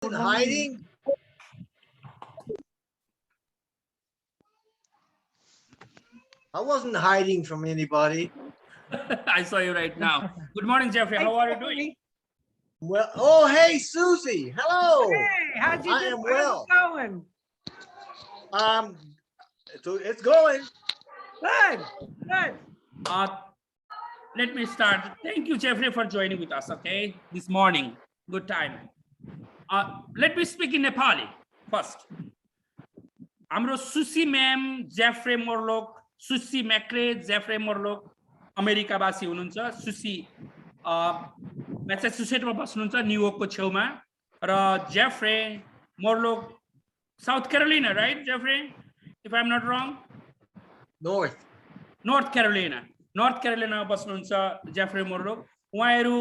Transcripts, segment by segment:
wasn't hiding. I wasn't hiding from anybody. I saw you right now. Good morning, Jeffrey. How are you doing? Well, oh, hey, Susie. Hello. Hey, how'd you I do? am well. How's it going? It's going. Good, good. Let me start. Thank you, Jeffrey, for joining with us, okay, this morning. Good time. Let me speak in Nepali first. Amro Susie ma'am, Jeffrey Morlock, Susie McRae, Jeffrey Morlock, America basi hununcha. Susie Massachusetts ma basnuncha, New York ko chheuma. Ra Jeffrey Morlock, South Carolina, right, Jeffrey? If I'm not wrong. North Carolina बस्नुहुन्छ जेफ्रे मोर्लोक उहाँहरु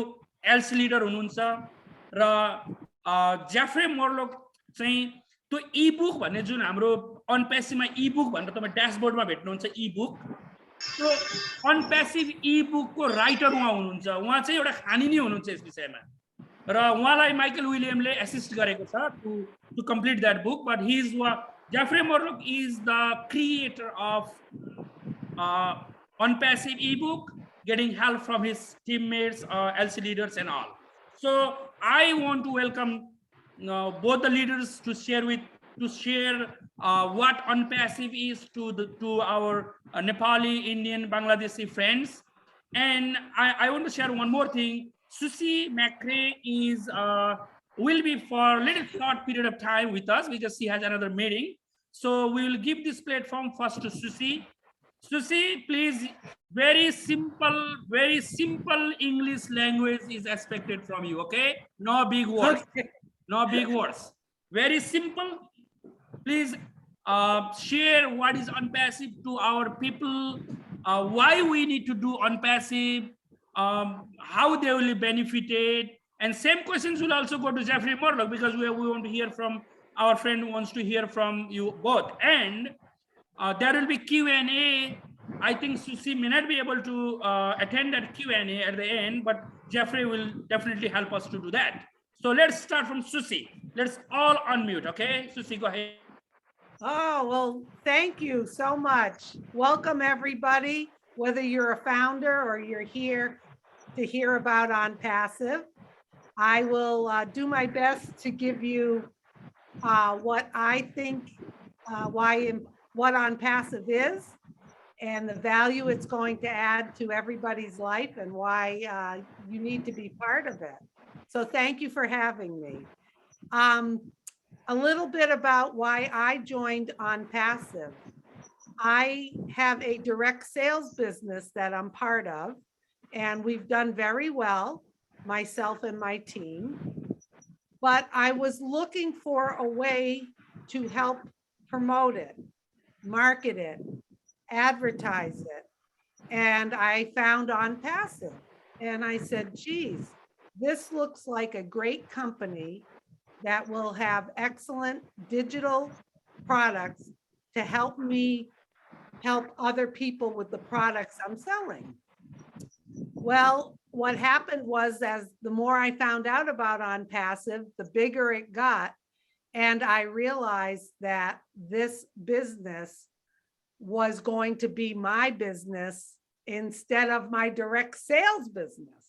LC leader हुनुहुन्छ र जेफ्रे मोर्लोक चाहिँ त्यो e-book भन्ने जुन हाम्रो अनप्यासिभ मा e-book भनेर तपाई ड्याशबोर्डमा भेट्नुहुन्छ e-book त्यो अनप्यासिभ ई-बुक को राइटर उहाँ हुनुहुन्छ उहाँ चाहिँ एउटा खानी नै हुनुहुन्छ यस विषयमा र उहाँलाई माइकल विलियमले एसिस्ट गरेको छ to complete that book but he is Jeffrey Morlock is the creator of Unpassive ebook, getting help from his teammates, LC leaders and all. So I want to welcome both the leaders to share what Unpassive is to our Nepali, Indian, Bangladeshi friends. And I want to share one more thing. Susie McRae is will be for a little short period of time with us because she has another meeting. So we will give this platform first to Susie. Susie, please, very simple English language is expected from you, okay? No big words, okay. No big words. Very simple. Please share what is Unpassive to our people, why we need to do Unpassive, how they will be benefited, and same questions will also go to Jeffrey Morlock because we want to hear from our friend who wants to hear from you both. And there will be Q&A. I think Susie may not be able to attend that Q&A at the end, but Jeffrey will definitely help us to do that. So let's start from Susie. Let's all unmute, okay? Susie, go ahead. Oh, well, thank you so much. Welcome, everybody, whether you're a founder or you're here to hear about OnPassive. I will do my best to give you what I think, what OnPassive is and the value it's going to add to everybody's life and why you need to be part of it. So thank you for having me. A little bit about why I joined OnPassive. I have a direct sales business that I'm part of, and we've done very well, myself and my team. But I was looking for a way to help promote it, market it, advertise it. And I found OnPassive. And I said, geez, this looks like a great company that will have excellent digital products to help me help other people with the products I'm selling. Well, what happened was, as the more I found out about OnPassive, the bigger it got. And I realized that this business was going to be my business instead of my direct sales business.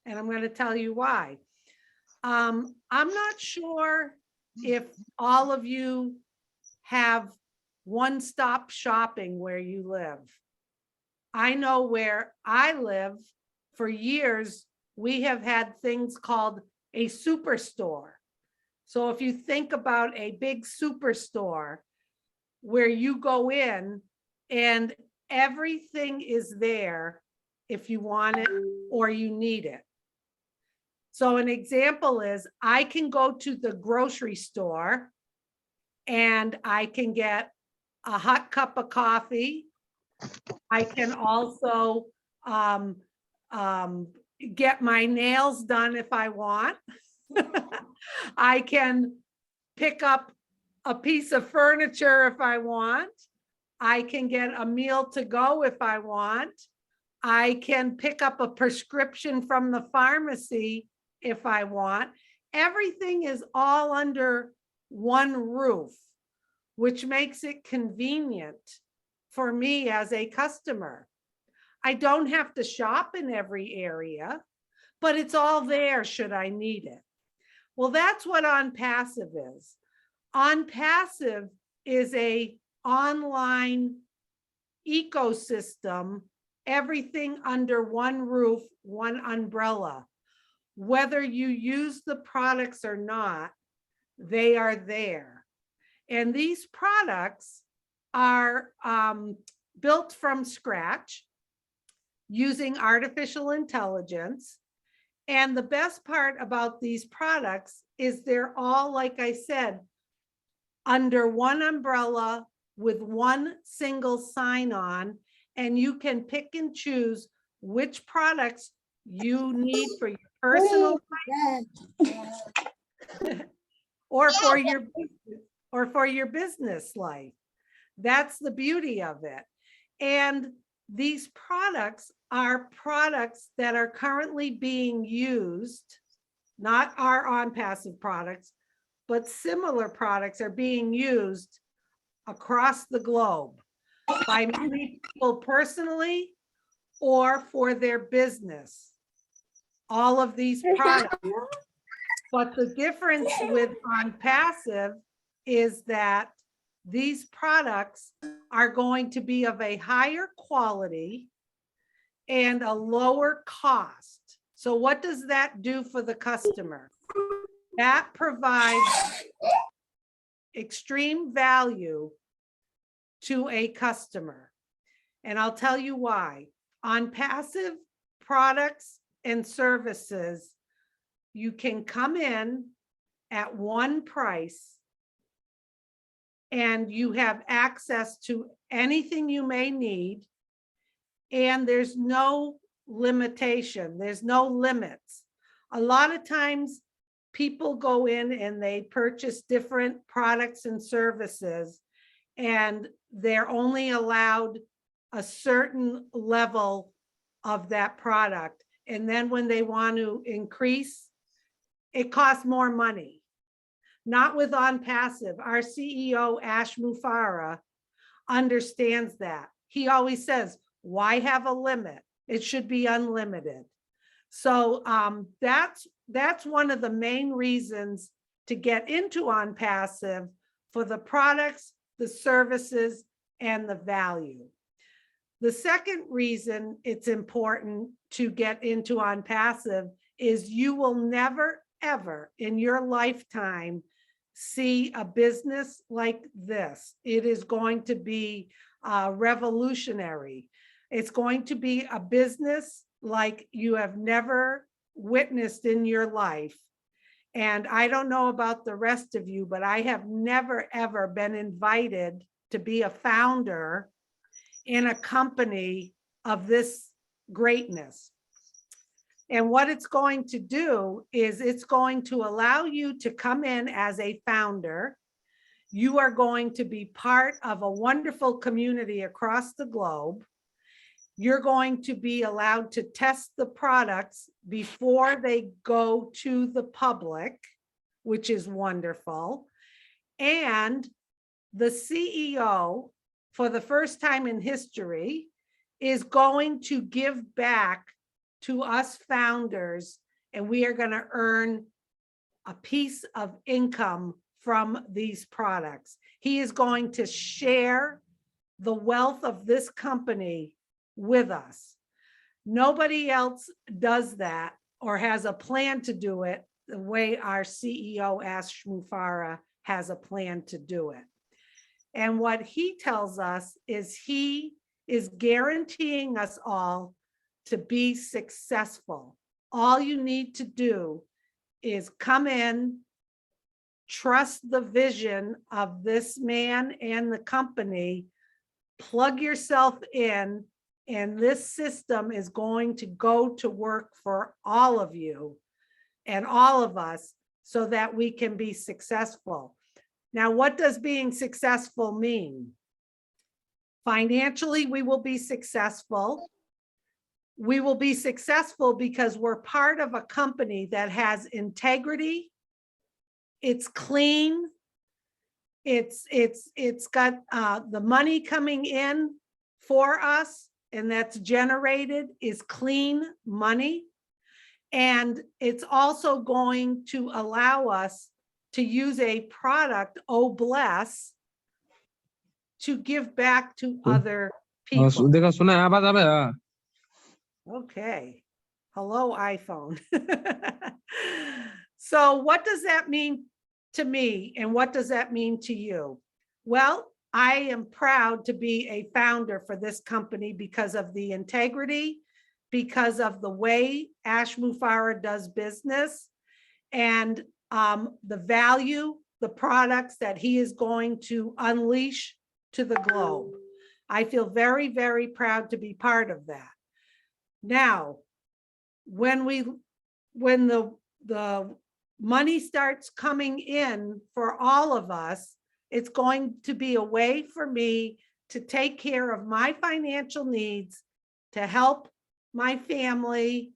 And I'm going to tell you why. I'm not sure if all of you have one-stop shopping where you live. I know where I live, for years, we have had things called a superstore. So if you think about a big superstore where you go in and everything is there if you want it or you need it. So an example is I can go to the grocery store and I can get a hot cup of coffee. I can also get my nails done if I want. I can pick up a piece of furniture if I want. I can get a meal to go if I want. I can pick up a prescription from the pharmacy if I want. everything is all under one roof, which makes it convenient for me as a customer. I don't have to shop in every area, but it's all there should I need it. Well, that's what ONPASSIVE is. ONPASSIVE is a online ecosystem, everything under one roof, one umbrella. Whether you use the products or not, they are there. And these products are built from scratch using artificial intelligence. And the best part about these products is they're all, like I said, under one umbrella with one single sign-on, and you can pick and choose which products you need for your personal or for your business life. That's the beauty of it. And these products are products that are currently being used, not our ONPASSIVE products, but similar products are being used across the globe by many people personally or for their business. All of these products. But the difference with ONPASSIVE is that these products are going to be of a higher quality and a lower cost. So what does that do for the customer? That provides extreme value to a customer. And I'll tell you why. ONPASSIVE products and services, you can come in at one price and you have access to anything you may need, and there's no limitation, there's no limits. A lot of times people go in and they purchase different products and services, and they're only allowed a certain level of that product. And then when they want to increase, it costs more money. Not with ONPASSIVE. Our CEO, Ash Mufareh, understands that. He always says, why have a limit? It should be unlimited. So that's one of the main reasons to get into ONPASSIVE, for the products, the services, and the value. The second reason it's important to get into ONPASSIVE is you will never, ever in your lifetime see a business like this. It is going to be revolutionary. It's going to be a business like you have never witnessed in your life. And I don't know about the rest of you, but I have never, ever been invited to be a founder in a company of this greatness. And what it's going to do is it's going to allow you to come in as a founder. You are going to be part of a wonderful community across the globe. You're going to be allowed to test the products before they go to the public, which is wonderful. And the CEO, for the first time in history, is going to give back to us founders, and we are going to earn a piece of income from these products. He is going to share the wealth of this company with us. Nobody else does that or has a plan to do it the way our CEO, Ash Mufareh, has a plan to do it. And what he tells us is he is guaranteeing us all to be successful. All you need to do is come in, trust the vision of this man and the company, plug yourself in, and this system is going to go to work for all of you and all of us so that we can be successful. Now, what does being successful mean? Financially, we will be successful. We will be successful because we're part of a company that has integrity it's clean. It's got the money coming in for us, and that's generated is clean money. And it's also going to allow us to use a product, Oh Bless, to give back to other people. देखा सुना है आवाज आवे हाँ Okay. Hello, iPhone. So what does that mean to me, and what does that mean to you? Well, I am proud to be a founder for this company because of the integrity, because of the way Ash Mufareh does business, and the value, the products that he is going to unleash to the globe. I feel very, very proud to be part of that. Now, when the money starts coming in for all of us, it's going to be a way for me to take care of my financial needs, to help my family,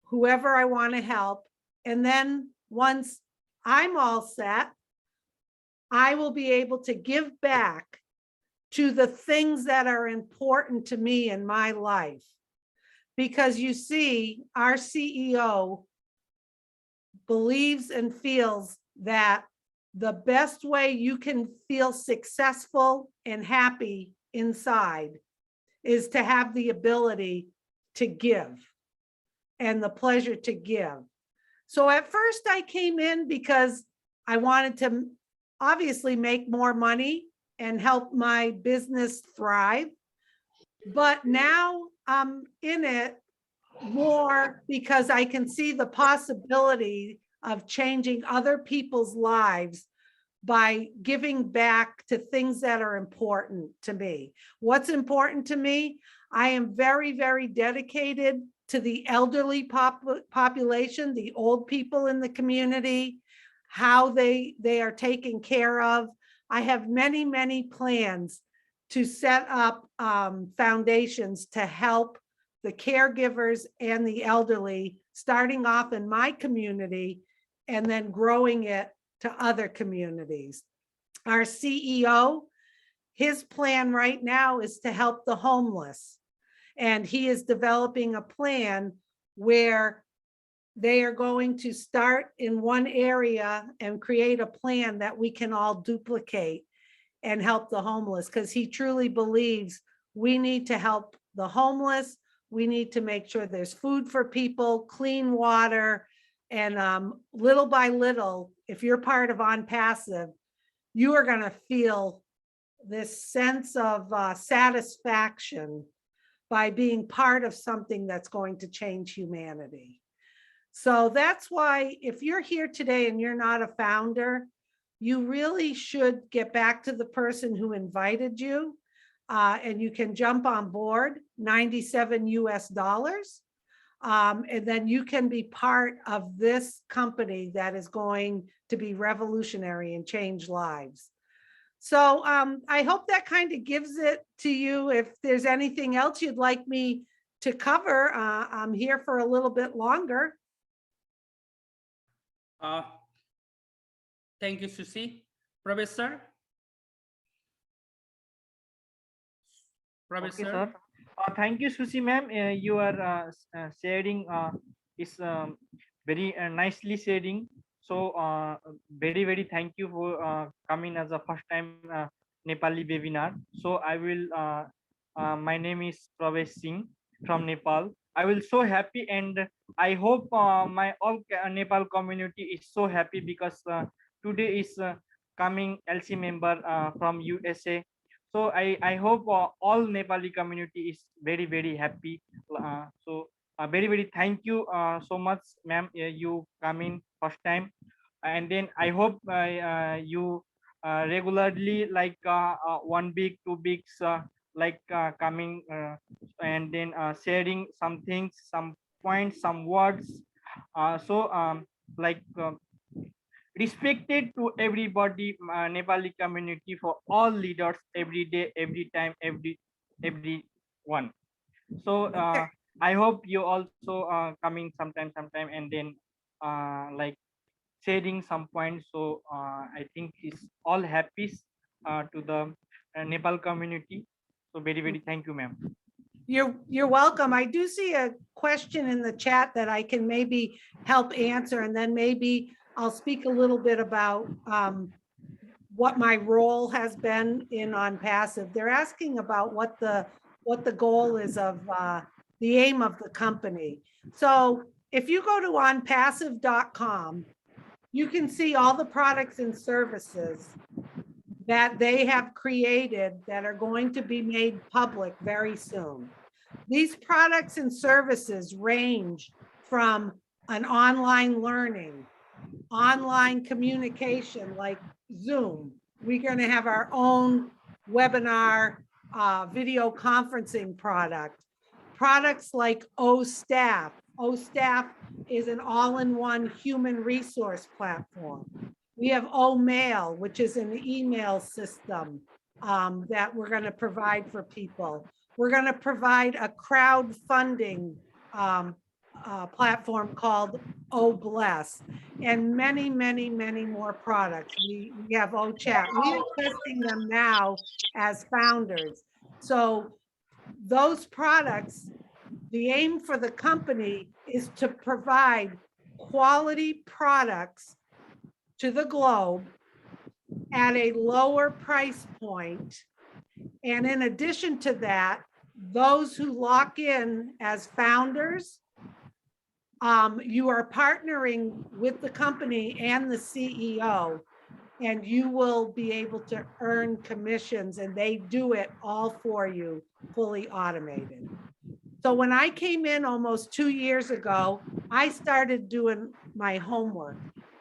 whoever I want to help. And then once I'm all set, I will be able to give back to the things that are important to me in my life. Because you see, our CEO believes and feels that the best way you can feel successful and happy inside is to have the ability to give and the pleasure to give. So at first I came in because I wanted to obviously make more money and help my business thrive. But now I'm in it more because I can see the possibility of changing other people's lives by giving back to things that are important to me. What's important to me? I am very, very dedicated to the elderly population, the old people in the community, how they are taken care of. I have many, many plans to set up foundations to help the caregivers and the elderly, starting off in my community and then growing it to other communities. Our CEO, his plan right now is to help the homeless. And he is developing a plan where they are going to start in one area and create a plan that we can all duplicate and help the homeless, because he truly believes we need to help the homeless. We need to make sure there's food for people, clean water, and little by little, if you're part of ONPASSIVE, you are going to feel this sense of satisfaction by being part of something that's going to change humanity. So that's why if you're here today and you're not a founder, you really should get back to the person who invited you, and you can jump on board, $97 US. And then you can be part of this company that is going to be revolutionary and change lives. So I hope that kind of gives it to you. If there's anything else you'd like me to cover, I'm here for a little bit longer. Thank you, Susie. Professor? Okay, sir. Thank you, Susie ma'am. You are sharing is very nicely sharing. So very, very thank you for coming as a first time Nepali webinar. So I will, my name is Pravesh Singh from Nepal. I will so happy, and I hope my all Nepal community is so happy because today is coming LC member from USA. So I hope all Nepali community is very, very happy. So very, very thank you so much, ma'am. You come in first time, and then I hope you regularly, like 1 week, 2 weeks, like coming and then sharing some things, some points, some words. So like respected to everybody, Nepali community, for all leaders, every day, every time, everyone. So I hope you also coming sometime, and then like sharing some points. So I think it's all happy to the Nepal community. So very thank you, ma'am. You're welcome. I do see a question in the chat that I can maybe help answer, and then maybe I'll speak a little bit about what my role has been in ONPASSIVE. They're asking about what the goal is of the aim of the company. So if you go to onpassive.com, you can see all the products and services that they have created that are going to be made public very soon. These products and services range from an online learning, online communication like Zoom. We're going to have our own webinar video conferencing product. Products like OStaff. OStaff is an all-in-one human resource platform. We have OMail, which is an email system that we're going to provide for people. We're going to provide a crowdfunding platform called OBless, and many more products. We have OChat. We are testing them now as founders. So those products, the aim for the company is to provide quality products to the globe at a lower price point. And in addition to that, those who lock in as founders, you are partnering with the company and the CEO, and you will be able to earn commissions, and they do it all for you, fully automated. So when I came in almost 2 years ago, I started doing my homework.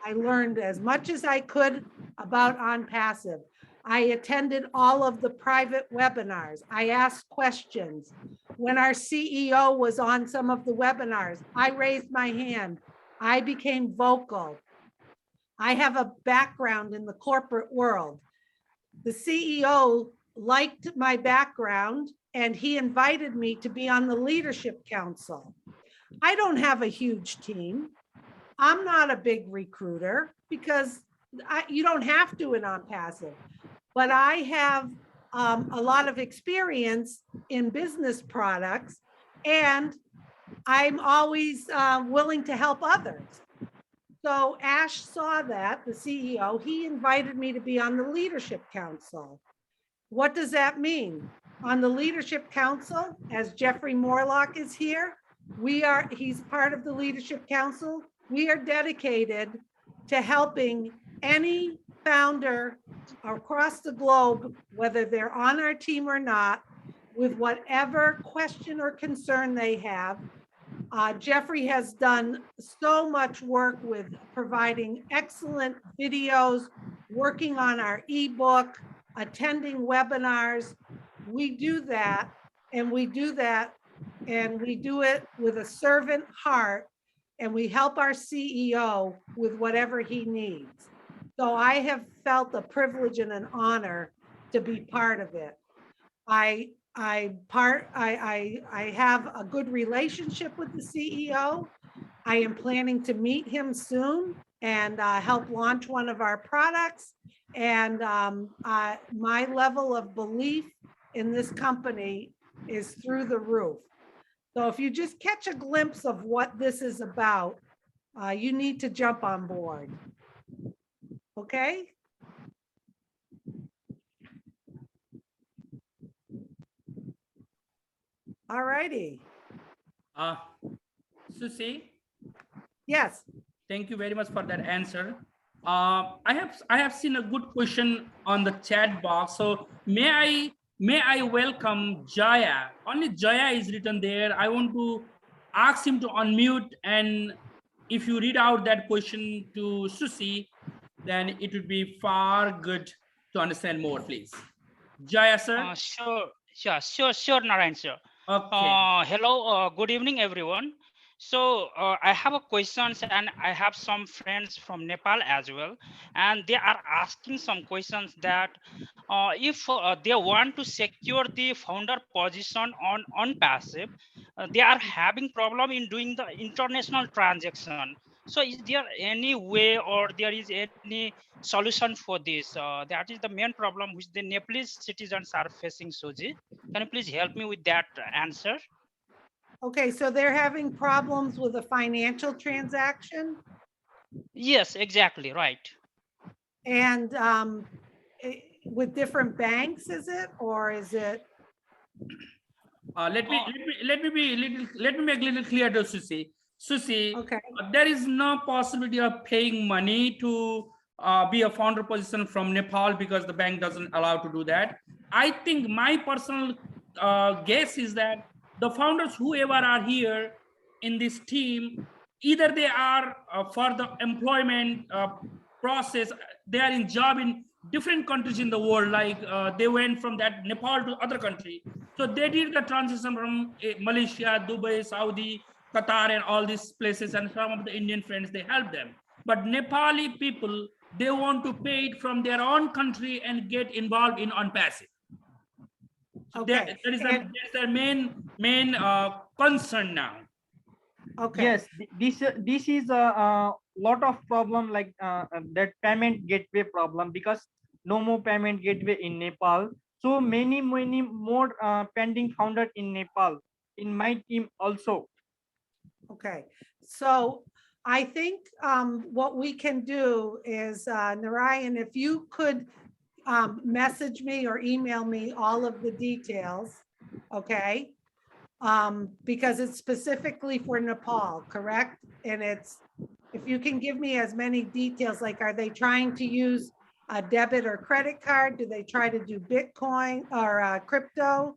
I learned as much as I could about ONPASSIVE. I attended all of the private webinars. I asked questions. When our CEO was on some of the webinars, I raised my hand. I became vocal. I have a background in the corporate world. The CEO liked my background, and he invited me to be on the leadership council. I don't have a huge team. I'm not a big recruiter because you don't have to in ONPASSIVE, but I have a lot of experience in business products, and I'm always willing to help others. So Ash saw that, the CEO, he invited me to be on the leadership council. What does that mean? On the leadership council, as Jeffery Morlock is here, he's part of the leadership council. We are dedicated to helping any founder across the globe, whether they're on our team or not, with whatever question or concern they have. Jeffery has done so much work with providing excellent videos, working on our ebook, attending webinars. We do that, and we do it with a servant heart, and we help our CEO with whatever he needs. So I have felt a privilege and an honor to be part of it. I have a good relationship with the CEO. I am planning to meet him soon and help launch one of our products. And my level of belief in this company is through the roof. So if you just catch a glimpse of what this is about, you need to jump on board. Okay? All righty. Susie, Yes. thank you very much for that answer. I have seen a good question on the chat box. So may I welcome Jaya? Only Jaya is written there. I want to ask him to unmute, and if you read out that question to Susie, then it would be far good to understand more, please. Jaya, sir. Sure. Yeah, sure, Narayan, sir. Okay. Hello, good evening, everyone. So I have a questions, and I have some friends from Nepal as well, and they are asking some questions that if they want to secure the founder position on passive, they are having problem in doing the international transaction. So is there any way or there is any solution for this? That is the main problem which the Nepalese citizens are facing, Suji. Can you please help me with that answer? Okay, so they're having problems with a financial transaction Yes, exactly, right. and with different banks, is it, or is it? Let me make a little clear to Susie. Susie, Okay. There is no possibility of paying money to be a founder position from Nepal because the bank doesn't allow to do that. I think my personal guess is that the founders, whoever are here in this team, either they are for the employment process, they are in job in different countries in the world, like they went from that Nepal to other country. So they did the transition from Malaysia, Dubai, Saudi, Qatar, and all these places, and some of the Indian friends, they help them. But Nepali people, they want to pay it from their own country and get involved in ONPASSIVE. So Okay. that's their main concern now. Okay. Yes, this is a lot of problem like that payment gateway problem, because no more payment gateway in Nepal. So many more pending founded in Nepal, in my team also. Okay, so I think what we can do is, Narayan, if you could message me or email me all of the details, okay? Because it's specifically for Nepal, correct? And it's, if you can give me as many details, like, are they trying to use a debit or credit card? Do they try to do Bitcoin or crypto?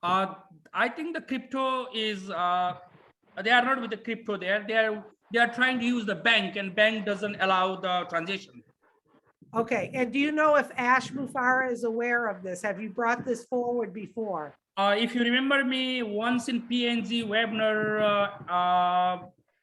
I think the crypto is they are not with the crypto there. They are trying to use the bank, and bank doesn't allow the transition. Okay, and do you know if Ash Mufara is aware of this? Have you brought this forward before? If you remember me, once in PNG webinar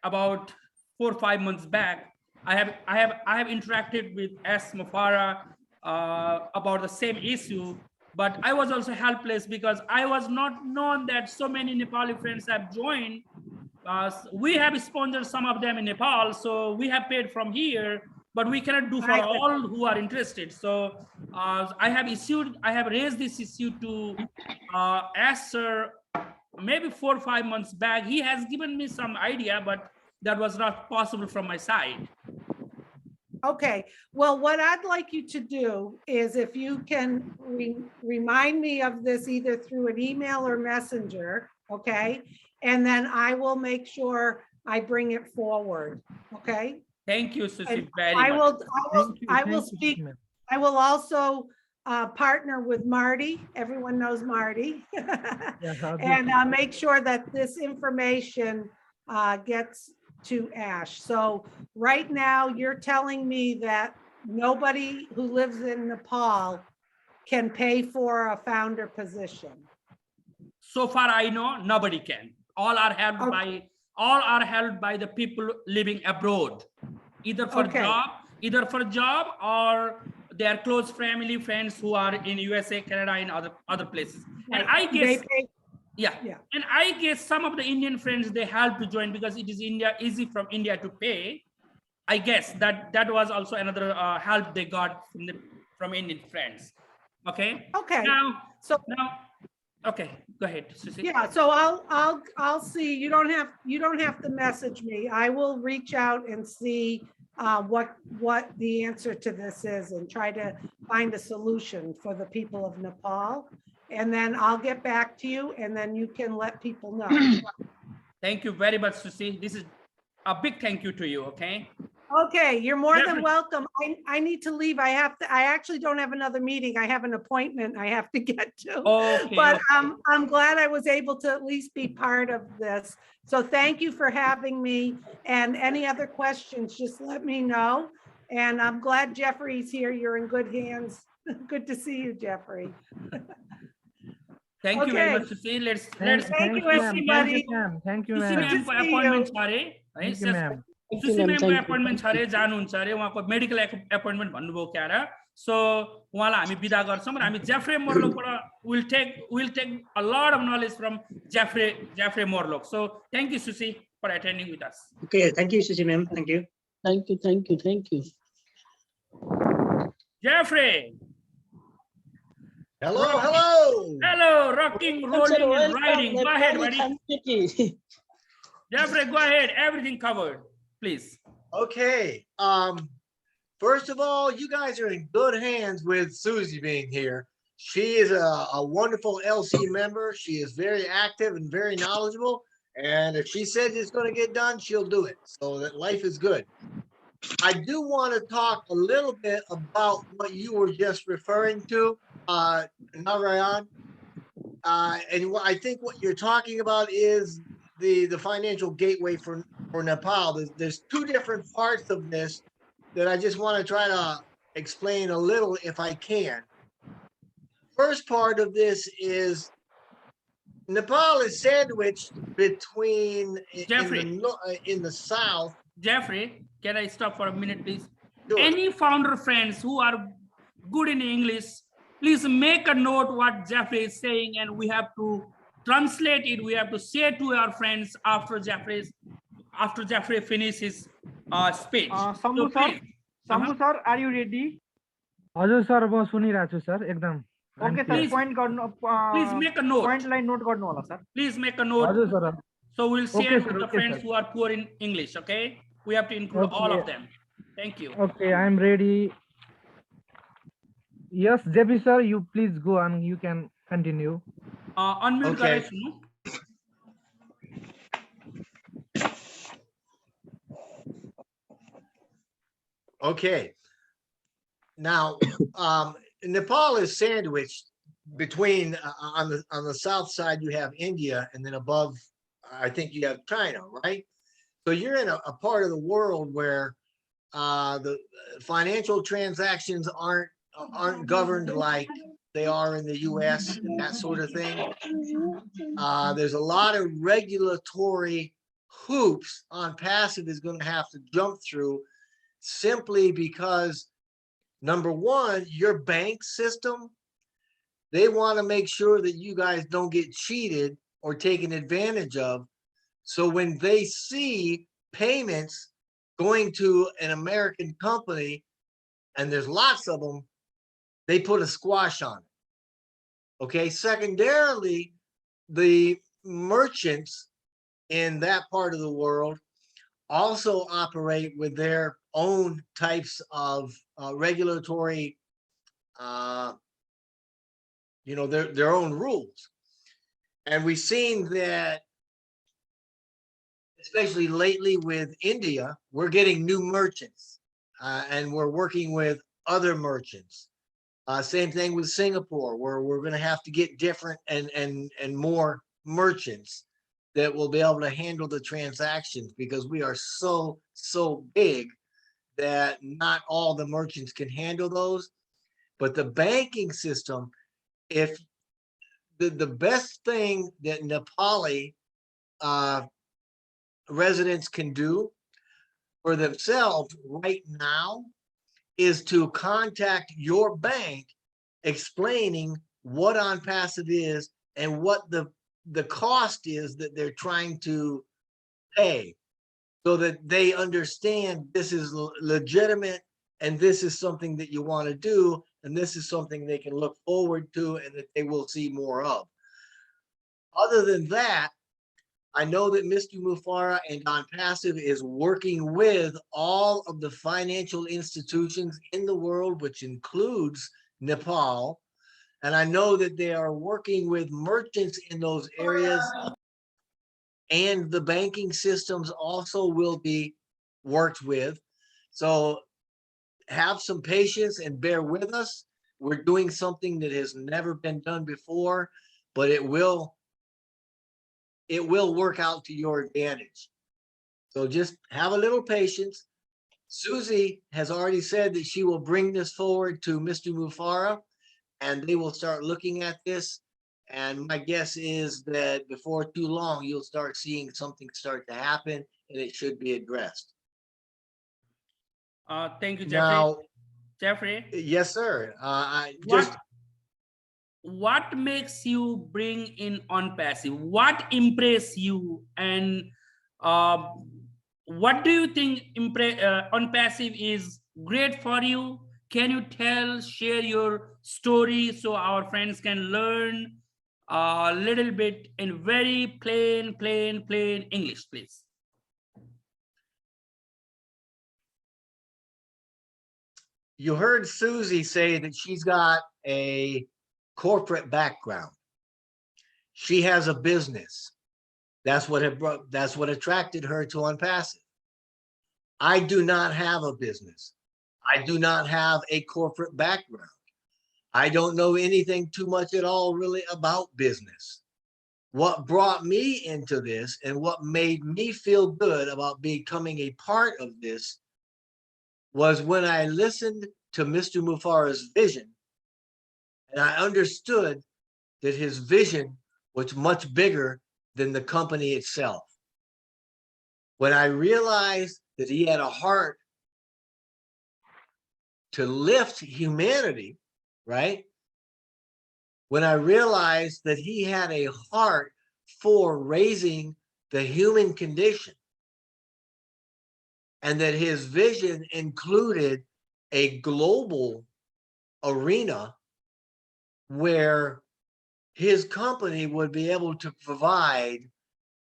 about 4 or 5 months back, I have interacted with S. Mufara about the same issue, but I was also helpless because I was not known that so many Nepali friends have joined. We have sponsored some of them in Nepal, so we have paid from here, but we cannot do for all who are interested. So I have raised this issue to Asher maybe 4 or 5 months back. He has given me some idea, but that was not possible from my side. Okay, well, what I'd like you to do is, if you can remind me of this either through an email or messenger, okay? And then I will make sure I bring it forward, okay? Thank you, Susie, And very I much. will speak, I will also partner with Marty. Everyone knows Marty. And make sure that this information gets to Ash. So right now you're telling me that nobody who lives in Nepal can pay for a founder position. So far, I know nobody can. All are held by the people living abroad, either for job or their close family friends who are in USA, Canada, and other places. And I guess and I guess some of the Indian friends, they help to join because it is easy from India to pay. I guess that was also another help they got from Indian friends. Okay. Okay. Okay, go ahead, Susie. Yeah, so I'll see. You don't have to message me. I will reach out and see what the answer to this is and try to find a solution for the people of Nepal. And then I'll get back to you, and then you can let people know. Thank you very much, Susie. This is a big thank you to you, okay? Okay, you're more than welcome. I need to leave. I actually don't have another meeting. I have an appointment I have to get to. Okay, but I'm glad I was able to at least be part of this. So thank you for having me. And any other questions, just let me know. And I'm glad Jeffrey's here. You're in good hands. Good to see you, Jeffrey. Thank you very much, Susie. Let's thank you, everybody. Thank you, Susie ma'am. ma'am को appointment छ रे है सुसी ma'am को appointment छ रे जानुहुन्छ रे उहाँको मेडिकल appointment भन्नुभयो क्या र सो उहाँलाई हामी बिदा गर्छौं र हामी जेफ्रे मोर्लोकबाट we'll take a lot of knowledge from Jeffrey Morlock. So thank you, Susie. for attending with us. Okay, thank you, Susie ma'am. Thank you. Thank you, thank you, thank you. Jeffrey. Hello, Rocky. hello. Hello, rocking, rolling, and Welcome, riding. Go ahead, Nepali buddy. community. Jeffrey, go ahead. Everything covered, please. Okay. First of all, you guys are in good hands with Susie being here. She is a wonderful LC member. She is very active and very knowledgeable. And if she says it's going to get done, she'll do it. So that life is good. I do want to talk a little bit about what you were just referring to, Narayan. And I think what you're talking about is the financial gateway for Nepal. There's two different parts of this that I just want to try to explain a little if I can. First part of this is Nepal is sandwiched between in the south. Jeffrey, can I stop for a minute, please? Sure. Any founder friends who are good in English, please make a note what Jeffrey is saying, and we have to translate it. We have to say to our friends after Jeffrey finishes his speech. Sambu So sir, please. Sambu sir, are you ready? हजुर sir म सुनिरहेको छु sir एकदम Okay, sir. Please- Point गर्नु Please make a note. point line note गर्नु होला sir. Please make a note. हजुर sir So we'll share Okay, with sir. the Okay, friends sir. who are poor in English, okay? We have to include all Okay. of them. Thank you. okay I am ready. Yes, Jeffrey sir, you please go on, you can continue. Unmute Okay. guys, no? Okay. Now, Nepal is sandwiched between on the south side you have India, and then above I think you have China, right? So you're in a part of the world where the financial transactions aren't governed like they are in the US and that sort of thing. There's a lot of regulatory hoops ONPASSIVE is going to have to jump through, simply because number one, your bank system, they want to make sure that you guys don't get cheated or taken advantage of. So when they see payments going to an American company, and there's lots of them, they put a squash on it. Okay. Secondarily, the merchants in that part of the world also operate with their own types of regulatory, their own rules. And we've seen that, especially lately with India, we're getting new merchants and we're working with other merchants. Same thing with Singapore, where we're going to have to get different and more merchants that will be able to handle the transactions, because we are so big that not all the merchants can handle those. But the banking system, if the best thing that Nepali residents can do for themselves right now is to contact your bank explaining what ONPASSIVE is and what the cost is that they're trying to pay, so that they understand this is legitimate and this is something that you want to do, and this is something they can look forward to and that they will see more of. Other than that, I know that Mr. Mufara and ONPASSIVE is working with all of the financial institutions in the world, which includes Nepal. And I know that they are working with merchants in those areas, and the banking systems also will be worked with. So have some patience and bear with us. We're doing something that has never been done before, but it will work out to your advantage. So just have a little patience. Susie has already said that she will bring this forward to Mr. Mufara, and they will start looking at this. And my guess is that before too long, you'll start seeing something start to happen, and it should be addressed. Thank you, Jeffrey. Now, Jeffrey, yes, sir. I just what makes you bring in ONPASSIVE? What impress you? And What do you think ONPASSIVE is great for you? Can you share your story so our friends can learn a little bit in very plain English, please? You heard Susie say that she's got a corporate background. She has a business. That's what attracted her to ONPASSIVE. I do not have a business. I do not have a corporate background. I don't know anything too much at all really about business. What brought me into this and what made me feel good about becoming a part of this was when I listened to Mr. Mufara's vision, and I understood that his vision was much bigger than the company itself. When I realized that he had a heart to lift humanity, right? When I realized that he had a heart for raising the human condition, and that his vision included a global arena where his company would be able to provide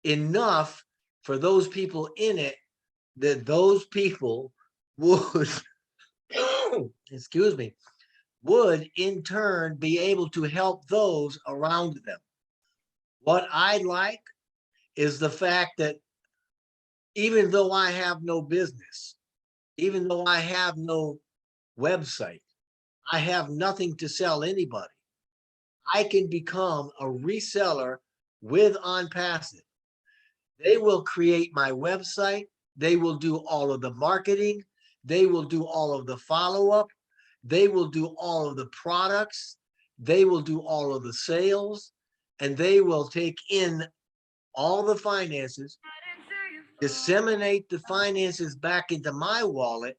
enough for those people in it, that those people would, excuse me, would in turn be able to help those around them. What I like is the fact that even though I have no business, even though I have no website, I have nothing to sell anybody, I can become a reseller with ONPASSIVE. They will create my website. They will do all of the marketing. They will do all of the follow-up. They will do all of the products. They will do all of the sales, and they will take in all the finances, disseminate the finances back into my wallet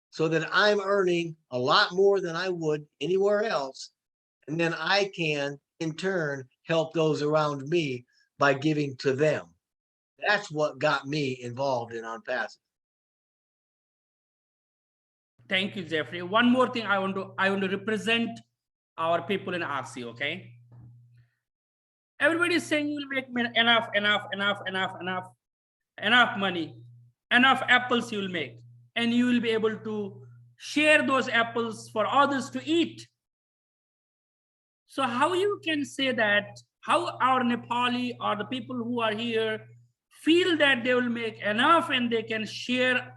so that I'm earning a lot more than I would anywhere else. And then I can, in turn, help those around me by giving to them. That's what got me involved in ONPASSIVE. Thank you, Jeffrey. One more thing I want to represent our people in RC, okay? Everybody is saying you'll make enough money, enough apples you'll make, and you will be able to share those apples for others to eat. So how you can say that, how our Nepali or the people who are here feel that they will make enough and they can share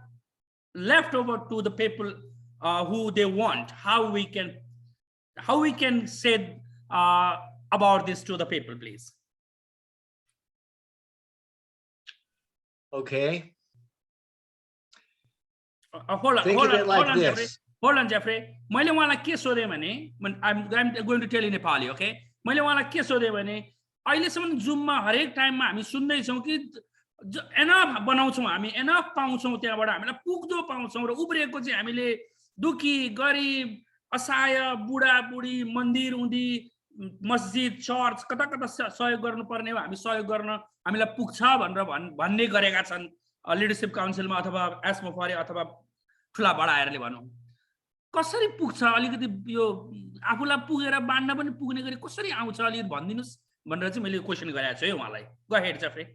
leftover to the people who they want? How we can say about this to the people, please? Okay. Hold on, Think hold of it on, like hold on, this. Jeffrey. Hold on, Jeffrey. मैले उहाँलाई के सोधेँ भने, I'm going to tell in Nepali, okay? मैले उहाँलाई के सोधेँ भने, अहिलेसम्म जुममा हरेक टाइममा हामी सुन्दैछौँ कि एनफ बनाउँछौँ हामी, एनफ पाउँछौँ, त्यहाँबाट हामीलाई पुग्दो पाउँछौँ, र उब्रिएको चाहिँ हामीले दुखी, गरिब, असहाय, बुढाबुढी, मन्दिर उन्दी, मस्जिद, चर्च, कता कता सहयोग गर्नुपर्ने हो, हामी सहयोग गर्न हामीलाई पुग्छ भनेर भन्ने गरेका छन् लिडरशिप काउन्सिलमा अथवा एसमोफारे अथवा ठुला बडाहरूले भनौँ। कसरी पुग्छ अलिकति यो आफूलाई पुगेर बाँड्न पनि पुग्ने गरी कसरी आउँछ अलिकति भनिदिनुस् भनेर चाहिँ मैले क्वेसन गरेको छु है उहाँलाई। Go ahead Jeffrey.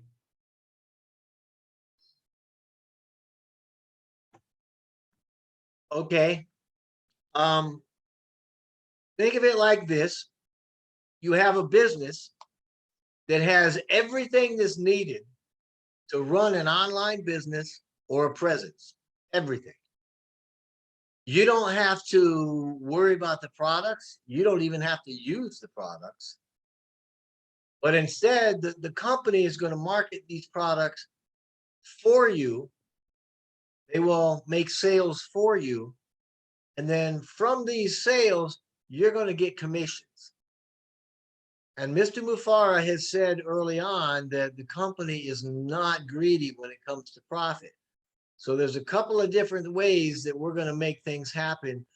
Okay. Think of it like this. You have a business that has everything that's needed to run an online business or a presence, everything. You don't have to worry about the products. You don't even have to use the products. But instead, the company is going to market these products for you. They will make sales for you. And then from these sales, you're going to get commissions. And Mr. Mufara has said early on that the company is not greedy when it comes to profit. So there's a couple of different ways that we're going to make things happen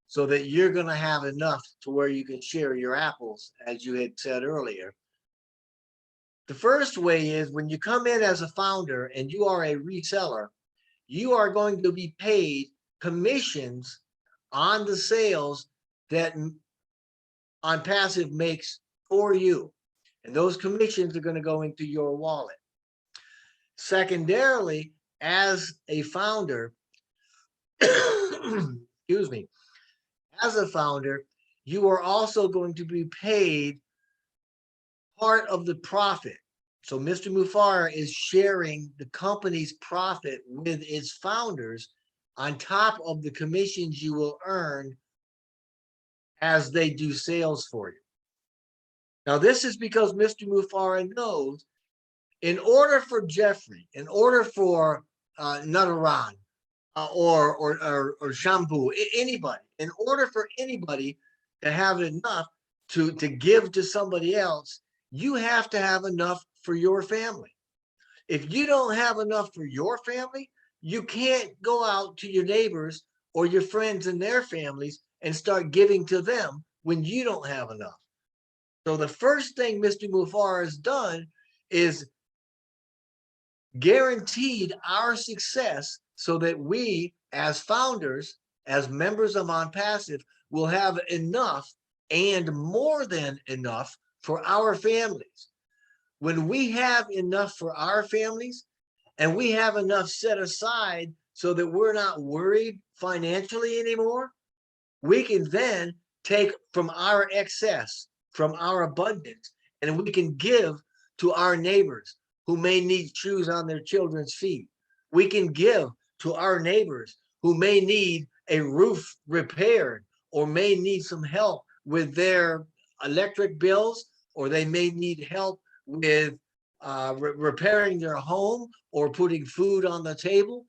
so that you're going to have enough to where you can share your apples, as you had said earlier. The first way is when you come in as a founder and you are a reseller, you are going to be paid commissions on the sales that OnPassive makes for you. And those commissions are going to go into your wallet. Secondarily, as a founder, excuse me, as a founder, you are also going to be paid part of the profit. So Mr. Mufara is sharing the company's profit with its founders on top of the commissions you will earn as they do sales for you. Now, this is because Mr. Mufara knows in order for Jeffrey, in order for Narayan or Shampoo, anybody, in order for anybody to have enough to give to somebody else, you have to have enough for your family. If you don't have enough for your family, you can't go out to your neighbors or your friends and their families and start giving to them when you don't have enough. So the first thing Mr. Mufara has done is guaranteed our success so that we as founders, as members of OnPassive, will have enough and more than enough for our families. When we have enough for our families and we have enough set aside so that we're not worried financially anymore, we can then take from our excess, from our abundance, and we can give to our neighbors who may need shoes on their children's feet. We can give to our neighbors who may need a roof repaired or may need some help with their electric bills, or they may need help with repairing their home or putting food on the table.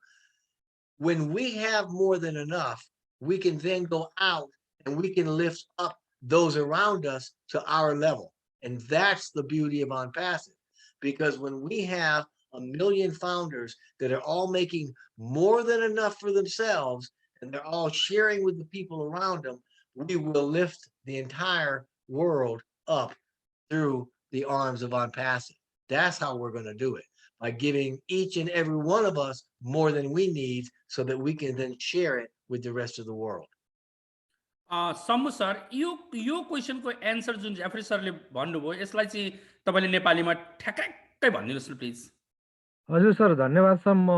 When we have more than enough, we can then go out and we can lift up those around us to our level. And that's the beauty of OnPassive. Because when we have 1 million founders that are all making more than enough for themselves and they're all sharing with the people around them, we will lift the entire world up through the arms of OnPassive. That's how we're going to do it, by giving each and every one of us more than we need so that we can then share it with the rest of the world. Sammu sir यो क्वेसनको answer जुन Jeffrey सरले भन्नुभयो यसलाई चाहिँ तपाईले नेपालीमा ठ्याक्कै भनिदिनुस् न प्लिज हजुर सर धन्यवाद सर म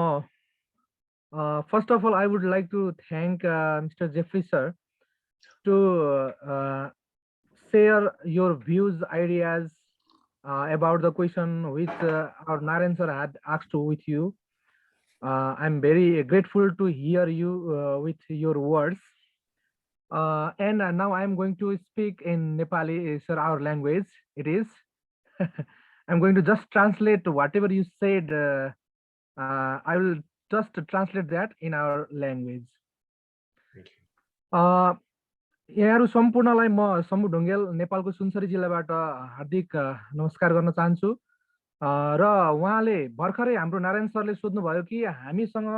first of all I would like to thank Mr. Jeffrey sir to share your views, ideas about the question which our Narayan sir had asked with you. I'm very grateful to hear you with your words. And now I'm going to speak in Nepali, sir, our language. It is. I'm going to just translate whatever you said. I will just translate that in our language. यहाँहरु सम्पूर्णलाई म समु ढुङ्गेल नेपालको सुनसरी जिल्लाबाट हार्दिक नमस्कार गर्न चाहन्छु र उहाँले भर्खरै हाम्रो नारायण सरले सोध्नु भयो कि हामीसँग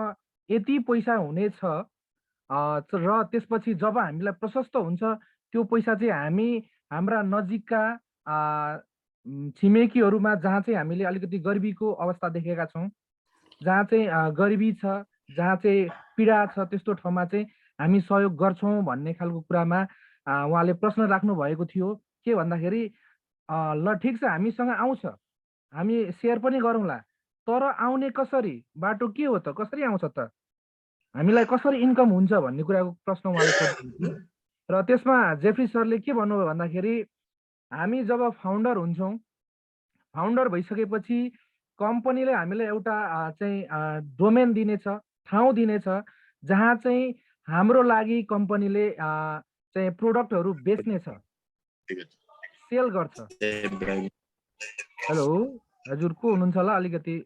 यति पैसा हुनेछ र त्यसपछि जब हामीलाई प्रशस्त हुन्छ त्यो पैसा चाहिँ हामी हाम्रा नजिकका छिमेकीहरुमा जहाँ चाहिँ हामीले अलिकति गरिबीको अवस्था देखेका छौं, जहाँ चाहिँ गरिबी छ, जहाँ चाहिँ पीडा छ, त्यस्तो ठाउँमा चाहिँ हामी सहयोग गर्छौं भन्ने खालको कुरामा उहाँले प्रश्न राख्नु भएको थियो। के भन्दाखेरि ल ठीक छ हामीसँग आउँछ, हामी शेयर पनि गरौँला, तर आउने कसरी, बाटो के हो त, कसरी आउँछ त, हामीलाई कसरी इन्कम हुन्छ भन्ने कुराको प्रश्न उहाँले सोध्नुभयो। र त्यसमा जेफ्री सरले के भन्नुभयो भन्दाखेरि हामी जब फाउन्डर हुन्छौं, फाउन्डर भइसकेपछि कम्पनीले हामीलाई एउटा चाहिँ डोमेन दिनेछ, ठाउँ दिनेछ जहाँ चाहिँ हाम्रो लागि कम्पनीले चाहिँ प्रोडक्टहरु बेच्नेछ, सेल गर्छ। हेलो हजुर को हुनुहुन्छ होला अलिकति,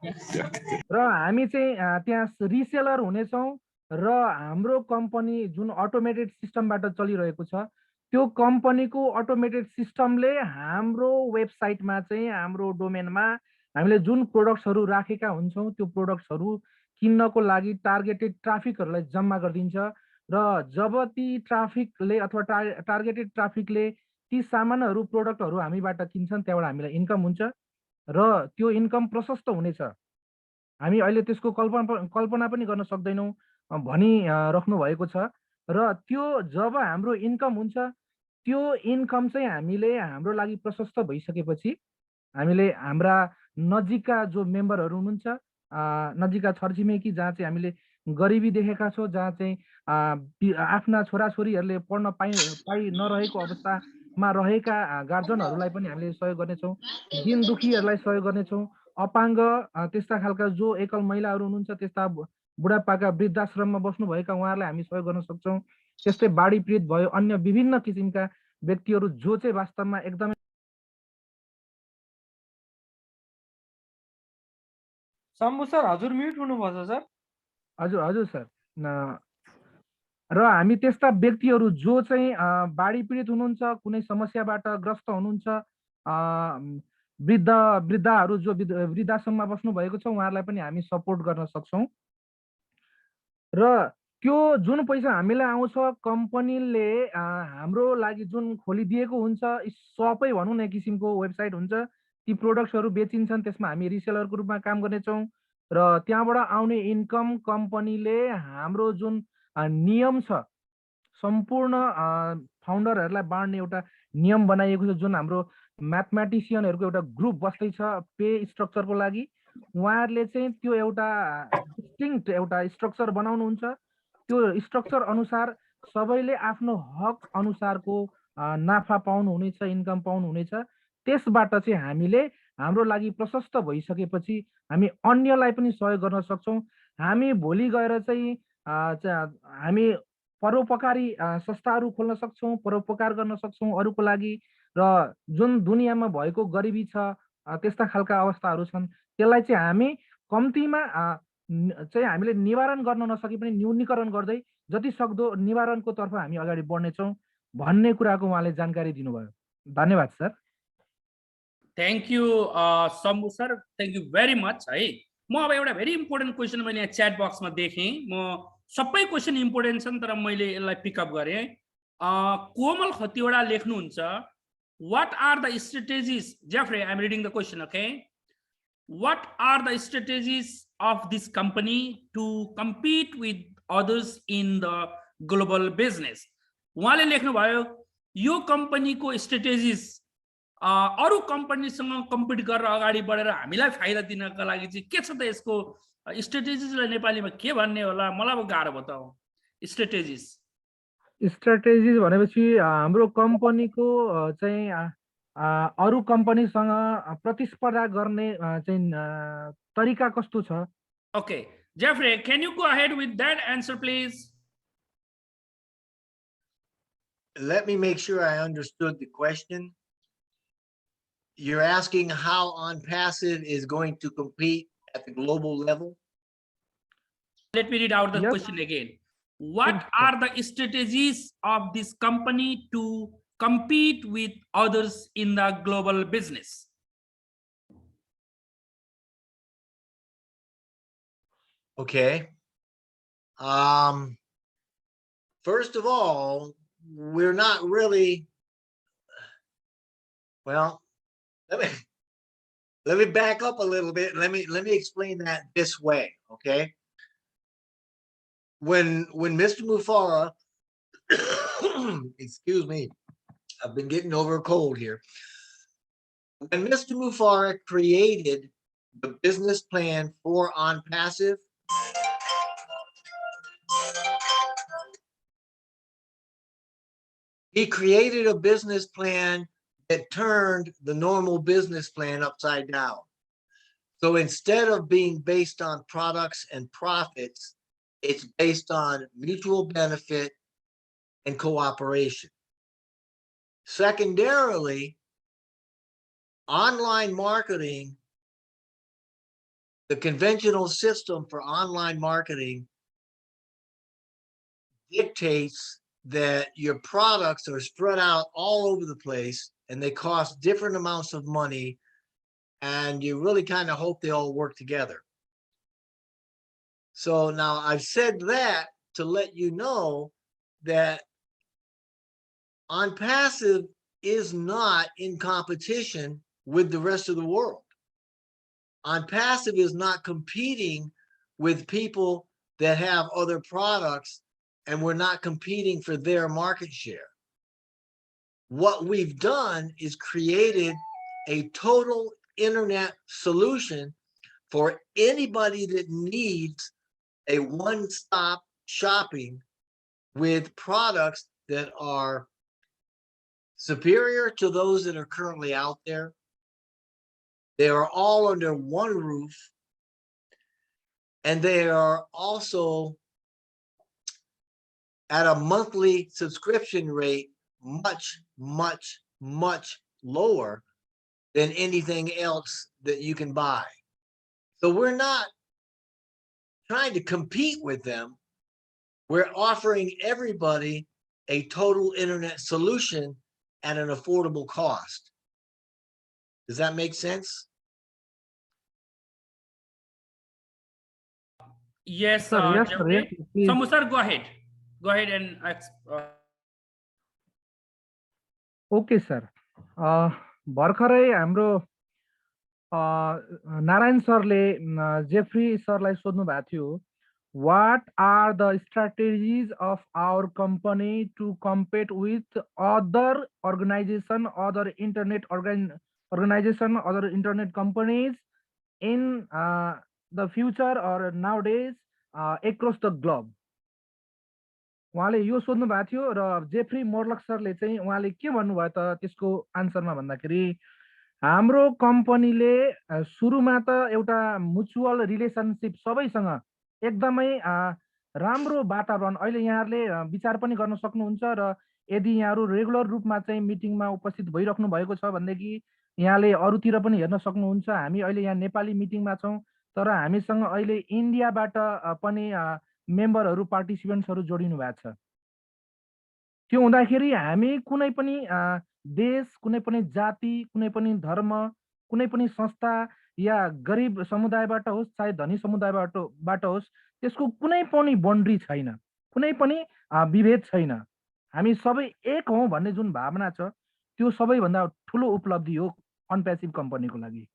र हामी चाहिँ त्यहाँ रिसेलर हुनेछौं र हाम्रो कम्पनी जुन अटोमेटेड सिस्टमबाट चलिरहेको छ त्यो कम्पनीको अटोमेटेड सिस्टमले हाम्रो वेबसाइटमा चाहिँ हाम्रो डोमेनमा हामीले जुन प्रोडक्ट्सहरु राखेका हुन्छौं त्यो प्रोडक्ट्सहरु किन्नको लागि टार्गेटेड ट्राफिकहरुलाई जम्मा गरिदिन्छ र जब ती ट्राफिकले अथवा टार्गेटेड ट्राफिकले ती सामानहरु प्रोडक्टहरु हामीबाट किन्छन् त्यहाँबाट हामीलाई इन्कम हुन्छ र त्यो इन्कम प्रशस्त हुनेछ। हामी अहिले त्यसको कल्पना पनि गर्न सक्दैनौँ भनिराख्नु भएको छ। र त्यो जब हाम्रो इन्कम हुन्छ, त्यो इन्कम चाहिँ हामीले हाम्रो लागि प्रशस्त भइसकेपछि हामीले हाम्रा नजिकका जो मेम्बरहरू हुनुहुन्छ, नजिकका छरछिमेकी जहाँ चाहिँ हामीले गरिबी देखेका छौँ, जहाँ चाहिँ आफ्ना छोराछोरीहरूले पढ्न पाइ नरहेको अवस्थामा रहेका गार्जनहरूलाई पनि हामीले सहयोग गर्नेछौँ। दिन दुखीहरूलाई सहयोग गर्नेछौँ। अपाङ्ग त्यस्ता खालका जो एकल महिलाहरू हुनुहुन्छ, त्यस्ता बुढापाका वृद्धाश्रममा बस्नुभएका उहाँहरूलाई हामी सहयोग गर्न सक्छौँ। त्यस्तै बाढी पीडित भयो अन्य विभिन्न किसिमका व्यक्तिहरू जो चाहिँ वास्तवमा एकदमै शम्भु सर हजुर म्युट हुनुभएको छ सर। हजुर हजुर सर। र हामी त्यस्ता व्यक्तिहरू जो चाहिँ बाढी पीडित हुनुहुन्छ, कुनै समस्याबाट ग्रस्त हुनुहुन्छ, वृद्धाहरू जो वृद्धाश्रममा बस्नु भएको छ, उहाँहरूलाई पनि हामी सपोर्ट गर्न सक्छौँ। र त्यो जुन पैसा हामीलाई आउँछ, कम्पनीले हाम्रो लागि जुन खोलिदिएको हुन्छ, सबै भनौँ न एक किसिमको वेबसाइट हुन्छ, ती प्रोडक्ट्सहरू बेचिन्छन्, त्यसमा हामी रिसेलरको रूपमा काम गर्नेछौँ। र त्यहाँबाट आउने इन्कम कम्पनीले हाम्रो जुन नियम छ, सम्पूर्ण फाउन्डरहरूलाई बाँड्ने एउटा नियम बनाइएको छ, जुन हाम्रो म्याथमेटिसियनहरूको एउटा ग्रुप बस्दैछ पे स्ट्रक्चरको लागि, उहाँहरूले चाहिँ त्यो एउटा डिस्टिङ्क्ट एउटा स्ट्रक्चर बनाउनुहुन्छ। त्यो स्ट्रक्चर अनुसार सबैले आफ्नो हक अनुसारको नाफा पाउनुहुनेछ, इन्कम पाउनुहुनेछ। त्यसबाट चाहिँ हामीले हाम्रो लागि प्रशस्त भइसकेपछि हामी अन्यलाई पनि सहयोग गर्न सक्छौँ। हामी भोलि गएर चाहिँ हामी परोपकारी संस्थाहरू खोल्न सक्छौँ, परोपकार गर्न सक्छौँ अरूको लागि। र जुन दुनियाँमा भएको गरिबी छ, त्यस्ता खालका अवस्थाहरू छन्, त्यसलाई चाहिँ हामी कम्तीमा चाहिँ हामीले निवारण गर्न नसके पनि न्यूनीकरण गर्दै जति सक्दो निवारणको तर्फ हामी अगाडि बढ्नेछौँ भन्ने कुराको उहाँले जानकारी दिनुभयो। धन्यवाद sir. Thank you Shambhu sir, thank you very much है। म अब एउटा भेरी इम्पोर्टेन्ट क्वेसन मैले यहाँ च्याट बक्समा देखेँ। म सबै क्वेसन इम्पोर्टेन्ट छन्, तर मैले यसलाई पिकअप गरेँ। कोमल खतिवडा लेख्नुहुन्छ, what are the strategies, Jeffrey, I'm reading the question, okay? What are the strategies of this company to compete with others in the global business? उहाँले लेख्नुभयो यो कम्पनीको स्ट्रेटेजिज अरू कम्पनीसँग कम्पिट गरेर अगाडि बढेर हामीलाई फाइदा दिनका लागि चाहिँ के छ त, यसको स्ट्रेटेजिजलाई नेपालीमा के भन्ने होला, मलाई अब गाह्रो बताऊ। स्ट्राटेजिज भनेपछि हाम्रो कम्पनीको चाहिँ अरू कम्पनीसँग प्रतिस्पर्धा गर्ने चाहिँ तरिका कस्तो छ? Okay, Jeffrey, can you go ahead with that answer, please? Let me make sure I understood the question. You're asking how ONPASSIVE is going to compete at the global level? Let me read out the Yes. question again. What are the strategies of this company to compete with others in the global business? Okay. First of all, we're not really, well, let me back up a little bit. Let me explain that this way, okay? When Mr. Mufara, excuse me, I've been getting over a cold here. When Mr. Mufara created the business plan for ONPASSIVE, he created a business plan that turned the normal business plan upside down. So instead of being based on products and profits, it's based on mutual benefit and cooperation. Secondarily, online marketing, the conventional system for online marketing dictates that your products are spread out all over the place and they cost different amounts of money, and you really kind of hope they all work together. So now I've said that to let you know that ONPASSIVE is not in competition with the rest of the world. OnPassive is not competing with people that have other products, and we're not competing for their market share. What we've done is created a total internet solution for anybody that needs a one-stop shopping with products that are superior to those that are currently out there. They are all under one roof, and they are also at a monthly subscription rate much, much, much lower than anything else that you can buy. So we're not trying to compete with them. We're offering everybody a total internet solution at an affordable cost. Does that make sense? Yes, Sir, yes, sir, Jeffrey. yes, please. Samu sir, go ahead. Go ahead and okay sir, भर्खरै हाम्रो नारायण सरले Jefri सरलाई सोध्नु भएको थियो, what are the strategies of our company to compete with other organization, other internet organization, other internet companies in the future or nowadays across the globe? उहाँले यो सोध्नु भएको थियो र जेफ्री मोर्लक सरले चाहिँ उहाँले के भन्नुभयो त त्यसको आन्सरमा भन्दाखेरि, हाम्रो कम्पनीले सुरुमा त एउटा म्युचुअल रिलेसनसिप सबैसँग एकदमै राम्रो वातावरण, अहिले यहाँहरूले विचार पनि गर्न सक्नुहुन्छ र यदि यहाँहरू रेगुलर रूपमा चाहिँ मिटिङमा उपस्थित भइराख्नु भएको छ भनेदेखि यहाँले अरूतिर पनि हेर्न सक्नुहुन्छ। हामी अहिले यहाँ नेपाली मिटिङमा छौँ, तर हामीसँग अहिले इन्डियाबाट पनि मेम्बरहरू, पार्टिसिपेन्ट्सहरू जोडिनु भएको छ। त्यो हुँदाखेरि हामी कुनै पनि देश, कुनै पनि जाति, कुनै पनि धर्म, कुनै पनि संस्था या गरिब समुदायबाट होस् चाहे धनी समुदायबाट होस्, त्यसको कुनै पनि बाउन्ड्री छैन, कुनै पनि विभेद छैन। हामी सबै एक हौँ भन्ने जुन भावना छ, त्यो सबैभन्दा ठुलो उपलब्धि हो अनप्यासिभ कम्पनीको लागि।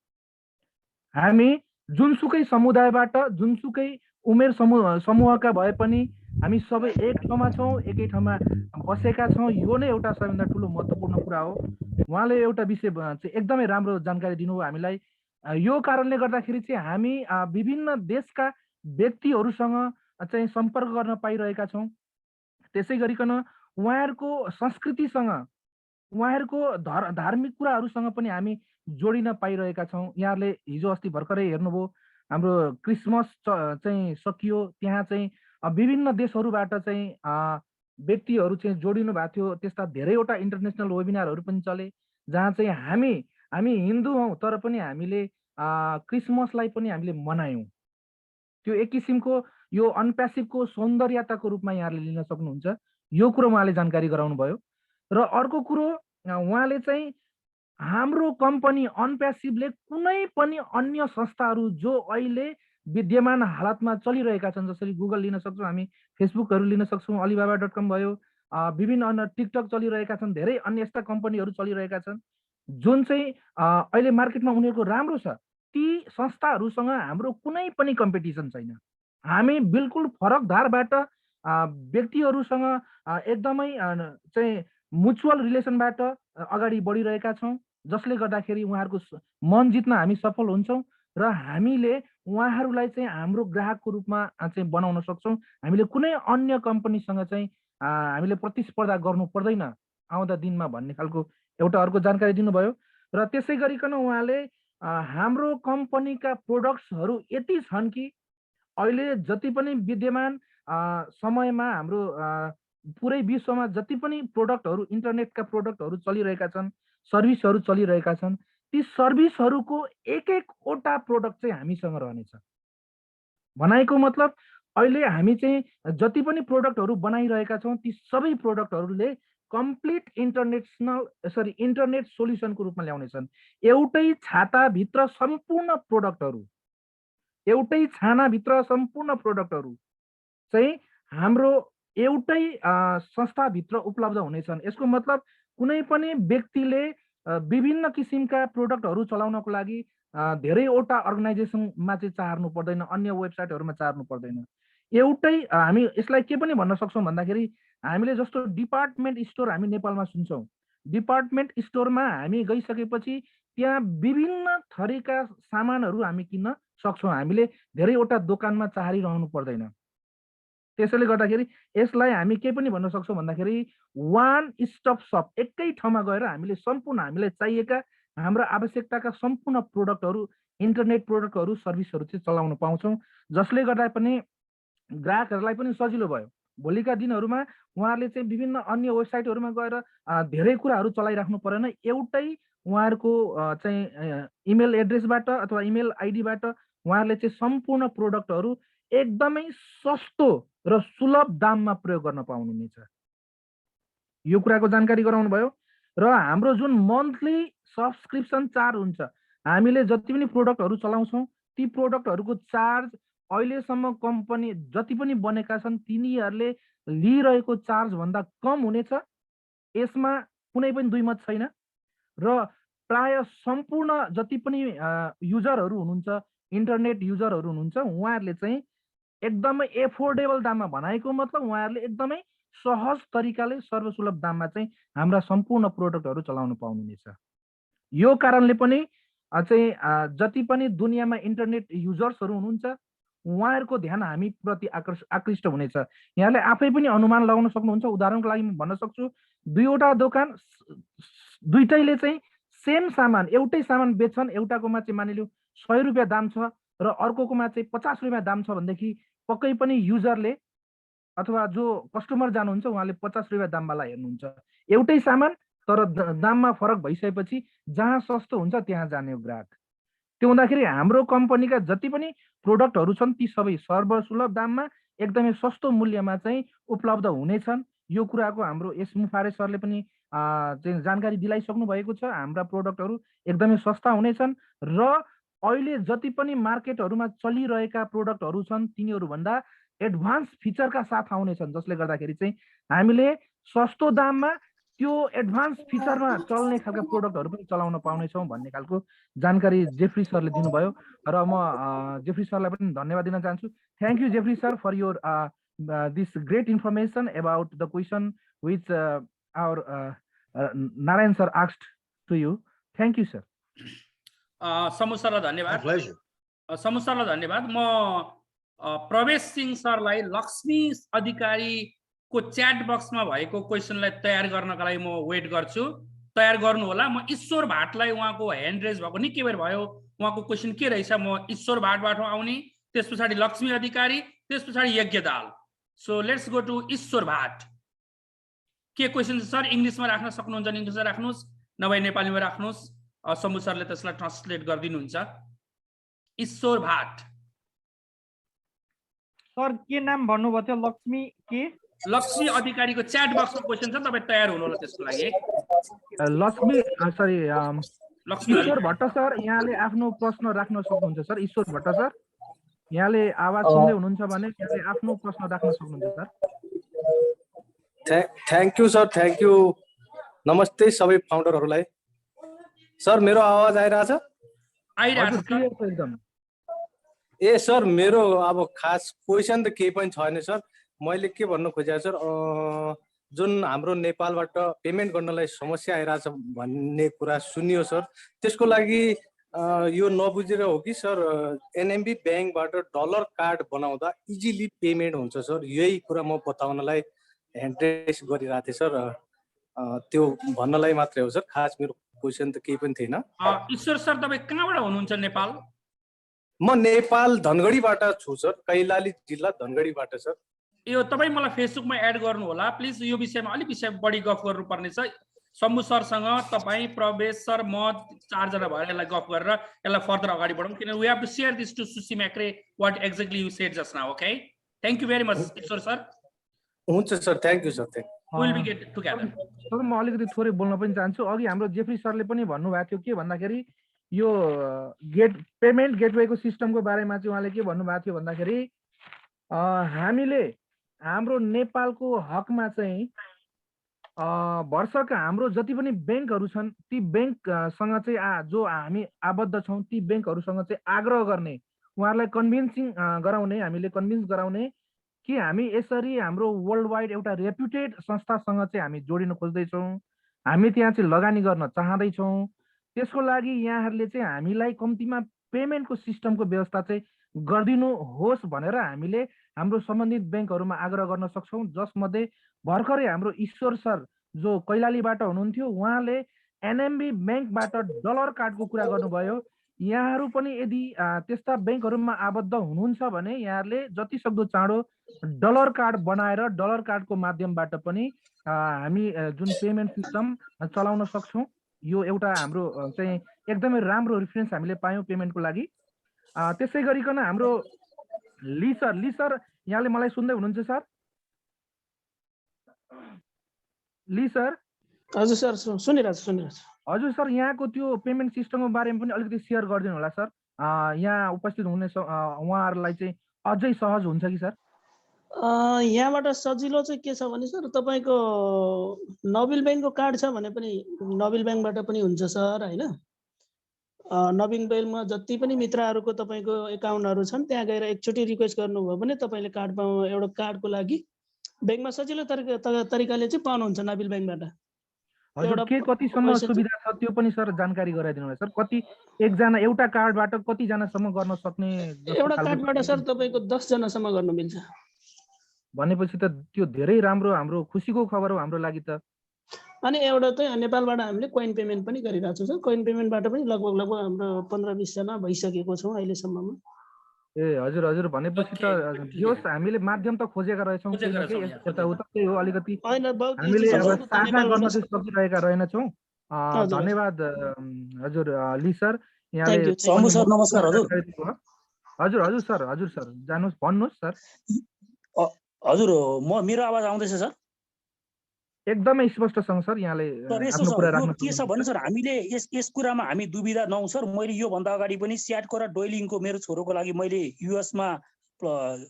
हामी जुनसुकै समुदायबाट, जुनसुकै उमेर समूहका भए पनि हामी सबै एक ठाउँमा छौँ, एकै ठाउँमा बसेका छौँ। यो नै एउटा सबैभन्दा ठुलो महत्त्वपूर्ण कुरा हो। उहाँले एउटा विषय चाहिँ एकदमै राम्रो जानकारी दिनुभयो हामीलाई। यो कारणले गर्दाखेरि चाहिँ हामी विभिन्न देशका व्यक्तिहरूसँग चाहिँ सम्पर्क गर्न पाइरहेका छौँ। त्यसै गरिकन उहाँहरूको संस्कृतिसँग, उहाँहरूको धार्मिक कुराहरूसँग पनि हामी जोडिन पाइरहेका छौँ। यहाँहरूले हिजो अस्ति भर्खरै हेर्नुभयो, हाम्रो क्रिसमस चाहिँ सकियो, त्यहाँ चाहिँ विभिन्न देशहरूबाट चाहिँ व्यक्तिहरू चाहिँ जोडिनु भएको थियो। त्यस्ता धेरैवटा इन्टरनेसनल वेबिनारहरू पनि चले, जहाँ चाहिँ हामी हिन्दू हौँ तर पनि हामीले क्रिसमसलाई पनि हामीले मनायौँ। त्यो एक किसिमको यो अनप्यासिभको सौन्दर्यताको रूपमा यहाँहरूले लिन सक्नुहुन्छ। यो कुरो उहाँले जानकारी गराउनु भयो। र अर्को कुरो, उहाँले चाहिँ हाम्रो कम्पनी अनप्यासिभले कुनै पनि अन्य संस्थाहरू जो अहिले विद्यमान हालतमा चलिरहेका छन्, जसरी गुगल लिन सक्छौँ, हामी फेसबुकहरू लिन सक्छौँ, alibaba.com भयो, विभिन्न अन्य टिकटक चलिरहेका छन्, धेरै अन्य यस्ता कम्पनीहरू चलिरहेका छन् जुन चाहिँ अहिले मार्केटमा उनीहरूको राम्रो छ। ती संस्थाहरूसँग हाम्रो कुनै पनि कम्पिटिसन छैन। हामी बिल्कुल फरक धारबाट व्यक्तिहरूसँग एकदमै चाहिँ म्युचुअल रिलेसनबाट अगाडि बढिरहेका छौँ, जसले गर्दाखेरि उहाँहरूको मन जित्न हामी सफल हुन्छौँ र हामीले उहाँहरूलाई चाहिँ हाम्रो ग्राहकको रूपमा चाहिँ बनाउन सक्छौँ। हामीले कुनै अन्य कम्पनीसँग चाहिँ हामीले प्रतिस्पर्धा गर्नु पर्दैन आउँदा दिनमा भन्ने खालको एउटा अर्को जानकारी दिनुभयो। र त्यसै गरिकन उहाँले हाम्रो कम्पनीका प्रोडक्ट्सहरू यति छन् कि अहिले जति पनि विद्यमान समयमा हाम्रो पुरै विश्वमा जति पनि प्रोडक्टहरू, इन्टरनेटका प्रोडक्टहरू चलिरहेका छन्, सर्भिसहरू चलिरहेका छन्, ती सर्भिसहरूको एक एकवटा प्रोडक्ट चाहिँ हामीसँग रहनेछ। भनाइको मतलब अहिले हामी चाहिँ जति पनि प्रोडक्टहरू बनाइरहेका छौँ, ती सबै प्रोडक्टहरूले कम्प्लिट इन्टरनेट सोल्युसनको रूपमा ल्याउनेछन्। एउटै छाताभित्र सम्पूर्ण प्रोडक्टहरू, एउटै छानाभित्र सम्पूर्ण प्रोडक्टहरू चाहिँ हाम्रो एउटै संस्थाभित्र उपलब्ध हुनेछन्। यसको मतलब कुनै पनि व्यक्तिले विभिन्न किसिमका प्रोडक्टहरू चलाउनको लागि धेरैवटा अर्गनाइजेसनमा चाहिँ चार्नु पर्दैन, अन्य वेबसाइटहरूमा चार्नु पर्दैन। एउटै हामी यसलाई के पनि भन्न सक्छौँ भन्दाखेरि हामीले जस्तो डिपार्टमेन्ट स्टोर हामी नेपालमा सुन्छौँ, डिपार्टमेन्ट स्टोरमा हामी गइसकेपछि त्यहाँ विभिन्न थरीका सामानहरू हामी किन्न सक्छौँ, हामीले धेरैवटा दोकानमा चारिरहनु पर्दैन। त्यसैले गर्दाखेरि यसलाई हामी के पनि भन्न सक्छौँ भन्दाखेरि वान स्टप सप, एकै ठाउँमा गएर हामीले सम्पूर्ण हामीलाई चाहिएका हाम्रा आवश्यकताका सम्पूर्ण प्रोडक्टहरू, इन्टरनेट प्रोडक्टहरू, सर्भिसहरू चाहिँ चलाउन पाउँछौँ, जसले गर्दा पनि ग्राहकहरूलाई पनि सजिलो भयो। भोलिका दिनहरूमा उहाँहरूले चाहिँ विभिन्न अन्य वेबसाइटहरूमा गएर धेरै कुराहरू चलाइराख्नु परेन, एउटै उहाँहरूको चाहिँ इमेल एड्रेसबाट अथवा इमेल आइडीबाट उहाँहरूले चाहिँ सम्पूर्ण प्रोडक्टहरू एकदमै सस्तो र सुलभ दाममा प्रयोग गर्न पाउनुहुनेछ। यो कुराको जानकारी गराउनु भयो। र हाम्रो जुन मन्थली सब्सक्रिप्सन चार्ज हुन्छ, हामीले जति पनि प्रोडक्टहरू चलाउँछौँ ती प्रोडक्टहरूको चार्ज अहिलेसम्म कम्पनी जति पनि बनेका छन् तिनीहरूले लिइरहेको चार्ज भन्दा कम हुनेछ। यसमा कुनै पनि दुई मत छैन। र प्राय सम्पूर्ण जति पनि युजरहरू हुनुहुन्छ, इन्टरनेट युजरहरू हुनुहुन्छ, उहाँहरूले चाहिँ एकदमै एफोर्डेबल दाममा, भनेको मतलब उहाँहरूले एकदमै सहज तरिकाले सर्वसुलभ दाममा चाहिँ हाम्रा सम्पूर्ण प्रोडक्टहरू चलाउन पाउनुहुनेछ। यो कारणले पनि चाहिँ जति पनि दुनियाँमा इन्टरनेट युजर्सहरू हुनुहुन्छ उहाँहरूको ध्यान हामी प्रति आकृष्ट हुनेछ। यहाँले आफै पनि अनुमान लगाउन सक्नुहुन्छ। उदाहरणको लागि म भन्न सक्छु, दुईवटा दोकान दुईटैले चाहिँ सेम सामान, एउटै सामान बेच्छन्, एउटाकोमा चाहिँ मानिलिउँ 100 रुपियाँ दाम छ र अर्कोकोमा चाहिँ 50 रुपियाँ दाम छ भनेदेखि पक्कै पनि युजरले अथवा जो कस्टमर जानुहुन्छ उहाँले 50 रुपियाँ दामवाला हेर्नुहुन्छ। एउटै सामान तर दाममा फरक भइसकेपछि जहाँ सस्तो हुन्छ त्यहाँ जाने हो ग्राहक। त्यो हुँदाखेरि हाम्रो कम्पनीका जति पनि प्रोडक्टहरू छन् ती सबै सर्वसुलभ दाममा एकदमै सस्तो मूल्यमा चाहिँ उपलब्ध हुनेछन्। यो कुराको हाम्रो एस मुफारे सरले पनि चाहिँ जानकारी दिलाइसक्नु भएको छ। हाम्रा प्रोडक्टहरू एकदमै सस्ता हुनेछन् र अहिले जति पनि मार्केटहरूमा चलिरहेका प्रोडक्टहरू छन् तिनीहरूभन्दा एडभान्स फिचरका साथ आउनेछन्, जसले गर्दाखेरि चाहिँ हामीले सस्तो दाममा त्यो एडभान्स फिचरमा चल्ने खालका प्रोडक्टहरू पनि चलाउन पाउनेछौँ भन्ने खालको जानकारी जेफ्री सरले दिनुभयो र म जेफ्री सरलाई पनि धन्यवाद दिन चाहन्छु। Thank you Jeffrey sir for your this great information about the question which our Narayan sir asked to you. Thank you sir. Samu सरलाई धन्यवाद। समु सरलाई धन्यवाद। म प्रवेश सिंह सरलाई लक्ष्मी अधिकारीको च्याट बक्समा भएको क्वेसनलाई तयार गर्नका लागि म वेट गर्छु। तयार गर्नु होला। म ईश्वर भाटलाई उहाँको ह्यान्ड रेज भएको निकै बेर भयो, उहाँको क्वेसन के रहेछ, म ईश्वर भाटबाट आउने, त्यस पछाडि लक्ष्मी अधिकारी, त्यस पछाडि यज्ञ दाल। सो लेट्स गो टु ईश्वर भाट। के क्वेसन सर? इङ्ग्लिसमा राख्न सक्नुहुन्छ भने इङ्ग्लिसमा राख्नुहोस्, नभए नेपालीमा राख्नुहोस्। समु सरले त्यसलाई ट्रान्सलेट गरिदिनुहुन्छ। ईश्वर भाट सर के नाम भन्नुभयो थियो? लक्ष्मी के? लक्ष्मी अधिकारीको च्याट बक्समा क्वेसन छ, तपाईँ तयार हुनु होला त्यसको लागि। लक्ष्मी सरी लक्ष्मी ईश्वर भट्ट सर यहाँले आफ्नो प्रश्न राख्न सक्नुहुन्छ सर। ईश्वर भट्ट सर यहाँले आवाज सुन्दै हुनुहुन्छ भने यहाँले आफ्नो प्रश्न राख्न सक्नुहुन्छ sir. Thank you sir, thank you. नमस्ते सबै फाउन्डरहरूलाई। सर मेरो आवाज आइरहेछ? एकदम। ए सर मेरो अब खास क्वेसन त केही पनि छैन सर। मैले के भन्न खोजेको सर, जुन हाम्रो नेपालबाट पेमेन्ट गर्नलाई समस्या आइरहेछ भन्ने कुरा सुनियो सर, त्यसको लागि यो नबुझेर हो कि सर एनएमबी ब्याङ्कबाट डलर कार्ड बनाउँदा इजिली पेमेन्ट हुन्छ सर, यही कुरा म बताउनलाई ह्यान्ड रेस गरिरहेको थिएँ सर। त्यो भन्नलाई मात्रै हो सर, खास मेरो क्वेसन त केही पनि थिएन। ईश्वर सर तपाईँ कहाँबाट हुनुहुन्छ नेपाल? म नेपाल धनगढीबाट छु सर, कैलाली जिल्ला धनगढीबाट सर। यो तपाईँ मलाई फेसबुकमा एड गर्नु होला प्लिज। यो विषयमा अलिक विषय बढी गफ गर्नुपर्ने छ। शम्भु सरसँग तपाईँ, प्रवेश सर, म 4 जना भएर यसलाई गफ गरेर यसलाई फर्दर अगाडि बढाउँ, किनभने we have to share this to Susie Macrae what exactly you said just now. Okay, thank you very much Ishwar sir. हुन्छ sir, thank you sir. Will be get together. Sir म अलिकति थोरै बोल्न पनि चाहन्छु। अघि हाम्रो जेफ्री सरले पनि भन्नुभएको थियो के भन्दाखेरि यो पेमेन्ट गेटवेको सिस्टमको बारेमा चाहिँ उहाँले के भन्नुभएको थियो भन्दाखेरि हामीले हाम्रो नेपालको हकमा चाहिँ वर्षका हाम्रो जति पनि ब्याङ्कहरू छन् ती ब्याङ्कसँग चाहिँ जो हामी आबद्ध छौँ ती ब्याङ्कहरूसँग चाहिँ आग्रह गर्ने, उहाँहरूलाई हामीले कन्भिन्स गराउने कि हामी यसरी हाम्रो वर्ल्ड वाइड एउटा रेप्युटेड संस्थासँग चाहिँ हामी जोडिन खोज्दैछौँ, हामी त्यहाँ चाहिँ लगानी गर्न चाहँदैछौँ। त्यसको लागि यहाँहरूले चाहिँ हामीलाई कम्तीमा पेमेन्टको सिस्टमको व्यवस्था चाहिँ गरिदिनु होस् भनेर हामीले हाम्रो सम्बन्धित ब्याङ्कहरूमा आग्रह गर्न सक्छौँ। जसमध्ये भर्खरै हाम्रो ईश्वर सर जो कैलालीबाट हुनुहुन्थ्यो, उहाँले एनएमबी ब्याङ्कबाट डलर कार्डको कुरा गर्नुभयो। यहाँहरू पनि यदि त्यस्ता ब्याङ्कहरूमा आबद्ध हुनुहुन्छ भने यहाँहरूले जति सक्दो चाँडो डलर कार्ड बनाएर डलर कार्डको माध्यमबाट पनि हामी जुन पेमेन्ट सिस्टम चलाउन सक्छौँ। यो एउटा हाम्रो चाहिँ एकदमै राम्रो रेफरेन्स हामीले पायौँ पेमेन्टको लागि। त्यसै गरिकन हाम्रो ली सर यहाँले मलाई सुन्दै हुनुहुन्छ सर? ली सर? हजुर सर, सुनिरहेको छु। हजुर सर, यहाँको त्यो पेमेन्ट सिस्टमको बारेमा पनि अलिकति सेयर गरिदिनु होला सर। यहाँ उपस्थित हुने उहाँहरूलाई चाहिँ अझै सहज हुन्छ कि सर? यहाँबाट सजिलो चाहिँ के छ भने सर, तपाईँको नबिल ब्याङ्कको कार्ड छ भने पनि नबिल ब्याङ्कबाट पनि हुन्छ सर, होइन? नबिल ब्याङ्कमा जति पनि मित्रहरूको तपाईँको एकाउन्टहरू छन् त्यहाँ गएर एकचोटि रिक्वेस्ट गर्नुभयो भने तपाईँले एउटा कार्डको लागि ब्याङ्कमा सजिलो तरिकाले चाहिँ पाउनुहुन्छ नबिल ब्याङ्कबाट। हजुर, के कतिसम्म सुविधा छ त्यो पनि सर जानकारी गराइदिनु होला सर। कति एकजना एउटा कार्डबाट कतिजनासम्म गर्न सक्ने? एउटा कार्डबाट सर तपाईँको 10 जनासम्म गर्न मिल्छ। भनेपछि त त्यो धेरै राम्रो, हाम्रो खुसीको खबर हो हाम्रो लागि त। अनि एउटा चाहिँ नेपालबाट हामीले कोइन पेमेन्ट पनि गरिरहेको छौँ सर। कोइन पेमेन्टबाट पनि लगभग हाम्रो 15-20 जना भइसकेको छौँ अहिलेसम्ममा। ए हजुर, भनेपछि त जोस् हामीले माध्यम त खोजेका रहेछौँ, यताउता त्यही हो अलिकति हामीले अब साधना गर्न चाहिँ सकिरहेका रहेनछौँ। धन्यवाद हजुर ली सर, यहाँले। सर नमस्कार हजुर। हजुर सर जानुहोस्, भन्नुहोस् सर। हजुर, मेरो आवाज आउँदैछ सर? एकदमै स्पष्टसँग सर, यहाँले आफ्नो कुरा राख्नु। के छ भने सर, हामीले यस कुरामा हामी दुविधा नहौँ सर। मैले योभन्दा अगाडि पनि स्याटको र डोइलिङको मेरो छोरोको लागि मैले युएसमा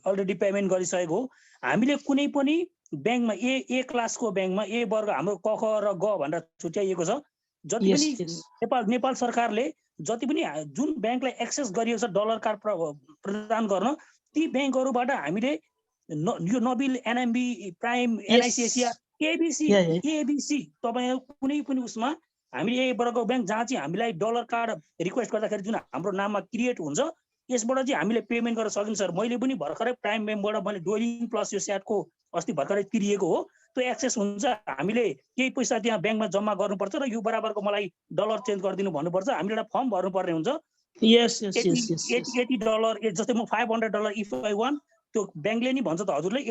अलरेडी पेमेन्ट गरिसकेको हो। हामीले कुनै पनि ब्याङ्कमा ए क्लासको ब्याङ्कमा ए वर्ग हाम्रो क ख र ग भनेर छुट्याइएको छ। जति पनि नेपाल सरकारले जति पनि जुन ब्याङ्कलाई एक्सेस गरिएको छ डलर कार्ड प्रदान गर्न, ती ब्याङ्कहरूबाट हामीले यो Nabil, NMB, Prime, NIC Asia, ABC तपाईँ कुनै पनि उसमा हामीले ए वर्गको ब्याङ्क जहाँ चाहिँ हामीलाई डलर कार्ड रिक्वेस्ट गर्दाखेरि जुन हाम्रो नाममा क्रिएट हुन्छ यसबाट चाहिँ हामीले पेमेन्ट गर्न सकिन्छ सर। मैले पनि भर्खरै प्राइम ब्याङ्कबाट मैले डोइलिङ प्लस यो स्याटको अस्ति भर्खरै तिरिएको हो, त्यो एक्सेस हुन्छ। हामीले केही पैसा त्यहाँ ब्याङ्कमा जम्मा गर्नुपर्छ र यो बराबरको मलाई डलर चेन्ज गरिदिनु भन्नुपर्छ। हामीले एउटा फर्म भर्नुपर्ने हुन्छ। $80 जस्तै म $500 इफ आई वान, त्यो ब्याङ्कले नि भन्छ त हजुरले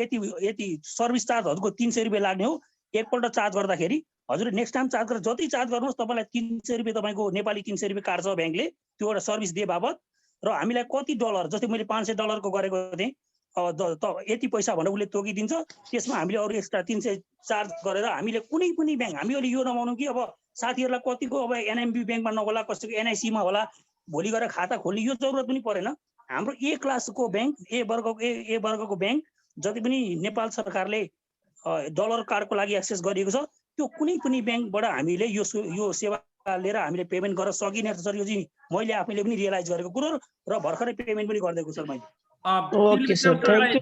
यति सर्भिस चार्ज हजुरको ₹300 लाग्ने हो। एकपल्ट चार्ज गर्दाखेरि हजुरले नेक्स्ट टाइम चार्ज गरेर जति चार्ज गर्नुहोस् तपाईँलाई ₹300 तपाईँको नेपाली ₹300 काट्छ ब्याङ्कले त्यो एउटा सर्भिस दिए बाबत। र हामीलाई कति डलर, जस्तै मैले $500 को गरेको थिएँ, यति पैसा भनेर उसले तोकिदिन्छ। त्यसमा हामीले अरू एक्स्ट्रा 300 चार्ज गरेर हामीले कुनै पनि ब्याङ्क, हामी अहिले यो नमानौँ कि अब साथीहरूलाई कतिको अब एनएमबी ब्याङ्कमा नहोला, कसैको एनआइसीमा होला, भोलि गएर खाता खोल्ने यो जरुरत पनि परेन। हाम्रो ए क्लासको ब्याङ्क, ए वर्गको ब्याङ्क जति पनि नेपाल सरकारले डलर कार्डको लागि एक्सेस गरिएको छ त्यो कुनै पनि ब्याङ्कबाट हामीले यो सेवा लिएर हामीले पेमेन्ट गर्न सकिने सर। यो चाहिँ मैले आफैले पनि रियलाइज गरेको कुरो र भर्खरै पेमेन्ट पनि गरिदिएको सर मैले।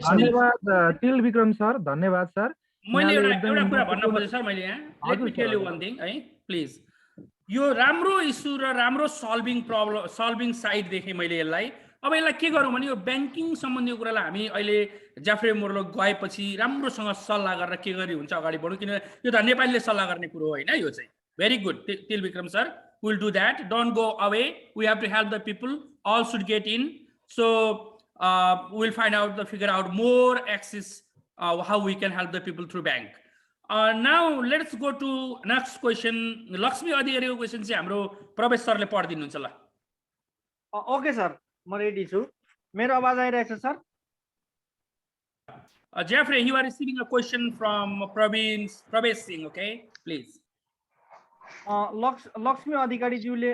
धन्यवाद तिल विक्रम सर, धन्यवाद सर। मैले एउटा कुरा भन्न खोजेँ सर, मैले यहाँ let me tell you one thing है प्लिज। यो राम्रो इस्यु र राम्रो सल्भिङ साइड देखेँ मैले यसलाई। अब यसलाई के गरौँ भने यो ब्याङ्किङ सम्बन्धी कुरालाई हामी अहिले जेफ्रे मोर्लो गएपछि राम्रोसँग सल्लाह गरेर के गरी हुन्छ अगाडि बढौँ, किन यो त नेपालीले सल्लाह गर्ने कुरो होइन। यो चाहिँ very good till Vikram sir, will do that, don't go away, we have to help the people, all should get in. So will find out the figure out more access how we can help the people through bank. Now let's go to next question. Lakshmi अधिकारीको question चाहिँ हाम्रो प्रवेश सरले पढिदिनुहुन्छ ल। Okay sir, म ready छु। मेरो आवाज आइरहेको छ sir? Jeffrey, you are receiving a question from Pravesh Singh, okay? Please. Lakshmi Adhikari ज्यूले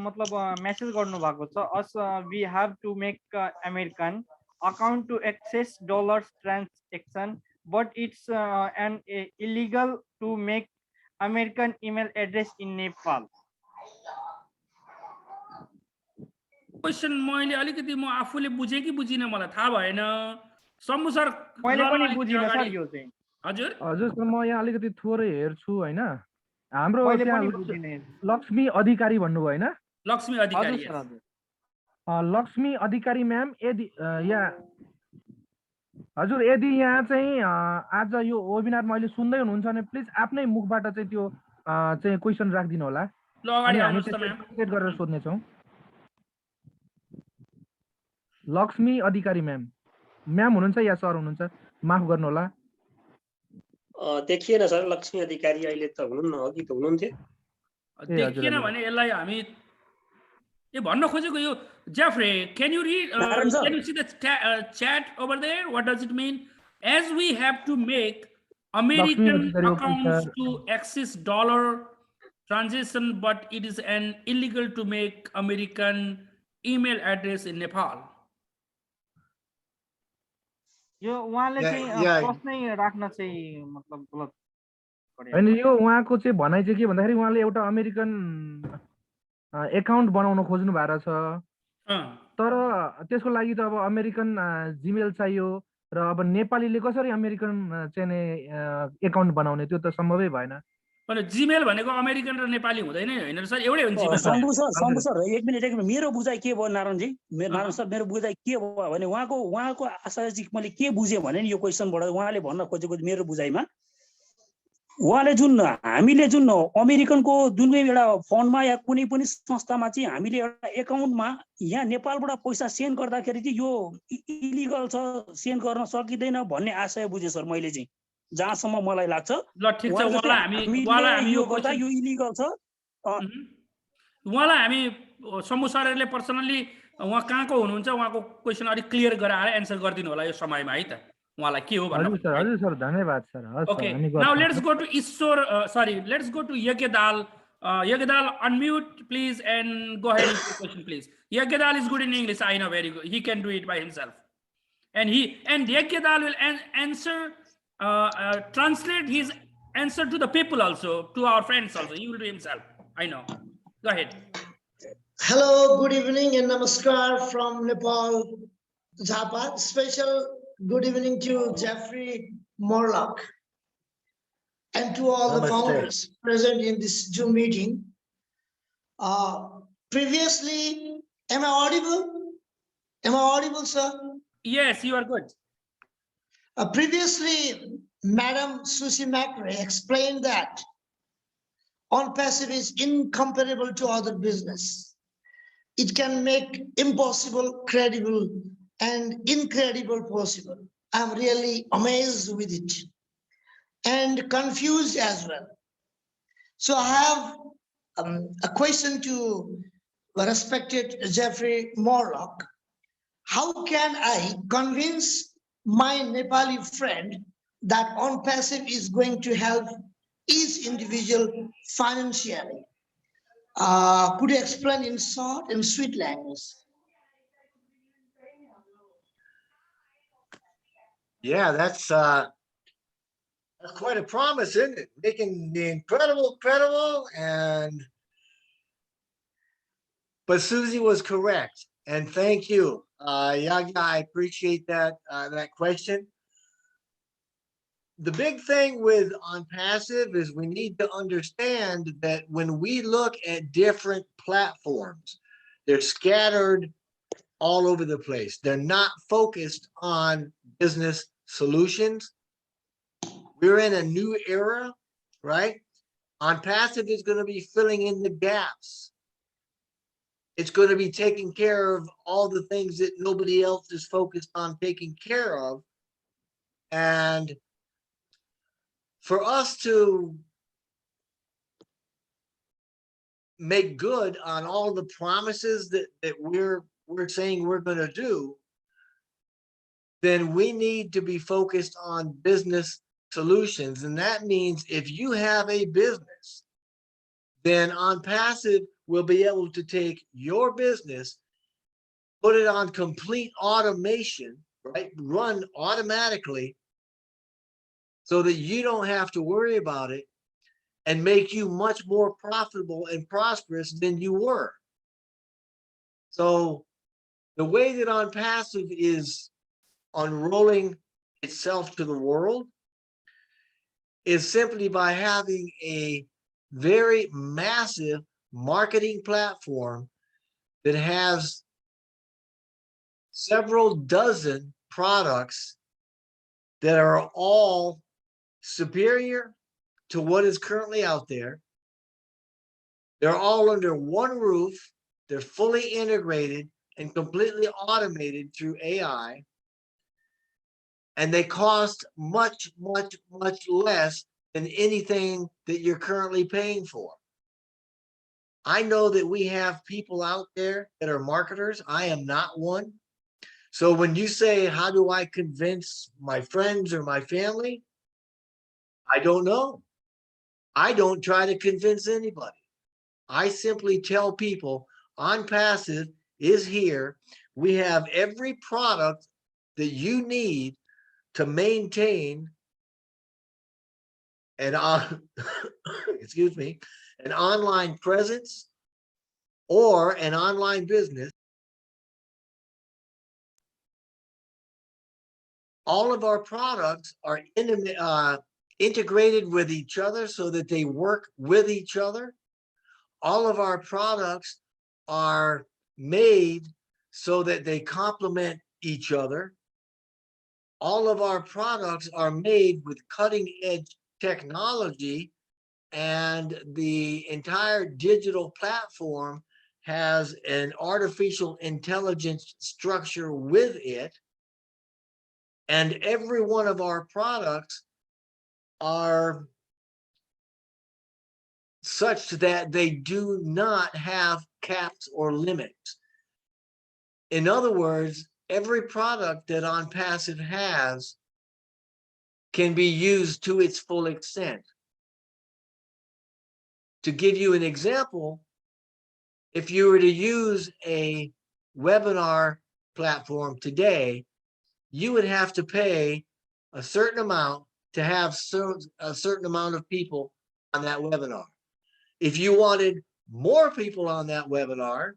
मतलब मेसेज गर्नु भएको छ, as we have to make American account to access dollars transaction but it's illegal to make American email address in Nepal. Question मैले अलिकति म आफूले बुझेँ कि बुझिनँ मलाई थाहा भएन शम्भु सर मैले पनि अलिकति बुझिनँ सर अगाडि- यो चाहिँ हजुर हजुर सर म यहाँ अलिकति थोरै हेर्छु होइन हाम्रो मैले त्यहाँ पनि बुझिनँ लक्ष्मी अधिकारी भन्नुभयो होइन लक्ष्मी अधिकारी हजुर सर yes. हजुर लक्ष्मी अधिकारी म्याम यदि यहाँ हजुर यदि यहाँ चाहिँ आज यो वेबिनार मैले सुन्दै हुनुहुन्छ भने प्लिज आफ्नै मुखबाट चाहिँ त्यो चाहिँ क्वेसन राखिदिनु होला ल अगाडि अनि हामी आउनुहोस् त म्याम ट्रान्सलेट गरेर सोध्नेछौँ लक्ष्मी अधिकारी म्याम म्याम हुनुहुन्छ या सर हुनुहुन्छ माफ गर्नु होला देखिएन सर लक्ष्मी अधिकारी अहिले त हुनुहुन्न अघि त हुनुहुन्थ्यो देखिएन भने यसलाई हामी ए भन्न खोजेको यो Jeffrey, can you read Narayan sir. can you see the chat over there? What does it mean? As we have to make American Lakshmi, accounts sir. to access dollar transaction, but it is an illegal to make American email address in Nepal. यो उहाँले Yeah, चाहिँ yeah. प्रश्नै राख्न चाहिँ मतलब गलत गरे। होइन यो उहाँको चाहिँ भनाइ चाहिँ के भन्दाखेरि उहाँले एउटा अमेरिकन एकाउन्ट बनाउन खोज्नु भएको छ तर त्यसको लागि त अब अमेरिकन जिमेल चाहियो र अब नेपालीले कसरी अमेरिकन चाहिँ एकाउन्ट बनाउने त्यो त सम्भवै भएन भने जिमेल भनेको अमेरिकन र नेपाली हुँदैन हैन सर एउटै हुन्छ जिमेल शम्भु सर एक मिनट मेरो बुझाइ के भयो नारायणजी नारायण सर मेरो बुझाइ के भयो भने उहाँको आशा चाहिँ मैले के बुझेँ भने नि यो क्वेसनबाट उहाँले भन्न खोजेको मेरो बुझाइमा उहाँले जुन हामीले जुन अमेरिकनको जुन एउटा फन्डमा या कुनै पनि संस्थामा चाहिँ हामीले एउटा एकाउन्टमा यहाँ नेपालबाट पैसा सेन्ड गर्दाखेरि चाहिँ यो इलिगल छ सेन्ड गर्न सकिँदैन भन्ने आशय बुझेँ सर मैले चाहिँ जहाँसम्म मलाई लाग्छ ल ठिक छ उहाँलाई हामी यो गर्दा यो इलिगल छ उहाँलाई हामी शम्भु सरले पर्सनली उहाँ कहाँको हुनुहुन्छ उहाँको क्वेसन अलिक क्लियर गराएर एन्सर गरिदिनु होला यो समयमा है त उहाँलाई के हो भन्नु हजुर सर धन्यवाद sir Okay, now let's go to let's go to Yagedal. Yagedal, unmute please and go ahead with the question, please. Yagedal is good in English, I know, very good. He can do it by himself. And Yagedal will answer, translate his answer to the people also, to our friends also. He will do himself, I know. Go ahead. Hello, good evening and namaskar from Nepal, Japa. Special good evening to Jeffrey Morlock and to all the founders present in this Zoom meeting. Previously, am I audible? Am I audible, sir? Yes, you are good. Previously, Madam Susie McRae explained that ONPASSIVE is incomparable to other business. It can make impossible credible and incredible possible. I'm really amazed with it and confused as well. So I have a question to respected Jeffrey Morlock. How can I convince my Nepali friend that ONPASSIVE is going to help each individual financially? Could you explain in short and sweet language? Yeah, that's quite a promise, isn't it? Making the incredible credible but Susie was correct. And thank you. Yaga, I appreciate that question. The big thing with ONPASSIVE is we need to understand that when we look at different platforms, they're scattered all over the place. They're not focused on business solutions. We're in a new era, right? ONPASSIVE is going to be filling in the gaps. It's going to be taking care of all the things that nobody else is focused on taking care of. And for us to make good on all the promises that we're saying we're going to do, then we need to be focused on business solutions. And that means if you have a business, then ONPASSIVE will be able to take your business, put it on complete automation, right? Run automatically so that you don't have to worry about it and make you much more profitable and prosperous than you were. So the way that OnPassive is unrolling itself to the world is simply by having a very massive marketing platform that has several dozen products that are all superior to what is currently out there. They're all under one roof. They're fully integrated and completely automated through AI. And they cost much, much, much less than anything that you're currently paying for. I know that we have people out there that are marketers. I am not one. So when you say, how do I convince my friends or my family? I don't know. I don't try to convince anybody. I simply tell people OnPassive is here. We have every product that you need to maintain an excuse me, an online presence or an online business. All of our products are integrated with each other so that they work with each other. All of our products are made so that they complement each other. All of our products are made with cutting edge technology, and the entire digital platform has an artificial intelligence structure with it. And every one of our products are such that they do not have caps or limits. In other words, every product that OnPassive has can be used to its full extent. To give you an example, if you were to use a webinar platform today, you would have to pay a certain amount to have a certain amount of people on that webinar. If you wanted more people on that webinar,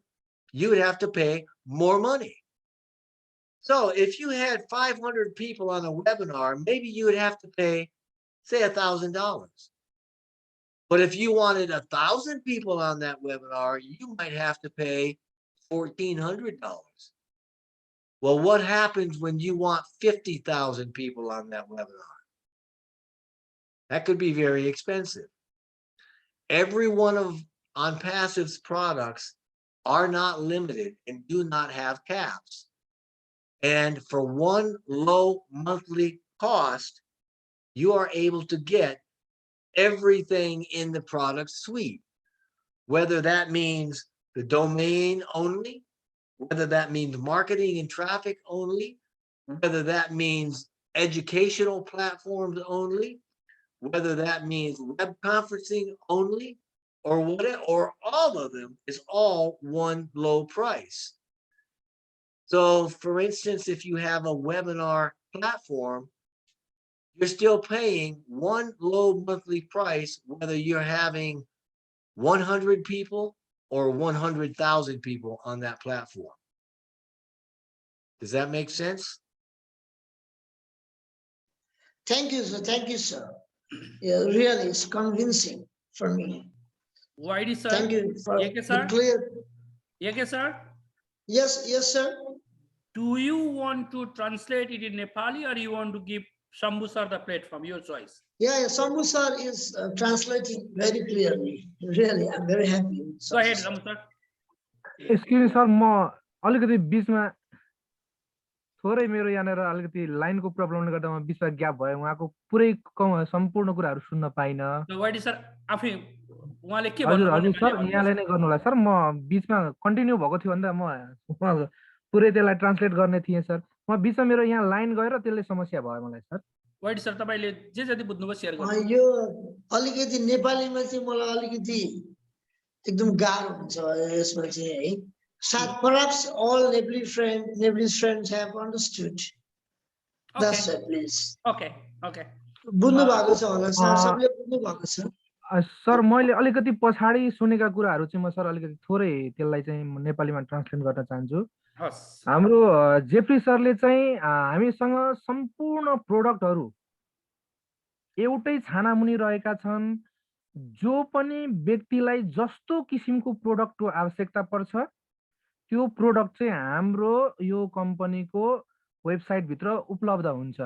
you would have to pay more money. So if you had 500 people on a webinar, maybe you would have to pay, say, $1,000. But if you wanted 1,000 people on that webinar, you might have to pay $1,400. Well, what happens when you want 50,000 people on that webinar? That could be very expensive. Every one of OnPassive's products are not limited and do not have caps. And for one low monthly cost, you are able to get everything in the product suite, whether that means the domain only, whether that means marketing and traffic only, whether that means educational platforms only, whether that means web conferencing only, or whatever, or all of them, is all one low price. So for instance, if you have a webinar platform, you're still paying one low monthly price, whether you're having 100 people or 100,000 people on that platform. Does that make sense? Thank you, sir. Thank you, sir. Yeah, really, it's convincing for me. Why is sir? Thank you for Yeke, sir? the clear. Yeke, sir? Yes, yes, sir. Do you want to translate it in Nepali or you want to give Shambhu sir the platform? Your choice. Yeah, Shambhu sir is translating very clearly. Really, I'm very happy. Go ahead, Shambhu sir. Excuse me sir, म अलिकति बिचमा थोरै मेरो यहाँनिर अलिकति लाइनको प्रब्लमले गर्दा म बिचमा ग्याप भयो, उहाँको पुरै सम्पूर्ण कुराहरू सुन्न पाइनँ। वाइडी सर आफै उहाँले के हजुर भन्नु हजुर सर, यहाँले नै गर्नु होला सर। म बिचमा कन्टिन्यू भएको थियो भन्दा म पुरै त्यसलाई ट्रान्सलेट गर्ने थिएँ सर। म बिचमा मेरो यहाँ लाइन गएर त्यसले समस्या भयो मलाई सर। वाइडी सर, तपाईले जे जति बुझ्नुभयो सेयर गर्नु। यो अलिकति नेपालीमा चाहिँ मलाई अलिकति एकदम गाह्रो हुन्छ यसमा चाहिँ है। Perhaps all Nepalese friends have understood. That's it, please. Okay, okay. बुझ्नु भएको छ होला सर, सबले बुझ्नु भएको छ। सर मैले अलिकति पछाडि सुनेका कुराहरू चाहिँ म सर अलिकति थोरै त्यसलाई चाहिँ नेपालीमा ट्रान्सलेट गर्न चाहन्छु। हस् हाम्रो जेफ्री सरले चाहिँ हामीसँग सम्पूर्ण प्रोडक्टहरू एउटै छानामुनि रहेका छन्। जो पनि व्यक्तिलाई जस्तो किसिमको प्रोडक्टको आवश्यकता पर्छ त्यो प्रोडक्ट चाहिँ हाम्रो यो कम्पनीको वेबसाइटभित्र उपलब्ध हुन्छ।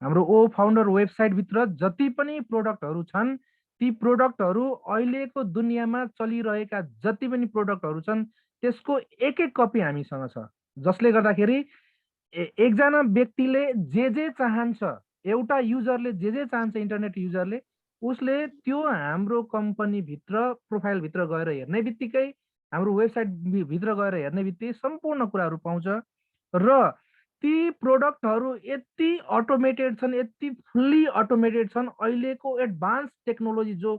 हाम्रो ओ फाउन्डर वेबसाइटभित्र जति पनि प्रोडक्टहरू छन् ती प्रोडक्टहरू अहिलेको दुनियाँमा चलिरहेका जति पनि प्रोडक्टहरू छन् त्यसको एक एक कपी हामीसँग छ। जसले गर्दाखेरि एकजना व्यक्तिले जे चाहन्छ, एउटा युजरले जे चाहन्छ, इन्टरनेट युजरले उसले त्यो हाम्रो कम्पनीभित्र प्रोफाइलभित्र गएर हेर्ने बित्तिकै, हाम्रो वेबसाइट भित्र गएर हेर्ने बित्तिकै सम्पूर्ण कुराहरू पाउँछ। र ती प्रोडक्टहरू यति अटोमेटेड छन्, यति फुल्ली अटोमेटेड छन्। अहिलेको एडभान्स टेक्नोलोजी जो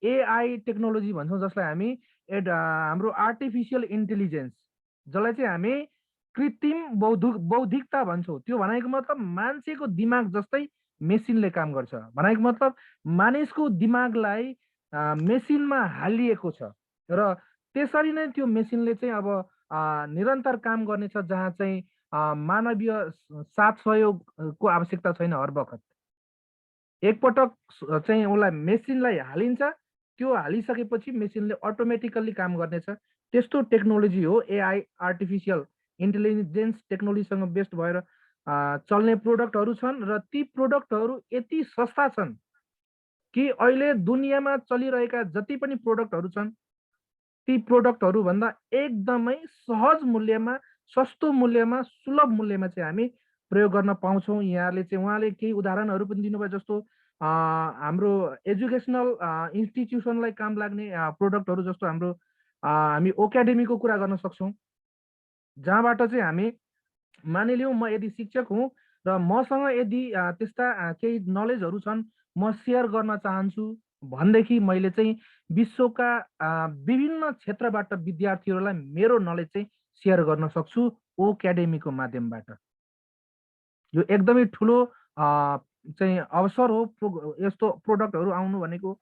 एआई टेक्नोलोजी भन्छौँ, जसलाई हामी हाम्रो आर्टिफिसियल इन्टेलिजेन्स, जसलाई चाहिँ हामी कृत्रिम बौद्धिकता भन्छौँ, त्यो भनेको मतलब मान्छेको दिमाग जस्तै मेसिनले काम गर्छ। भनेको मतलब मानिसको दिमागलाई मेसिनमा हालिएको छ र त्यसरी नै त्यो मेसिनले चाहिँ अब निरन्तर काम गर्नेछ, जहाँ चाहिँ मानवीय साथ सहयोगको आवश्यकता छैन। हर बखत एकपटक चाहिँ उसलाई मेसिनलाई हालिन्छ, त्यो हालिसकेपछि मेसिनले अटोमेटिकल्ली काम गर्नेछ। त्यस्तो टेक्नोलोजी हो एआई, आर्टिफिसियल इन्टेलिजेन्स टेक्नोलोजीसँग बेस्ड भएर चल्ने प्रोडक्टहरू छन्। र ती प्रोडक्टहरू यति सस्ता छन् कि अहिले दुनियाँमा चलिरहेका जति पनि प्रोडक्टहरू छन् ती प्रोडक्टहरू भन्दा एकदमै सहज मूल्यमा, सस्तो मूल्यमा, सुलभ मूल्यमा चाहिँ हामी प्रयोग गर्न पाउँछौँ। यहाँले चाहिँ उहाँले केही उदाहरणहरू पनि दिनुभयो, जस्तो हाम्रो एजुकेसनल इन्स्टिट्युसनलाई काम लाग्ने प्रोडक्टहरू, जस्तो हाम्रो हामी एकाडेमीको कुरा गर्न सक्छौँ, जहाँबाट चाहिँ हामी मानिलिउँ म यदि शिक्षक हुँ र मसँग यदि त्यस्ता केही नलेजहरू छन् म सेयर गर्न चाहन्छु भनेदेखि मैले चाहिँ विश्वका विभिन्न क्षेत्रबाट विद्यार्थीहरूलाई मेरो नलेज चाहिँ सेयर गर्न सक्छु एकाडेमीको माध्यमबाट। यो एकदमै ठुलो चाहिँ अवसर हो यस्तो प्रोडक्टहरू आउनु भनेको।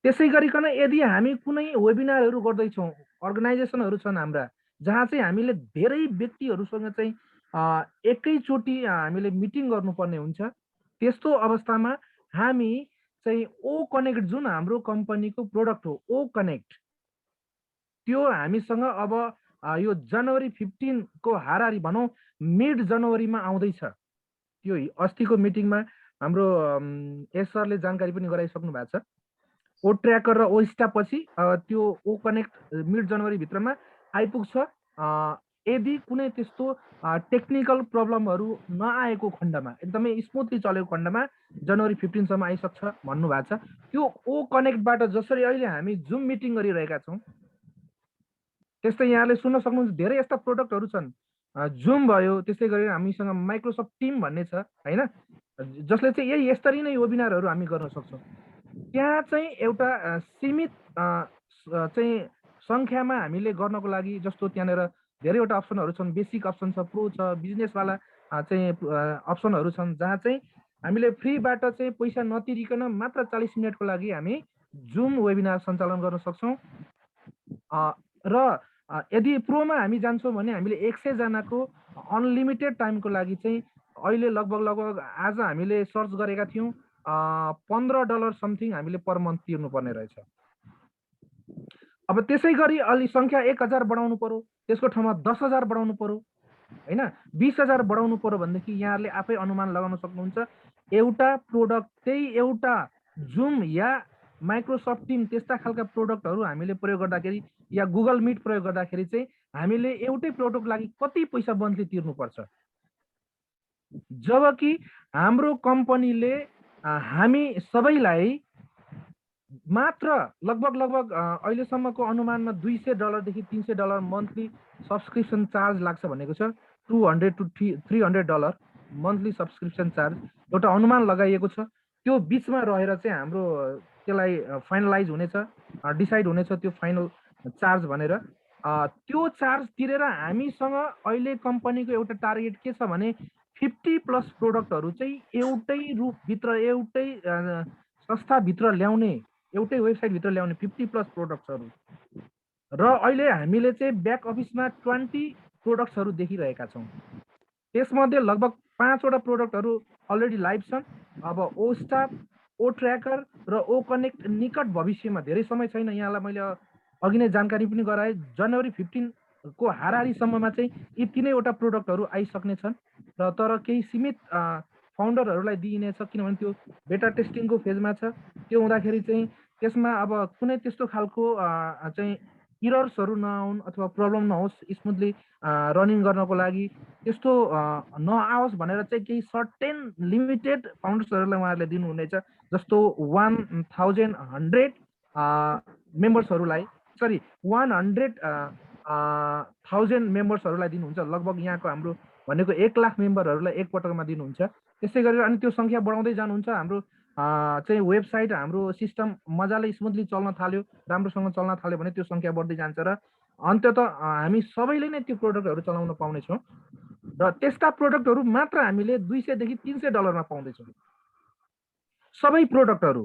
त्यसै गरिकन यदि हामी कुनै वेबिनारहरू गर्दैछौँ, अर्गनाइजेसनहरू छन् हाम्रा, जहाँ चाहिँ हामीले धेरै व्यक्तिहरूसँग चाहिँ एकैचोटि हामीले मिटिङ गर्नुपर्ने हुन्छ, त्यस्तो अवस्थामा हामी चाहिँ ओ कनेक्ट, जुन हाम्रो कम्पनीको प्रोडक्ट हो ओ कनेक्ट, त्यो हामीसँग अब यो जनवरी 15 को हाराहारी भनौँ मिड जनवरीमा आउँदैछ। त्यो अस्तिको मिटिङमा हाम्रो एस सरले जानकारी पनि गराइसक्नु भएको छ। ओ ट्र्याकर र ओ स्टाफ पछि त्यो ओ कनेक्ट मिड जनवरी भित्रमा आइपुग्छ। यदि कुनै त्यस्तो टेक्निकल प्रब्लमहरू नआएको खण्डमा, एकदमै स्मुथली चलेको खण्डमा जनवरी 15 सम्म आइसक्छ भन्नुभएको छ। त्यो ओ कनेक्टबाट जसरी अहिले हामी जुम मिटिङ गरिरहेका छौँ, त्यस्तै यहाँले सुन्न सक्नुहुन्छ धेरै यस्ता प्रोडक्टहरू छन्। जुम भयो, त्यसै गरी हामीसँग माइक्रोसफ्ट टिम भन्ने छ हैन, जसले चाहिँ यही यसरी नै वेबिनारहरू हामी गर्न सक्छौँ। त्यहाँ चाहिँ एउटा सीमित चाहिँ सङ्ख्यामा हामीले गर्नको लागि, जस्तो त्यहाँनिर धेरैवटा अप्सनहरू छन्, बेसिक अप्सन छ, प्रो छ, बिजनेसवाला चाहिँ अप्सनहरू छन्, जहाँ चाहिँ हामीले फ्रीबाट चाहिँ पैसा नतिरिकन मात्र 40 मिनटको लागि हामी जुम वेबिनार सञ्चालन गर्न सक्छौँ। र यदि प्रोमा हामी जान्छौँ भने हामीले 100 जनाको अनलिमिटेड टाइमको लागि चाहिँ अहिले लगभग आज हामीले सर्च गरेका थियौँ $15 समथिङ हामीले पर मन्थ तिर्नुपर्ने रहेछ। अब त्यसै गरी अलि सङ्ख्या 1000 बढाउनु पर्यो, त्यसको ठाउँमा 10,000 बढाउनु पर्यो हैन, 20,000 बढाउनु पर्यो भनेदेखि यहाँहरूले आफै अनुमान लगाउन सक्नुहुन्छ। एउटा प्रोडक्ट, त्यही एउटा जुम या माइक्रोसफ्ट टिम त्यस्ता खालका प्रोडक्टहरू हामीले प्रयोग गर्दाखेरि या गुगल मिट प्रयोग गर्दाखेरि चाहिँ हामीले एउटै प्रोडक्टको लागि कति पैसा मन्थली तिर्नुपर्छ, जबकि हाम्रो कम्पनीले हामी सबैलाई मात्र लगभग अहिलेसम्मको अनुमानमा $200 देखि $300 मन्थली सब्सक्रिप्सन चार्ज लाग्छ भनेको छ। $200 to $300 मन्थली सब्सक्रिप्सन चार्ज एउटा अनुमान लगाइएको छ। त्यो बिचमा रहेर चाहिँ हाम्रो त्यसलाई फाइनलाइज हुनेछ, डिसाइड हुनेछ त्यो फाइनल चार्ज भनेर। त्यो चार्ज तिरेर हामीसँग अहिले कम्पनीको एउटा टार्गेट के छ भने 50+ प्रोडक्टहरू चाहिँ एउटै रूपभित्र एउटै संस्थाभित्र ल्याउने एउटै वेबसाइटभित्र ल्याउने 50+ प्रोडक्ट्सहरू र अहिले हामीले चाहिँ ब्याक अफिसमा 20 प्रोडक्ट्सहरू देखिरहेका छौँ। त्यसमध्ये लगभग 5 वटा प्रोडक्टहरू अलरेडी लाइभ छन्। अब ओ स्टाफ, ओ ट्र्याकर र ओ कनेक्ट निकट भविष्यमा, धेरै समय छैन, यहाँलाई मैले अघि नै जानकारी पनि गराएँ, जनवरी 15 को हाराहारीसम्ममा चाहिँ यी 3वटा प्रोडक्टहरू आइसक्ने छन् र तर केही सीमित फाउन्डरहरूलाई दिइनेछ, किनभने त्यो बेटा टेस्टिङको फेजमा छ। त्यो हुँदाखेरि चाहिँ त्यसमा अब कुनै त्यस्तो खालको चाहिँ इरर्सहरू नआउन् अथवा प्रब्लम नहोस्, स्मुथली रनिङ गर्नको लागि त्यस्तो नआओस् भनेर चाहिँ केही सर्टेन लिमिटेड फाउन्डर्सहरूलाई उहाँहरूले दिनुहुनेछ, जस्तो 1,100 मेम्बर्सहरूलाई, सरी 100,000 मेम्बर्सहरूलाई दिनुहुन्छ। लगभग यहाँको हाम्रो भनेको 1 लाख मेम्बरहरूलाई एकपटकमा दिनुहुन्छ। त्यसै गरेर अनि त्यो सङ्ख्या बढाउँदै जानुहुन्छ। हाम्रो चाहिँ वेबसाइट, हाम्रो सिस्टम मजाले स्मुथली चल्न थाल्यो, राम्रोसँग चल्न थाल्यो भने त्यो सङ्ख्या बढ्दै जान्छ र अन्ततः हामी सबैले नै त्यो प्रोडक्टहरू चलाउन पाउनेछौँ र त्यस्ता प्रोडक्टहरू मात्र हामीले $200 देखि $300 पाउँदैछौँ। सबै प्रोडक्टहरू,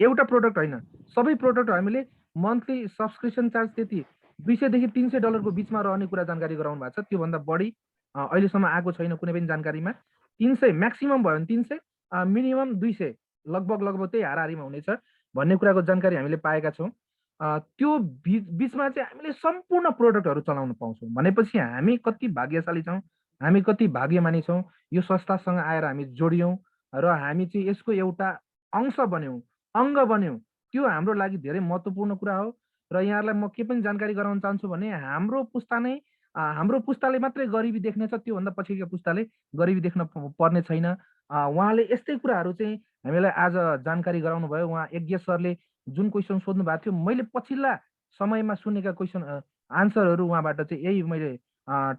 एउटा प्रोडक्ट होइन, सबै प्रोडक्ट हामीले मन्थली सब्सक्रिप्सन चार्ज त्यति $200 देखि $300 को बिचमा रहने कुरा जानकारी गराउनु भएको छ। त्योभन्दा बढी अहिलेसम्म आएको छैन कुनै पनि जानकारीमा। 300 म्याक्सिमम भयो भने 300, मिनिमम 200, लगभग त्यही हाराहारीमा हुनेछ भन्ने कुराको जानकारी हामीले पाएका छौँ। त्यो बिचमा चाहिँ हामीले सम्पूर्ण प्रोडक्टहरू चलाउन पाउँछौँ भनेपछि हामी कति भाग्यशाली छौँ, हामी कति भाग्यमानी छौँ। यो संस्थासँग आएर हामी जोडियौँ र हामी चाहिँ यसको एउटा अंश बन्यौँ, अङ्ग बन्यौँ। त्यो हाम्रो लागि धेरै महत्त्वपूर्ण कुरा हो र यहाँहरूलाई म के पनि जानकारी गराउन चाहन्छु भने हाम्रो पुस्ताले मात्रै गरिबी देख्नेछ, त्योभन्दा पछिको पुस्ताले गरिबी देख्न पर्ने छैन। उहाँले यस्तै कुराहरू चाहिँ हामीलाई आज जानकारी गराउनु भयो। उहाँ यज्ञ सरले जुन क्वेसन सोध्नु भएको थियो, मैले पछिल्ला समयमा सुनेका क्वेसन आन्सरहरू उहाँबाट चाहिँ यही मैले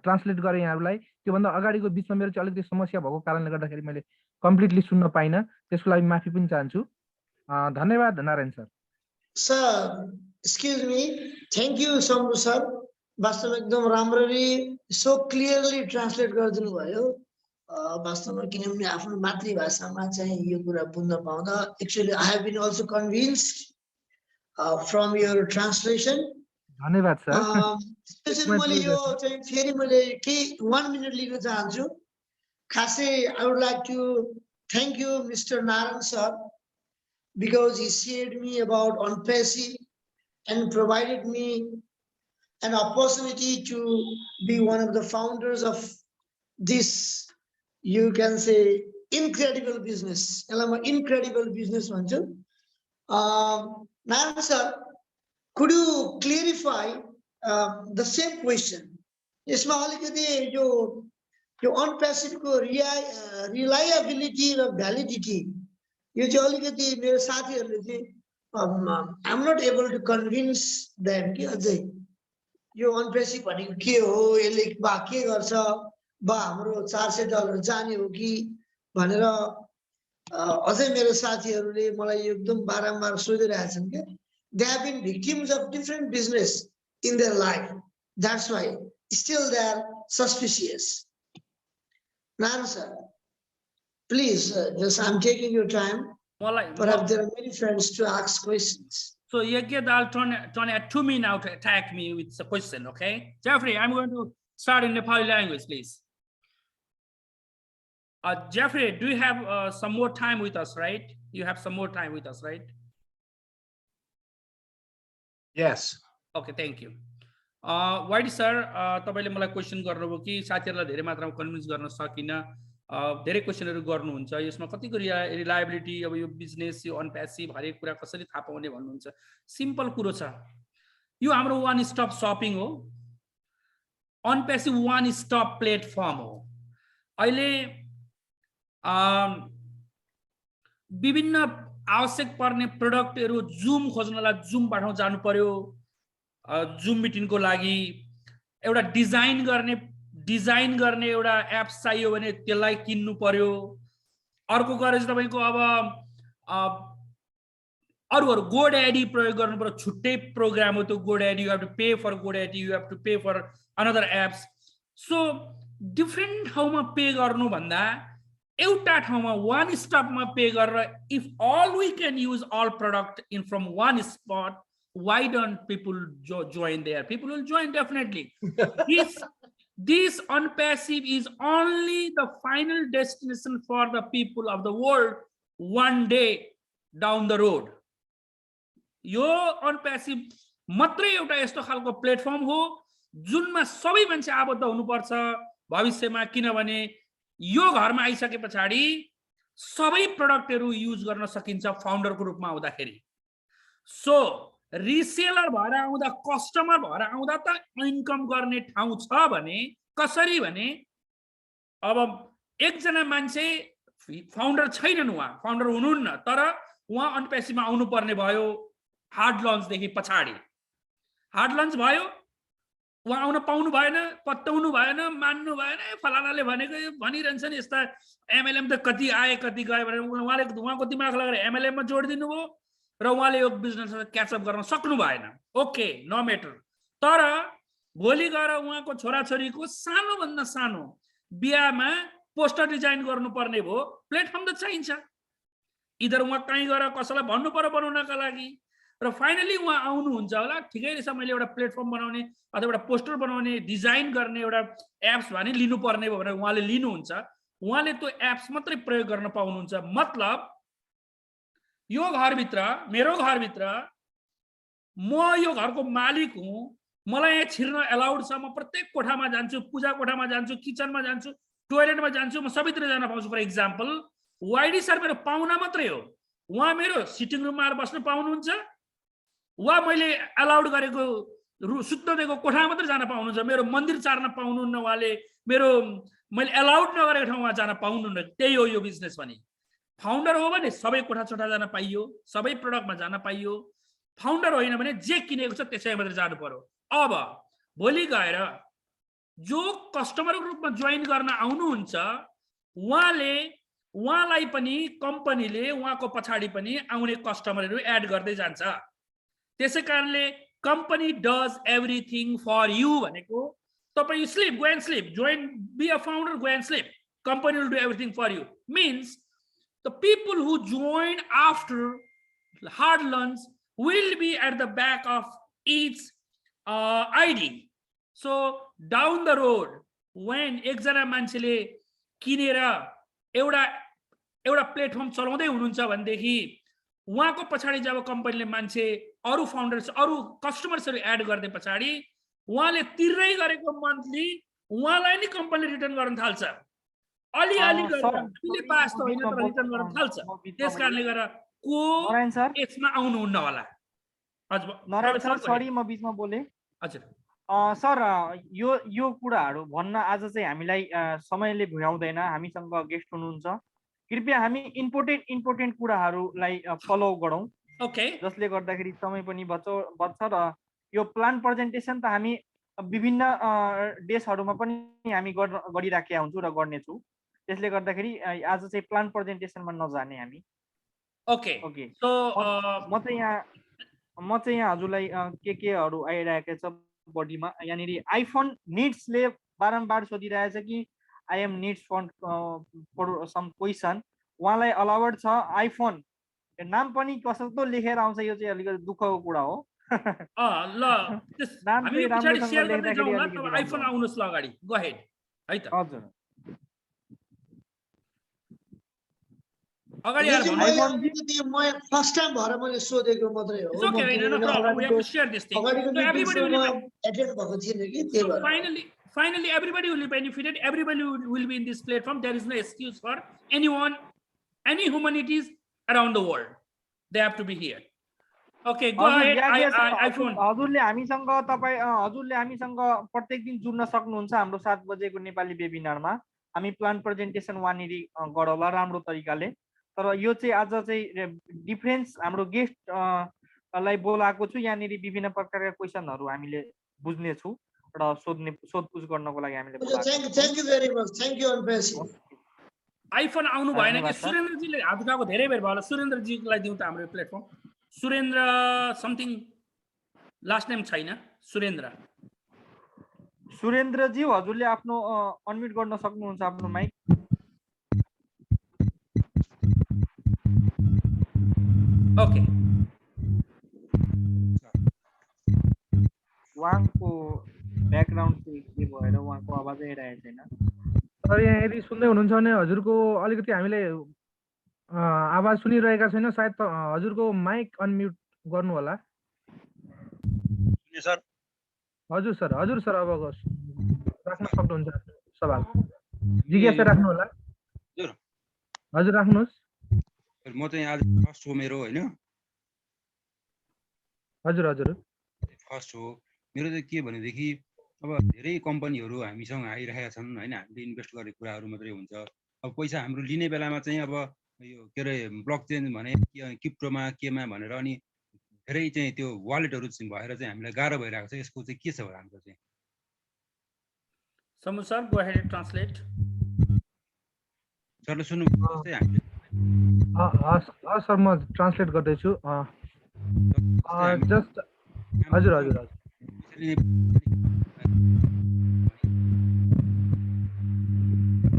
ट्रान्सलेट गरेँ यहाँहरूलाई। त्योभन्दा अगाडिको बिचमा मेरो चाहिँ अलिकति समस्या भएको कारणले गर्दाखेरि मैले कम्प्लिटली सुन्न पाइनँ, त्यसको लागि माफी पनि चाहन्छु। धन्यवाद Narayan sir. Sir, excuse me, thank you Shambhu sir. वास्तवमा एकदम राम्ररी सो क्लियरली ट्रान्सलेट गरिदिनु भयो। वास्तवमा किनभने आफ्नो मातृभाषामा चाहिँ यो कुरा बुझ्न पाउँदा actually I have been also convinced from your translation. धन्यवाद सर। स्पेशली मैले यो चाहिँ फेरि मैले केही 1 मिनट लिन चाहन्छु। खासै I would like to thank you mister Narayan sir, because he shared me about ONPASSIVE and provided me an opportunity to be one of the founders of this, you can say, incredible business. Incredible business. Narayan sir, could you clarify the same question? Your ONPASSIVE reliability or validity. यो चाहिँ अलिकति मेरो साथीहरूले चाहिँ I am not able to convince them कि अझै यो ONPASSIVE भनेको के हो, यसले के गर्छ, हाम्रो $400 जाने हो कि भनेर अझै मेरो साथीहरूले मलाई एकदम बारम्बार सोधिरहेछन् के। They have been victims of different business in their life, that's why still they are suspicious. Narayan sir, please, just I'm taking your time. Perhaps there are many friends to ask questions. So Yagya, I'll turn at 2 minutes now to attack me with a question, okay? Jeffrey, I'm going to start in Nepali language, please. Jeffrey, do you have some more time with us, right? You have some more time with us, right? Yes. Okay, thank you. Why sir, तपाईले मलाई question गर्नुभयो कि साथीहरुलाई धेरै मात्रामा convince गर्न सकिन, धेरै क्वेशनहरु गर्नुहुन्छ, यसमा कतिको रिलायबिलिटी, अब यो बिजनेस, यो अनप्यासिभ हरेक कुरा कसरी थाहा पाउने भन्नुहुन्छ। सिम्पल कुरो छ, यो हाम्रो वान स्टप शपिङ हो, अनप्यासिभ वान स्टप प्लेटफर्म हो। अहिले विभिन्न आवश्यक पर्ने प्रोडक्टहरु जुम खोज्नलाई जुमबाट जानु पर्यो, जुम मिटिङको लागि एउटा डिजाइन गर्ने एउटा एप चाहियो भने त्यसलाई किन्नु पर्यो। अर्को कुरा चाहिँ तपाईको अब अरूहरु गोडैडी प्रयोग गर्नु पर्यो, छुट्टै प्रोग्राम हो त्यो GoDaddy, you have to pay for GoDaddy, you have to pay for another apps. So different ठाउँमा पे गर्नु भन्दा एउटा ठाउँमा वान स्टपमा पे गरेर if all we can use all product in from one spot why don't people join there? People will join definitely. This ONPASSIVE is only the final destination for the people of the world one day down the road. Yo ONPASSIVE मात्रै एउटा यस्तो खालको platform हो जुनमा सबै मान्छे आबद्ध हुनुपर्छ भविष्यमा, किनभने यो घरमा आइसके पछाडि सबै प्रोडक्टहरु युज गर्न सकिन्छ फाउन्डरको रूपमा आउँदाखेरि। सो रिसेलर भएर आउँदा, कस्टमर भएर आउँदा त इन्कम गर्ने ठाउँ छ भने कसरी भने अब एकजना मान्छे फाउन्डर छैनन्, उहाँ फाउन्डर हुनुहुन्न, तर उहाँ ONPASSIVEमा आउनु पर्ने भयो हार्ड लन्चदेखि पछाडि। हार्ड लन्च भयो, उहाँ आउन पाउनु भएन, पत्याउनु भएन, मान्नु भएन, फलानाले भनेको भनिरहन्छ नि यस्ता एमएलएम त कति आए कति गए भनेर उहाँले उहाँको दिमाग लगाएर एमएलएममा जोडिदिनु भयो र उहाँले यो बिजनेसमा क्याचअप गर्न सक्नु भएन। Okay, no matter. तर भोलि गएर उहाँको छोराछोरीको सानोभन्दा सानो बिहामा पोस्टर डिजाइन गर्नुपर्ने भयो, प्लेटफर्म त चाहिन्छ। इधर उहाँ कहीँ गएर कसैलाई भन्नु पर्यो बनाउनका लागि, र फाइनली उहाँ आउनुहुन्छ होला, ठिकै रहेछ मैले एउटा प्लेटफर्म बनाउने अथवा एउटा पोस्टर बनाउने डिजाइन गर्ने एउटा एप्स भने लिनुपर्ने भयो भनेर उहाँले लिनुहुन्छ। उहाँले त्यो एप्स मात्रै प्रयोग गर्न पाउनुहुन्छ। मतलब यो घरभित्र, मेरो घरभित्र म यो घरको मालिक हुँ, मलाई यहाँ छिर्न एलाउड छ, म प्रत्येक कोठामा जान्छु, पूजा कोठामा जान्छु, किचनमा जान्छु, टोयलेटमा जान्छु, म सबैतिर जान पाउँछु। फर इक्जाम्पल वाइडी सर मेरो पाहुना मात्रै हो, उहाँ मेरो सिटिङ रुममा आएर बस्न पाउनुहुन्छ, वा मैले एलाउड गरेको सुत्न दिएको कोठामा मात्रै जान पाउनुहुन्छ, मेरो मन्दिर चार्न पाउनुहुन्न, उहाँले मेरो मैले एलाउड नगरेको ठाउँमा जान पाउनुहुन्न। त्यही हो यो बिजनेस भने। फाउन्डर हो भने सबै कोठा छोटा जान पाइयो, सबै प्रोडक्टमा जान पाइयो। फाउन्डर होइन भने जे किनेको छ त्यसै मात्रै जानु पर्यो। अब भोलि गएर जो कस्टमरको रूपमा जोइन गर्न आउनुहुन्छ उहाँलाई पनि कम्पनीले उहाँको पछाडि पनि आउने कस्टमरहरू एड गर्दै जान्छ। त्यसै कारणले कम्पनी डज एभ्रिथिङ फर यु भनेको तपाईँ slip, go and slip, join, be a founder, go and slip, company will do everything for you. Mince the people who join after hard lunch will be at the back of each ID. So down the road, when एकजना मान्छेले किनेर एउटा platform चलाउँदै हुनुहुन्छ भनेदेखि उहाँको पछाडि जब कम्पनीले मान्छे अरू फाउन्डर्स, अरू कस्टमर्सहरू एड गर्ने पछाडि उहाँले तिर्दै गरेको मन्थली उहाँलाई नै कम्पनीले रिटर्न गर्न थाल्छ। अलिअलि गरेर पास त होइन तर रिटर्न गर्न थाल्छ। त्यसकारणले गर्दा को यसमा आउनुहुन्न होला। हजुर नारायण सर, सरी म बिचमा बोले। हजुर सर, यो कुराहरू भन्न आज चाहिँ हामीलाई समयले भ्याउँदैन, हामीसँग गेस्ट हुनुहुन्छ। कृपया हामी इम्पोर्टेन्ट कुराहरूलाई फलो गरौँ। ओके, जसले गर्दाखेरि समय पनि बच्छ र यो प्लान प्रेजेन्टेसन त हामी विभिन्न देशहरूमा पनि हामी गरिराखेका हुन्छौँ र गर्नेछौँ। त्यसले गर्दाखेरि आज चाहिँ प्लान प्रेजेन्टेसनमा नजाने हामी। ओके ओके, सो म चाहिँ यहाँ हजुरलाई केहरू आइरहेको छ बडीमा। यहाँनिर आइफोन निड्सले बारम्बार सोधिरहेछ कि I am needs for some question. उहाँलाई अलाउड छ आइफोन, नाम पनि कस्तो लेखेर आउँछ, यो चाहिँ अलिकति दुःखको कुरा हो। ल हामी पछाडि शेयर गर्दै जाउँ न, तब आइफोन आउनुहोस् ल अगाडि, गो अहेड है त। हजुर, अगाडि आएर म फर्स्ट टाइम भएर मैले सोधेको मात्रै हो। It's okay, no problem. We have to share this thing. So everybody will be, finally, everybody will be benefited. Everybody will be in this platform. There is no excuse for anyone, any humanities around the world. They have to be here. Okay, go ahead. iPhone. हजुरले हामीसँग प्रत्येक दिन जुड्न सक्नुहुन्छ हाम्रो 7 बजेको नेपाली वेबिनारमा। हामी plan presentation वहाँनिर गरौँला राम्रो तरिकाले। तर यो चाहिँ आज चाहिँ डिफरेन्स हाम्रो गेस्ट लाई बोलाएको छु। यहाँनिर विभिन्न प्रकारका क्वेसनहरू हामीले बुझ्ने छु र सोधपुछ गर्नको लागि हामीले बोलाएको। Thank you very much, thank you ONPASSIVE। IPhone आउनु भएन कि सुरेन्द्रजीले हात उठाएको धेरै बेर भयो होला। सुरेन्द्रजीलाई दिउँ त हाम्रो platform. Surendra something last name छैन, सुरेन्द्र सुरेन्द्रजी हजुरले आफ्नो अनम्युट गर्न सक्नुहुन्छ आफ्नो माइक। Okay. उहाँको ब्याकग्राउन्ड चाहिँ के भएर उहाँको आवाजै आइरहेको छैन। सर यहाँ यदि सुन्दै हुनुहुन्छ भने हजुरको अलिकति हामीले आवाज सुनिरहेका छैन, सायद हजुरको माइक अनम्युट गर्नु होला। सर हजुर सर अब राख्न सक्नुहुन्छ सवाल, जिज्ञासा राख्नु होला। हजुर राख्नुहोस्। म चाहिँ आज फर्स्ट हो मेरो होइन, हजुर फर्स्ट हो मेरो चाहिँ के भनेदेखि अब धेरै कम्पनीहरू हामीसँग आइरहेका छन् होइन, हामीले इन्भेस्ट गर्ने कुराहरू मात्रै हुन्छ। अब पैसा हाम्रो लिने बेलामा चाहिँ अब यो के अरे ब्लक चेन भने क्रिप्टोमा केमा भनेर अनि धेरै चाहिँ त्यो वालेटहरू भएर चाहिँ हामीलाई गाह्रो भइरहेको छ। यसको चाहिँ के छ हाम्रो चाहिँ? Samu sir, go ahead and translate. सरले सुन्नु जस्तै हामीले सर म ट्रान्सलेट गर्दैछु। जस्ट हजुर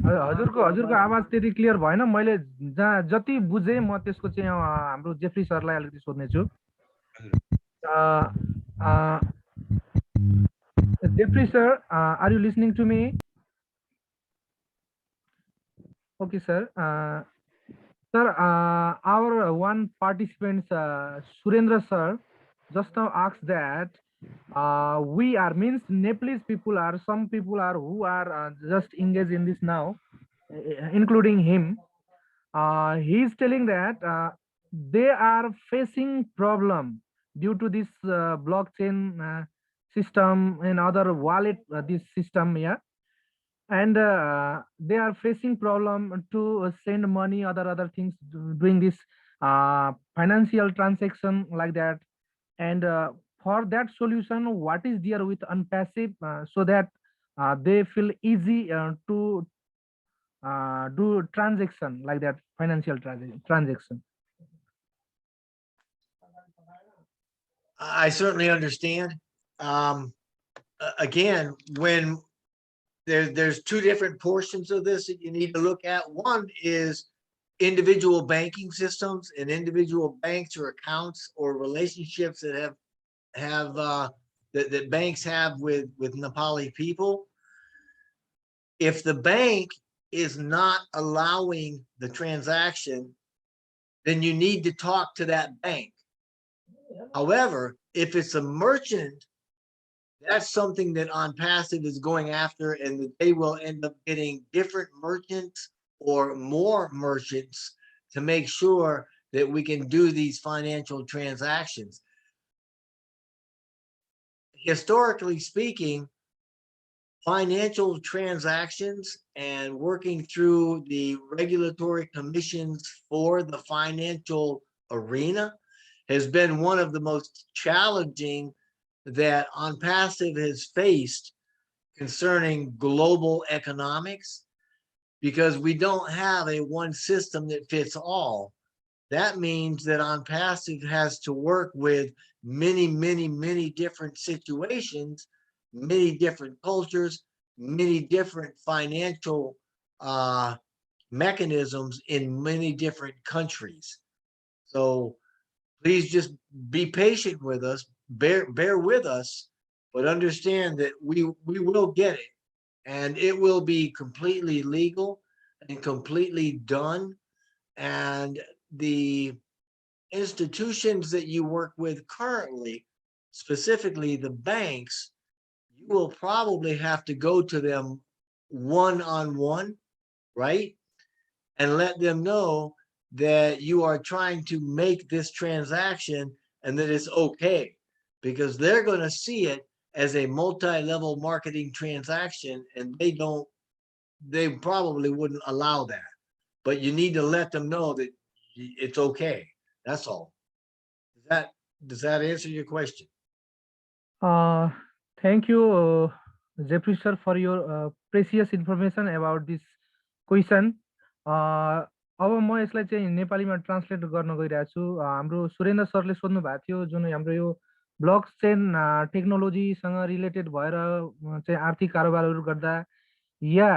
हजुरको आवाज त्यति क्लियर भएन। मैले जहाँ जति बुझेँ म त्यसको चाहिँ हाम्रो जेफ्री सरलाई अलिकति सोध्नेछु। Jeffrey sir, are you listening to me? Okay, sir. Sir, our one participant, Surendra sir, just now asked that we are, means Nepalese people are, some people are who are just engaged in this now, including him. He is telling that they are facing problem due to this blockchain system and other wallet, this system, yeah. And they are facing problem to send money, other things, doing this financial transaction like that. And for that solution, what is there with Unpassive so that they feel easy to do transaction like that, financial transaction? I certainly understand. Again, when there's two different portions of this that you need to look at. One is individual banking systems and individual banks or accounts or relationships that that banks have with Nepali people. If the bank is not allowing the transaction, then you need to talk to that bank. However, if it's a merchant, that's something that ONPASSIVE is going after, and that they will end up getting different merchants or more merchants to make sure that we can do these financial transactions. Historically speaking, financial transactions and working through the regulatory commissions for the financial arena has been one of the most challenging that ONPASSIVE has faced concerning global economics, because we don't have a one system that fits all. That means that ONPASSIVE has to work with many different situations, many different cultures, many different financial mechanisms in many different countries. So please just be patient with us, bear with us, but understand that we will get it, and it will be completely legal and completely done. And the institutions that you work with currently, specifically the banks, you will probably have to go to them one-on-one, right? And let them know that you are trying to make this transaction and that it's okay, because they're going to see it as a multi-level marketing transaction, and they probably wouldn't allow that. But you need to let them know that it's okay. That's all. Does that answer your question? Thank you, Jeffrey sir, for your precious information about this question. अब म यसलाई चाहिँ नेपालीमा translate गर्न गइरहेको छु। हाम्रो सुरेन्द्र सरले सोध्नु भएको थियो, जुन हाम्रो यो ब्लकचेन टेक्नोलोजीसँग रिलेटेड भएर चाहिँ आर्थिक कारोबारहरू गर्दा या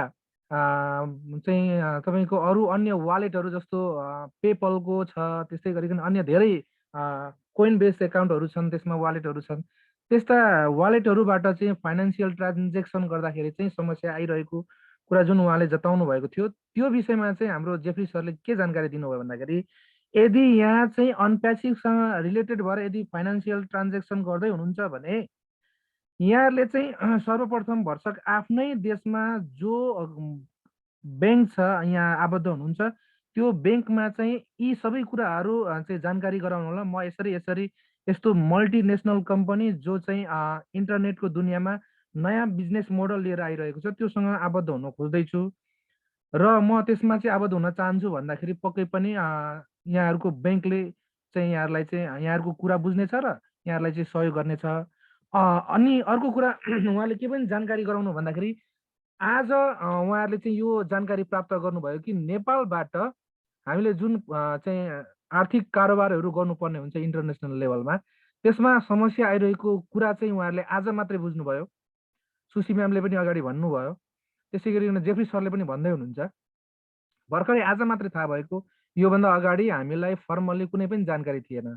चाहिँ तपाईँको अरू अन्य वालेटहरू जस्तो पेपलको छ, त्यस्तै गरिकन अन्य धेरै कोइन बेस्ड एकाउन्टहरू छन्, त्यसमा वालेटहरू छन्। त्यस्ता वालेटहरूबाट चाहिँ फाइनेन्सियल ट्रान्जेक्सन गर्दाखेरि चाहिँ समस्या आइरहेको कुरा जुन उहाँले जताउनु भएको थियो, त्यो विषयमा चाहिँ हाम्रो जेफ्री सरले के जानकारी दिनुभयो भन्दाखेरि यदि यहाँ चाहिँ अनप्यासिभसँग रिलेटेड भएर यदि फाइनेन्सियल ट्रान्जेक्सन गर्दै हुनुहुन्छ भने यहाँहरूले चाहिँ सर्वप्रथम भरसक आफ्नै देशमा जो ब्याङ्क छ यहाँ आबद्ध हुनुहुन्छ त्यो ब्याङ्कमा चाहिँ यी सबै कुराहरू चाहिँ जानकारी गराउनु होला। म यसरी यस्तो मल्टिनेसनल कम्पनी जो चाहिँ इन्टरनेटको दुनियाँमा नयाँ बिजनेस मोडल लिएर आइरहेको छ त्योसँग आबद्ध हुन खोज्दैछु र म त्यसमा चाहिँ आबद्ध हुन चाहन्छु भन्दाखेरि पक्कै पनि यहाँहरूको ब्याङ्कले चाहिँ यहाँहरूलाई चाहिँ यहाँहरूको कुरा बुझ्नेछ र यहाँहरूलाई चाहिँ सहयोग गर्नेछ। अनि अर्को कुरा उहाँले के पनि जानकारी गराउनु भन्दाखेरि आज उहाँहरूले चाहिँ यो जानकारी प्राप्त गर्नुभयो कि नेपालबाट हामीले जुन चाहिँ आर्थिक कारोबारहरू गर्नुपर्ने हुन्छ इन्टरनेसनल लेभलमा त्यसमा समस्या आइरहेको कुरा चाहिँ उहाँहरूले आज मात्रै बुझ्नुभयो। सुशी म्यामले पनि अगाडि भन्नुभयो, त्यसै गरिकन जेफ्री सरले पनि भन्दै हुनुहुन्छ। भर्खरै आज मात्रै थाहा भएको, योभन्दा अगाडि हामीलाई फर्मल्ली कुनै पनि जानकारी थिएन।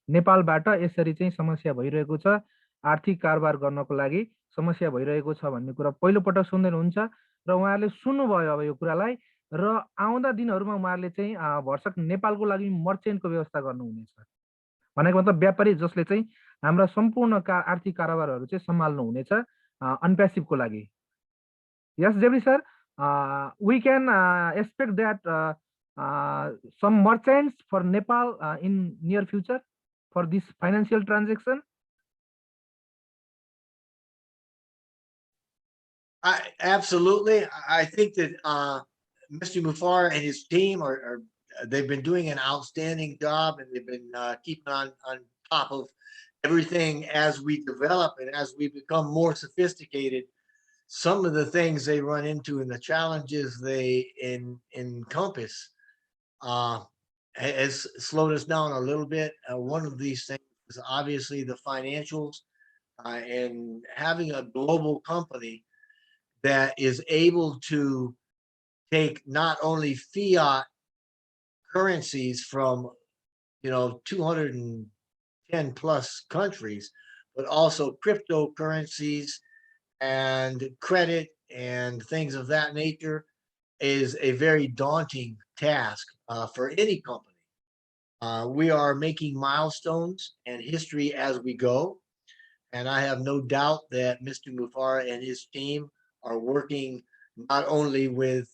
नेपालबाट यसरी चाहिँ समस्या भइरहेको छ, आर्थिक कारोबार गर्नको लागि समस्या भइरहेको छ भन्ने कुरा पहिलोपटक सुन्दै हुनुहुन्छ र उहाँहरूले सुन्नुभयो अब यो कुरालाई र आउँदा दिनहरूमा उहाँहरूले चाहिँ भरसक नेपालको लागि मर्चेन्टको व्यवस्था गर्नुहुनेछ। भनेको मतलब व्यापारी जसले चाहिँ हाम्रा सम्पूर्ण आर्थिक कारोबारहरू चाहिँ सम्हाल्नु हुनेछ अनप्यासिभको लागि। Yes, Jeffrey sir, we can expect that some merchants for Nepal in near future for this financial transaction. Absolutely. I think that Mr. Mufar and his team they've been doing an outstanding job, and they've been keeping on top of everything as we develop and as we become more sophisticated. Some of the things they run into and the challenges they encompass has slowed us down a little bit. One of these things is obviously the financials, and having a global company that is able to take not only fiat currencies from 210 plus countries, but also cryptocurrencies and credit and things of that nature is a very daunting task for any company. We are making milestones and history as we go, and I have no doubt that Mr. Mufar and his team are working not only with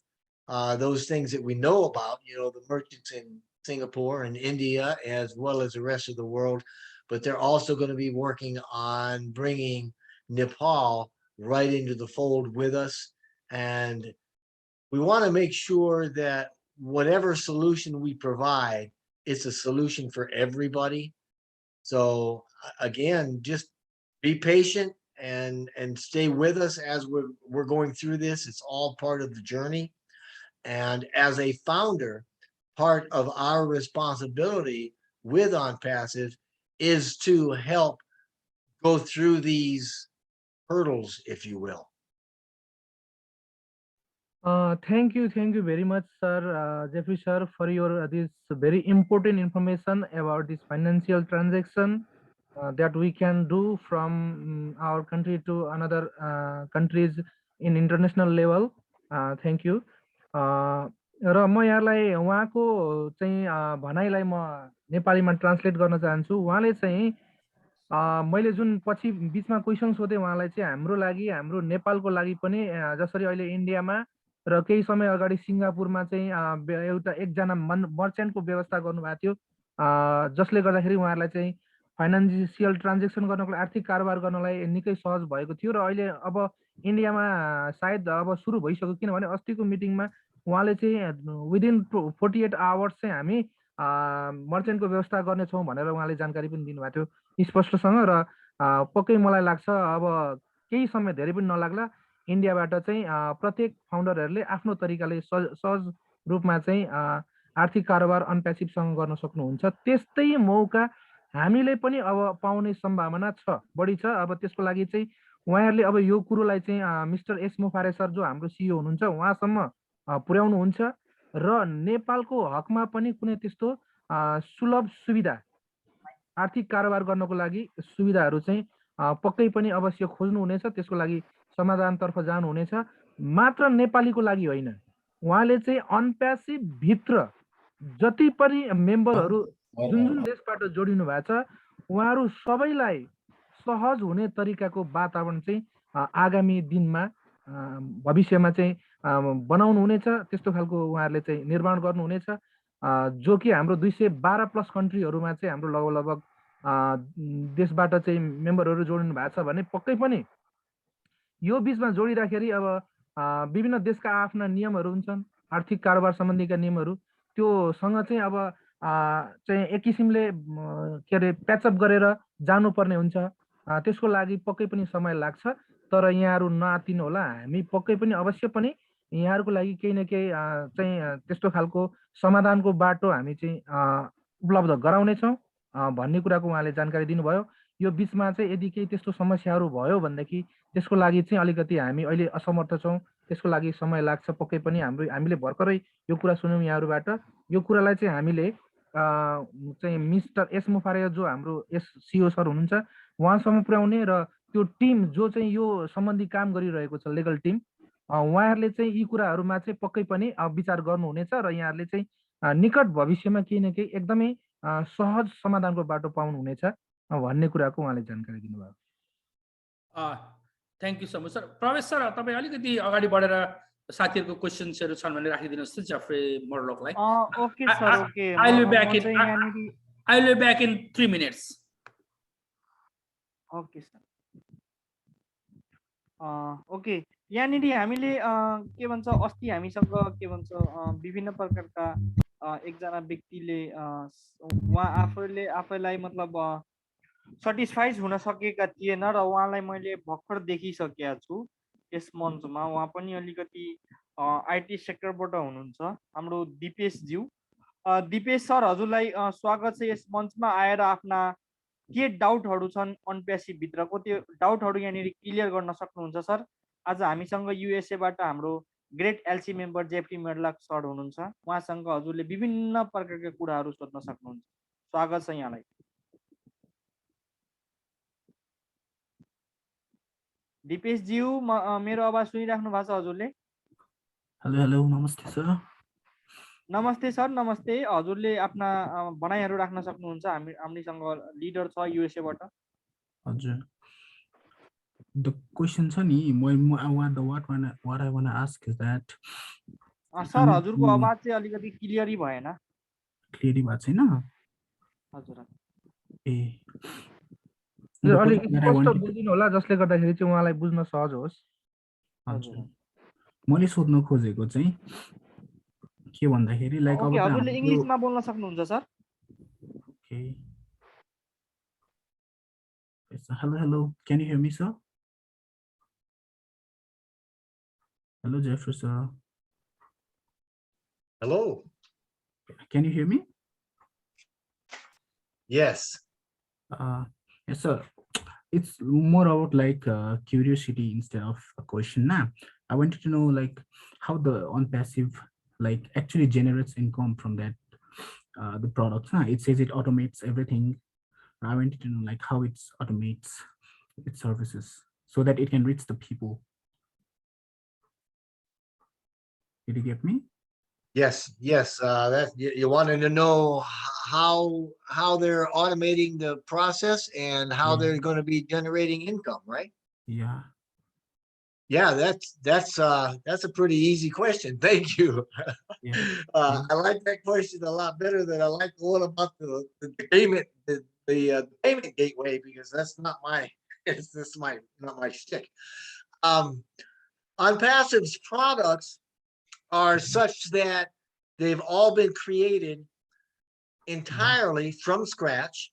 those things that we know about, the merchants in Singapore and India, as well as the rest of the world, but they're also going to be working on bringing Nepal right into the fold with us. And we want to make sure that whatever solution we provide, it's a solution for everybody. So again, just be patient and stay with us as we're going through this. It's all part of the journey. And as a founder, part of our responsibility with OnPassive is to help go through these hurdles, if you will. Thank you very much, sir, Jeffrey sir, for your this very important information about this financial transaction that we can do from our country to another countries in international level. Thank you. र म यहाँलाई उहाँको चाहिँ भनाइलाई म नेपालीमा translate गर्न चाहन्छु। उहाँले चाहिँ मैले जुन पछि बिचमा क्वेसन सोधेँ उहाँलाई चाहिँ हाम्रो लागि, हाम्रो नेपालको लागि पनि जसरी अहिले इन्डियामा र केही समय अगाडि सिङ्गापुरमा चाहिँ एउटा एकजना मर्चेन्टको व्यवस्था गर्नुभएको थियो, जसले गर्दाखेरि उहाँहरूलाई चाहिँ फाइनेन्सियल ट्रान्जेक्सन गर्नको लागि, आर्थिक कारोबार गर्नलाई निकै सहज भएको थियो। र अहिले अब इन्डियामा सायद अब सुरु भइसक्यो, किनभने अस्तिको मिटिङमा उहाँले चाहिँ विदिन 48 आवर्स चाहिँ हामी मर्चेन्टको व्यवस्था गर्नेछौँ भनेर उहाँले जानकारी पनि दिनुभएको थियो स्पष्टसँग। र पक्कै मलाई लाग्छ अब केही समय धेरै पनि नलाग्ला, इन्डियाबाट चाहिँ प्रत्येक फाउन्डरहरूले आफ्नो तरिकाले सहज रूपमा चाहिँ आर्थिक कारोबार अनप्यासिभसँग गर्न सक्नुहुन्छ। त्यस्तै मौका हामीले पनि अब पाउने सम्भावना छ, बढी छ। अब त्यसको लागि चाहिँ उहाँहरूले अब यो कुरोलाई चाहिँ मिस्टर एस मोफारे सर जो हाम्रो सिइओ हुनुहुन्छ उहाँसम्म पुर्याउनुहुन्छ र नेपालको हकमा पनि कुनै त्यस्तो सुलभ सुविधा आर्थिक कारोबार गर्नको लागि सुविधाहरू चाहिँ पक्कै पनि अवश्य खोज्नुहुनेछ। त्यसको लागि समाधानतर्फ जानुहुनेछ। मात्र नेपालीको लागि होइन, उहाँले चाहिँ अनप्यासिभ भित्र जति पनि मेम्बरहरू जुन जुन देशबाट जोडिनु भएको छ उहाँहरू सबैलाई सहज हुने तरिकाको वातावरण चाहिँ आगामी दिनमा भविष्यमा चाहिँ बनाउनु हुनेछ। त्यस्तो खालको उहाँहरूले चाहिँ निर्माण गर्नुहुनेछ, जो कि हाम्रो 212 प्लस कन्ट्रीहरूमा चाहिँ हाम्रो लगभग देशबाट चाहिँ मेम्बरहरू जोडिनु भएको छ भने पक्कै पनि यो बिचमा जोडिँदाखेरि अब विभिन्न देशका आफ्ना नियमहरू हुन्छन्, आर्थिक कारोबार सम्बन्धीका नियमहरू, त्योसँग चाहिँ अब चाहिँ एक किसिमले के अरे प्याचअप गरेर जानुपर्ने हुन्छ। त्यसको लागि पक्कै पनि समय लाग्छ। तर यहाँहरू नआत्तिनु होला, हामी पक्कै पनि अवश्य पनि यहाँहरूको लागि केही न केही चाहिँ त्यस्तो खालको समाधानको बाटो हामी चाहिँ उपलब्ध गराउनेछौँ भन्ने कुराको उहाँले जानकारी दिनुभयो। यो बिचमा चाहिँ यदि केही त्यस्तो समस्याहरू भयो भनेदेखि त्यसको लागि चाहिँ अलिकति हामी अहिले असमर्थ छौँ, त्यसको लागि समय लाग्छ पक्कै पनि। हामीले भर्खरै यो कुरा सुन्यौँ यहाँहरूबाट। यो कुरालाई चाहिँ हामीले चाहिँ मिस्टर एस मुफारे जो हाम्रो एस सिओ सर हुनुहुन्छ उहाँसम्म पुर्याउने र त्यो टिम जो चाहिँ यो सम्बन्धी काम गरिरहेको छ लिगल टिम, उहाँहरूले चाहिँ यी कुराहरूमा चाहिँ पक्कै पनि विचार गर्नुहुनेछ र यहाँहरूले चाहिँ निकट भविष्यमा केही न केही एकदमै सहज समाधानको बाटो पाउनुहुनेछ भन्ने कुराको उहाँले जानकारी दिनुभयो। Thank you so much sir. Pravesh sir, तपाईँ अलिकति अगाडि बढेर साथीहरूको क्वेसन्सहरू छन् भने राखिदिनुहोस् त जेफ्री मोर्लकलाई। Okay sir, okay. I will be back in 3 minutes. Okay sir. Okay, यहाँनिर हामीले के भन्छ अस्ति हामीसँग के भन्छ विभिन्न प्रकारका एकजना व्यक्तिले उहाँ आफैलाई मतलब सेटिस्फाइड हुन सकेका थिएन र उहाँलाई मैले भर्खर देखिसकेका छु यस मञ्चमा। उहाँ पनि अलिकति आइटी सेक्टरबाट हुनुहुन्छ, हाम्रो दिपेशज्यू। दिपेश सर, हजुरलाई स्वागत छ यस मञ्चमा आएर आफ्ना के डाउटहरू छन् अनप्यासिभ भित्रको त्यो डाउटहरू यहाँनिर क्लियर गर्न सक्नुहुन्छ सर। आज हामीसँग युएसएबाट हाम्रो great LC member Jeffrey Morlock sir हुनुहुन्छ, उहाँसँग हजुरले विभिन्न प्रकारका कुराहरू सोध्न सक्नुहुन्छ। स्वागत छ यहाँलाई। दिपेशज्यू, मेरो आवाज सुनिराख्नु भएको छ हजुरले? हेलो हेलो, नमस्ते सर। नमस्ते सर, नमस्ते। हजुरले आफ्ना भनाइहरू राख्न सक्नुहुन्छ, हामीसँग लिडर छ युएसएबाट। हजुर, द क्वेसन छ नि, what I want to ask is that sir हजुरको आवाज चाहिँ अलिकति क्लियरै भएन। क्लियरै भएको छैन? हजुर ए, अलिक स्पष्ट बुझिदिनु होला जसले गर्दाखेरि चाहिँ उहाँलाई बुझ्न सहज होस्। हजुर, मैले सोध्न खोजेको चाहिँ के भन्दाखेरि लाइक अब हजुरले इंग्लिशमा बोल्न सक्नुहुन्छ sir. Okay, hello, can you hear me sir? Hello Jeffery sir. Hello. Can you hear me? Yes. Yes sir. It's more about like curiosity instead of a question. Now I wanted to know like how the ONPASSIVE like actually generates income from that the products. It says it automates everything. I wanted to know like how it automates its services so that it can reach the people. Did you get me? Yes. That you wanted to know how they're automating the process and how they're going to be generating income, right? Yeah. Yeah, that's a pretty easy question. Thank you. Yeah. I like that question a lot better than I like the one about the payment the payment gateway, because that's not my not my shtick. ONPASSIVE's products are such that they've all been created entirely from scratch,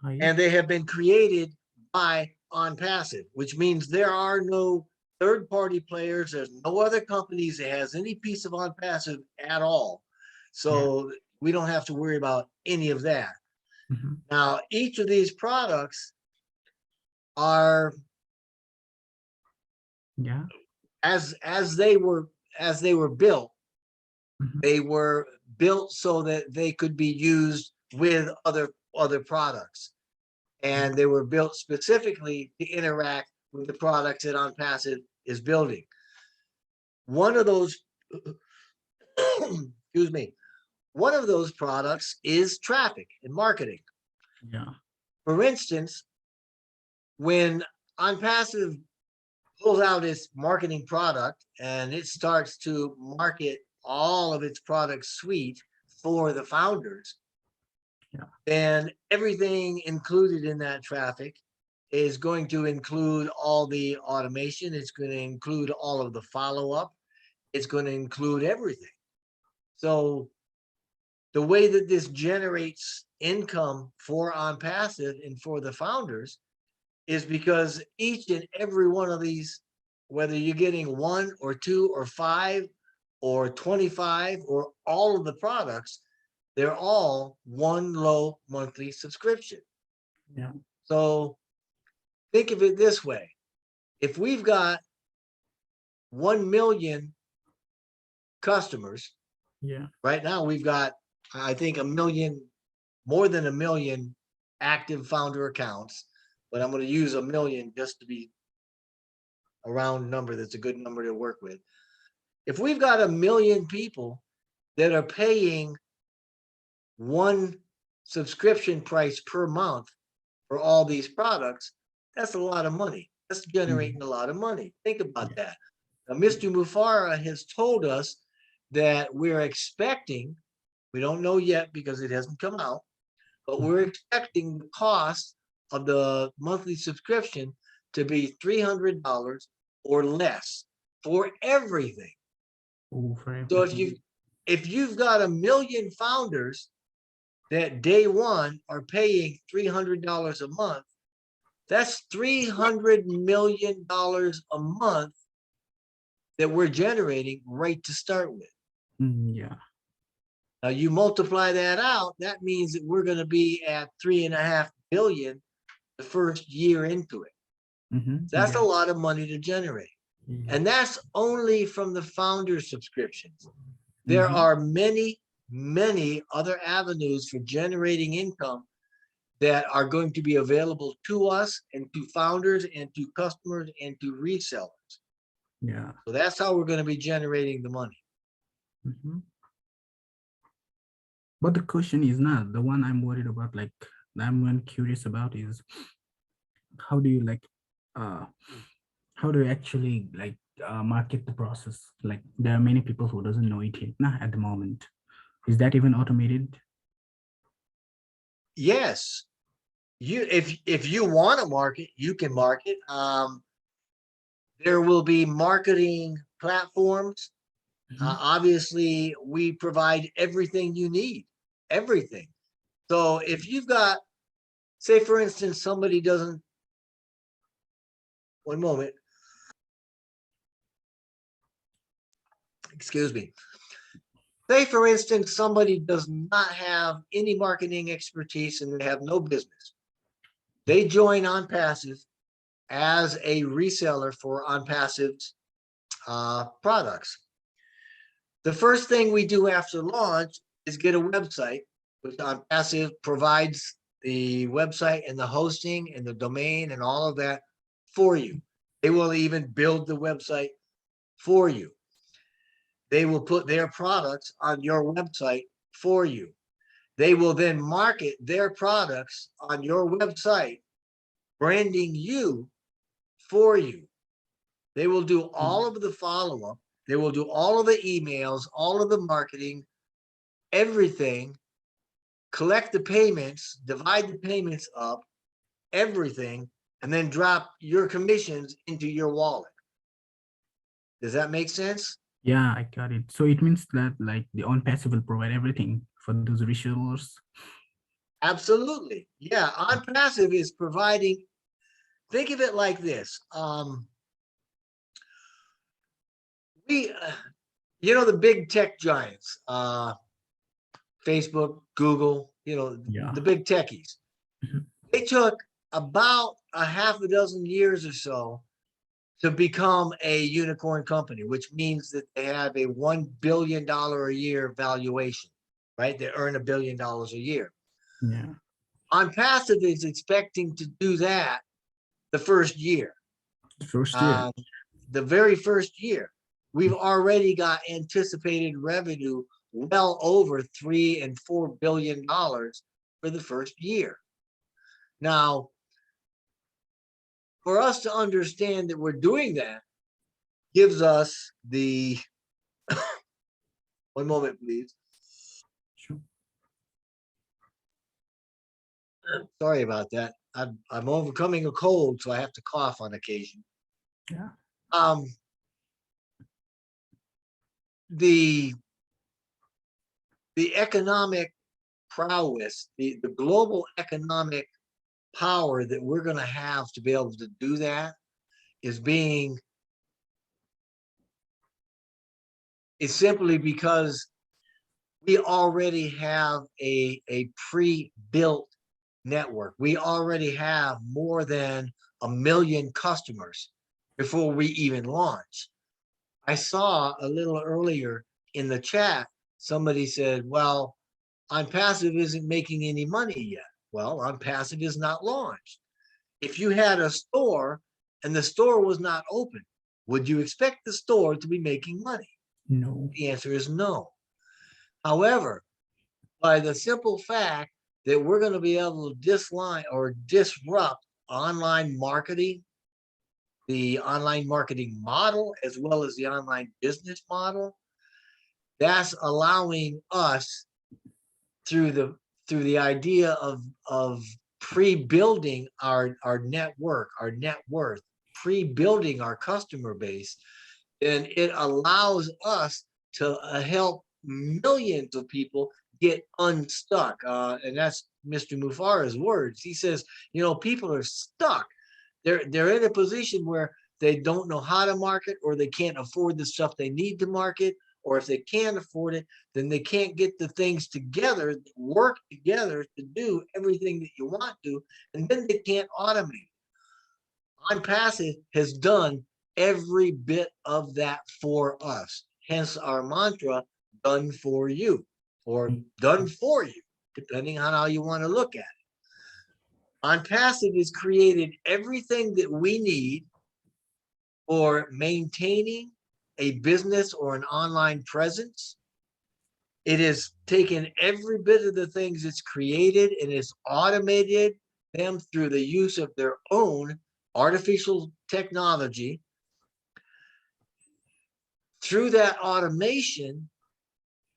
and they have been created by ONPASSIVE, which means there are no third-party players. There's no other companies that has any piece of ONPASSIVE at all. So we don't have to worry about any of that. Mhm. Now, each of these products are Yeah. as they were built, Mhm. they were built so that they could be used with other products. And they were built specifically to interact with the products that OnPassive is building. One of those, excuse me, one of those products is traffic and marketing. Yeah. For instance, when OnPassive pulls out its marketing product and it starts to market all of its product suite for the founders, Yeah. then everything included in that traffic is going to include all the automation. It's going to include all of the follow-up. It's going to include everything. So the way that this generates income for OnPassive and for the founders is because each and every one of these, whether you're getting 1 or 2 or 5 or 25 or all of the products, they're all one low monthly subscription. Yeah. So think of it this way. If we've got 1 million customers, Yeah. right now we've got, I think, 1 million, more than 1 million active founder accounts, but I'm going to use 1 million just to be a round number that's a good number to work with. If we've got 1 million people that are paying one subscription price per month for all these products, that's a lot of money. That's generating a lot of money. Think about that. Now, Mr. Mufara has told us that we're expecting, we don't know yet because it hasn't come out, but we're expecting the cost of the monthly subscription to be $300 or less for everything. Oh, for So everything. if you've got 1 million founders that day one are paying $300 a month, that's $300 million a month that we're generating right to start with. Yeah. Now you multiply that out, that means that we're going to be at 3.5 billion the first year into it. That's Yeah. a lot of money to generate. Yeah. And that's only from the founder subscriptions. There are many, many other avenues for generating income that are going to be available to us and to founders and to customers and to resellers. Yeah. So that's how we're going to be generating the money. But the question is not the one I'm worried about, like I'm curious about is how do you how do you actually market the process? Like there are many people who doesn't know it yet at the moment. Is that even automated? Yes. If you want to market, you can market. There will be marketing platforms. Obviously, we provide everything you need, everything. So if you've got, say, for instance, somebody doesn't, one moment, excuse me. Say, for instance, somebody does not have any marketing expertise and they have no business. They join OnPassive as a reseller for OnPassive's products. The first thing we do after launch is get a website, which OnPassive provides the website and the hosting and the domain and all of that for you. They will even build the website for you. They will put their products on your website for you. They will then market their products on your website, branding you for you. They will do all of the follow-up. They will do all of the emails, all of the marketing, everything, collect the payments, divide the payments up, everything, and then drop your commissions into your wallet. Does that make sense? Yeah, I got it. So it means that like the OnPassive will provide everything for those resellers. Absolutely. Yeah, OnPassive is providing, think of it like this. You know, the big tech giants, Facebook, Google, Yeah. the big techies. They took about a half a dozen years or so to become a unicorn company, which means that they have a $1 billion a year valuation, right? They earn $1 billion a year. Yeah. OnPassive is expecting to do that the first year. First year. The very first year. We've already got anticipated revenue well over $3 and $4 billion for the first year. Now, for us to understand that we're doing that gives us the one moment, please. Sure. Sorry about that. I'm overcoming a cold, so I have to cough on occasion. Yeah. The economic prowess, the global economic power that we're going to have to be able to do that is simply because we already have a pre-built network. We already have more than 1 million customers before we even launch. I saw a little earlier in the chat, somebody said, well, OnPassive isn't making any money yet. Well, OnPassive is not launched. If you had a store and the store was not open, would you expect the store to be making money? No. The answer is no. However, by the simple fact that we're going to be able to disrupt online marketing, the online marketing model, as well as the online business model, that's allowing us through the idea of pre-building our network, our net worth, pre-building our customer base, and it allows us to help millions of people get unstuck. And that's Mr. Mufara's words. He says, people are stuck. They're in a position where they don't know how to market, or they can't afford the stuff they need to market, or if they can't afford it, then they can't get the things together, work together to do everything that you want to, and then they can't automate. OnPassive has done every bit of that for us. Hence our mantra, done for you, or done for you, depending on how you want to look at it. OnPassive has created everything that we need for maintaining a business or an online presence. It has taken every bit of the things it's created and has automated them through the use of their own artificial technology. Through that automation,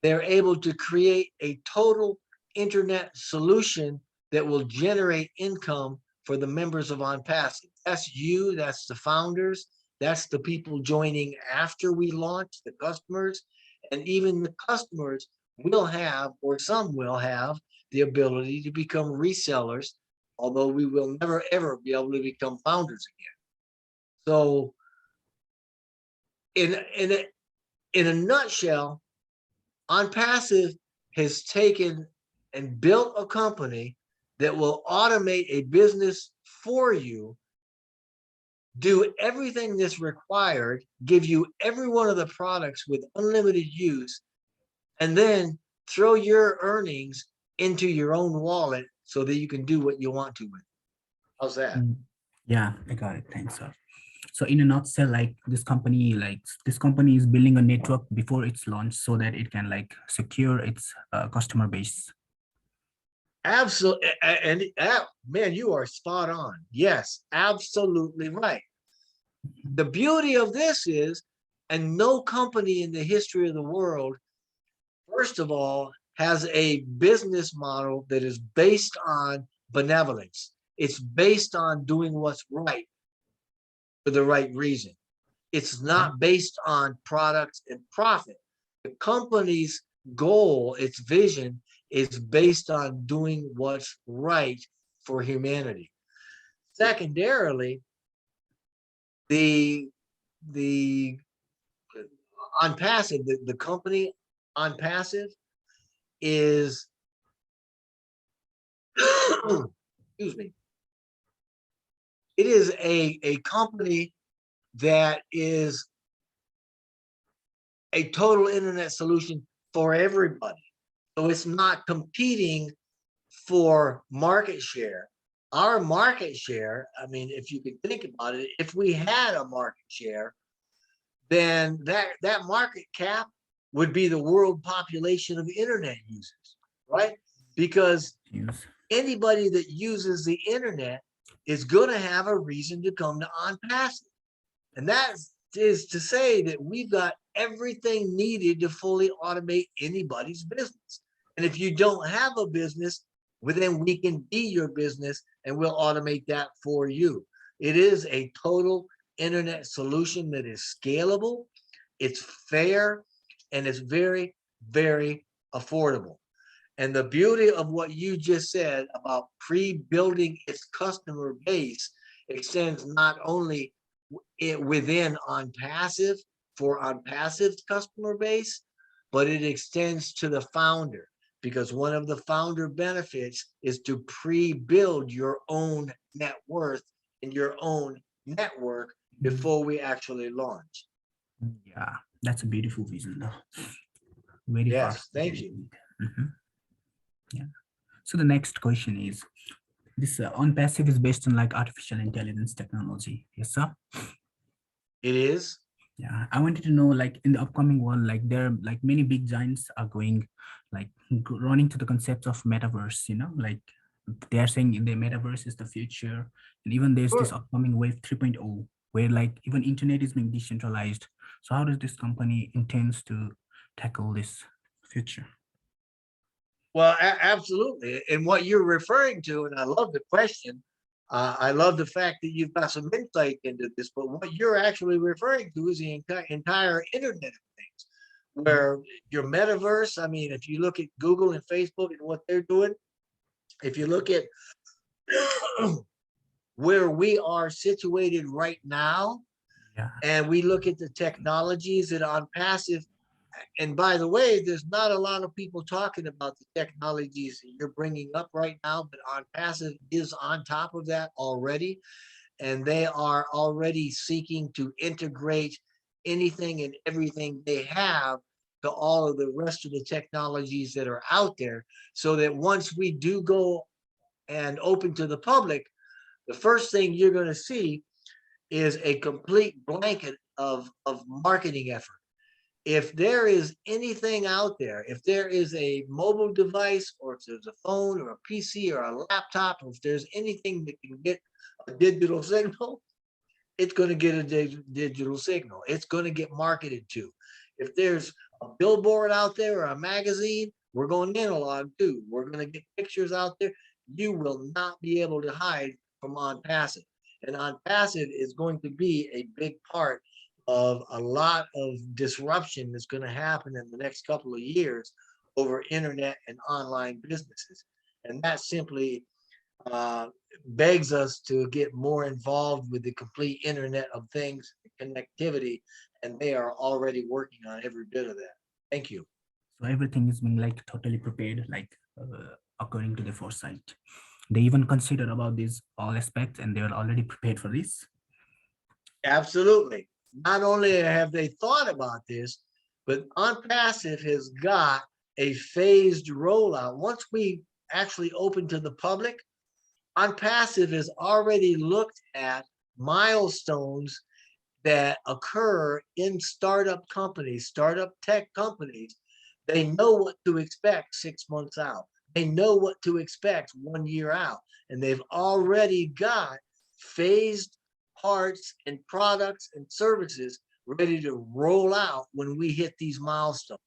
they're able to create a total internet solution that will generate income for the members of OnPassive. That's you, that's the founders, that's the people joining after we launch, the customers, and even the customers will have, or some will have, the ability to become resellers, although we will never ever be able to become founders again. So in a nutshell, OnPassive has taken and built a company that will automate a business for you, do everything that's required, give you every one of the products with unlimited use, and then throw your earnings into your own wallet so that you can do what you want to with it. How's that? Yeah, I got it. Thanks, sir. So in a nutshell, like this company is building a network before its launch so that it can secure its customer base. Absolutely. And man, you are spot on. Yes, absolutely right. The beauty of this is, and no company in the history of the world, first of all, has a business model that is based on benevolence. It's based on doing what's right for the right reason. It's not based on products and profit. The company's goal, its vision, is based on doing what's right for humanity. Secondarily, the OnPassive, the company OnPassive is excuse me, it is a company that is a total internet solution for everybody. So it's not competing for market share. Our market share, I mean, if you could think about it, if we had a market share, then that market cap would be the world population of internet users, right? Because Yes. anybody that uses the internet is going to have a reason to come to OnPassive. And that is to say that we've got everything needed to fully automate anybody's business. And if you don't have a business, well, then we can be your business and we'll automate that for you. It is a total internet solution that is scalable, it's fair, and it's very, very affordable. And the beauty of what you just said about pre-building its customer base extends not only within OnPassive for OnPassive's customer base, but it extends to the founder, because one of the founder benefits is to pre-build your own net worth in your own network before we actually launch. Yeah, that's a beautiful vision though. Very Yes, fast. thank you. Yeah. So the next question is, this OnPassive is based on like artificial intelligence technology. Yes, sir. It is. Yeah, I wanted to know, like in the upcoming world, like there are like many big giants are going like running to the concepts of metaverse, you know, like they are saying the metaverse is the future. And even there's this upcoming wave 3.0 where like even internet is being decentralized. So how does this company intends to tackle this future? Well, absolutely. And what you're referring to, and I love the question, I love the fact that you've got some insight into this, but what you're actually referring to is the entire Internet of Things, where your metaverse, I mean, if you look at Google and Facebook and what they're doing, if you look at where we are situated right now, and we look at the technologies that OnPassive, and by the way, there's not a lot of people talking about the technologies that you're bringing up right now, but OnPassive is on top of that already. And they are already seeking to integrate anything and everything they have to all of the rest of the technologies that are out there. So that once we do go and open to the public, the first thing you're going to see is a complete blanket of marketing effort. If there is anything out there, if there is a mobile device, or if there's a phone or a PC or a laptop, or if there's anything that can get a digital signal, it's going to get a digital signal. It's going to get marketed to. If there's a billboard out there or a magazine, we're going analog too. We're going to get pictures out there. You will not be able to hide from OnPassive. And OnPassive is going to be a big part of a lot of disruption that's going to happen in the next couple of years over internet and online businesses. And that simply begs us to get more involved with the complete Internet of Things connectivity, and they are already working on every bit of that. Thank you. So everything is being like totally prepared, like according to the foresight. They even considered about these all aspects, and they were already prepared for this. Absolutely. Not only have they thought about this, but OnPassive has got a phased rollout. Once we actually open to the public, OnPassive has already looked at milestones that occur in startup companies, startup tech companies. They know what to expect 6 months out. They know what to expect 1 year out. And they've already got phased parts and products and services ready to roll out when we hit these milestones.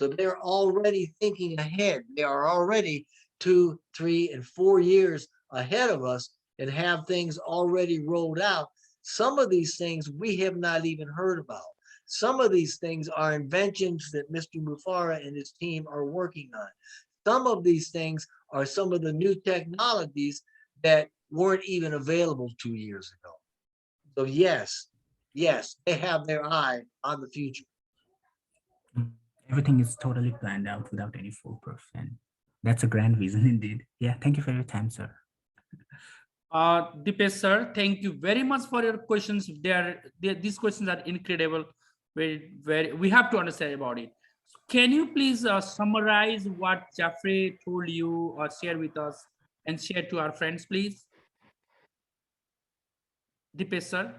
So they're already thinking ahead. They are already 2, 3, and 4 years ahead of us and have things already rolled out. Some of these things we have not even heard about. Some of these things are inventions that Mr. Mufara and his team are working on. Some of these things are some of the new technologies that weren't even available 2 years ago. So yes, they have their eye on the future. Everything is totally planned out without any 4%. That's a grand vision indeed. Yeah, thank you for your time, sir. Dipesh sir, thank you very much for your questions. These questions are incredible. Very, we have to understand about it. So can you please summarize what Jeffrey told you or share with us and share to our friends, please? Dipesh sir.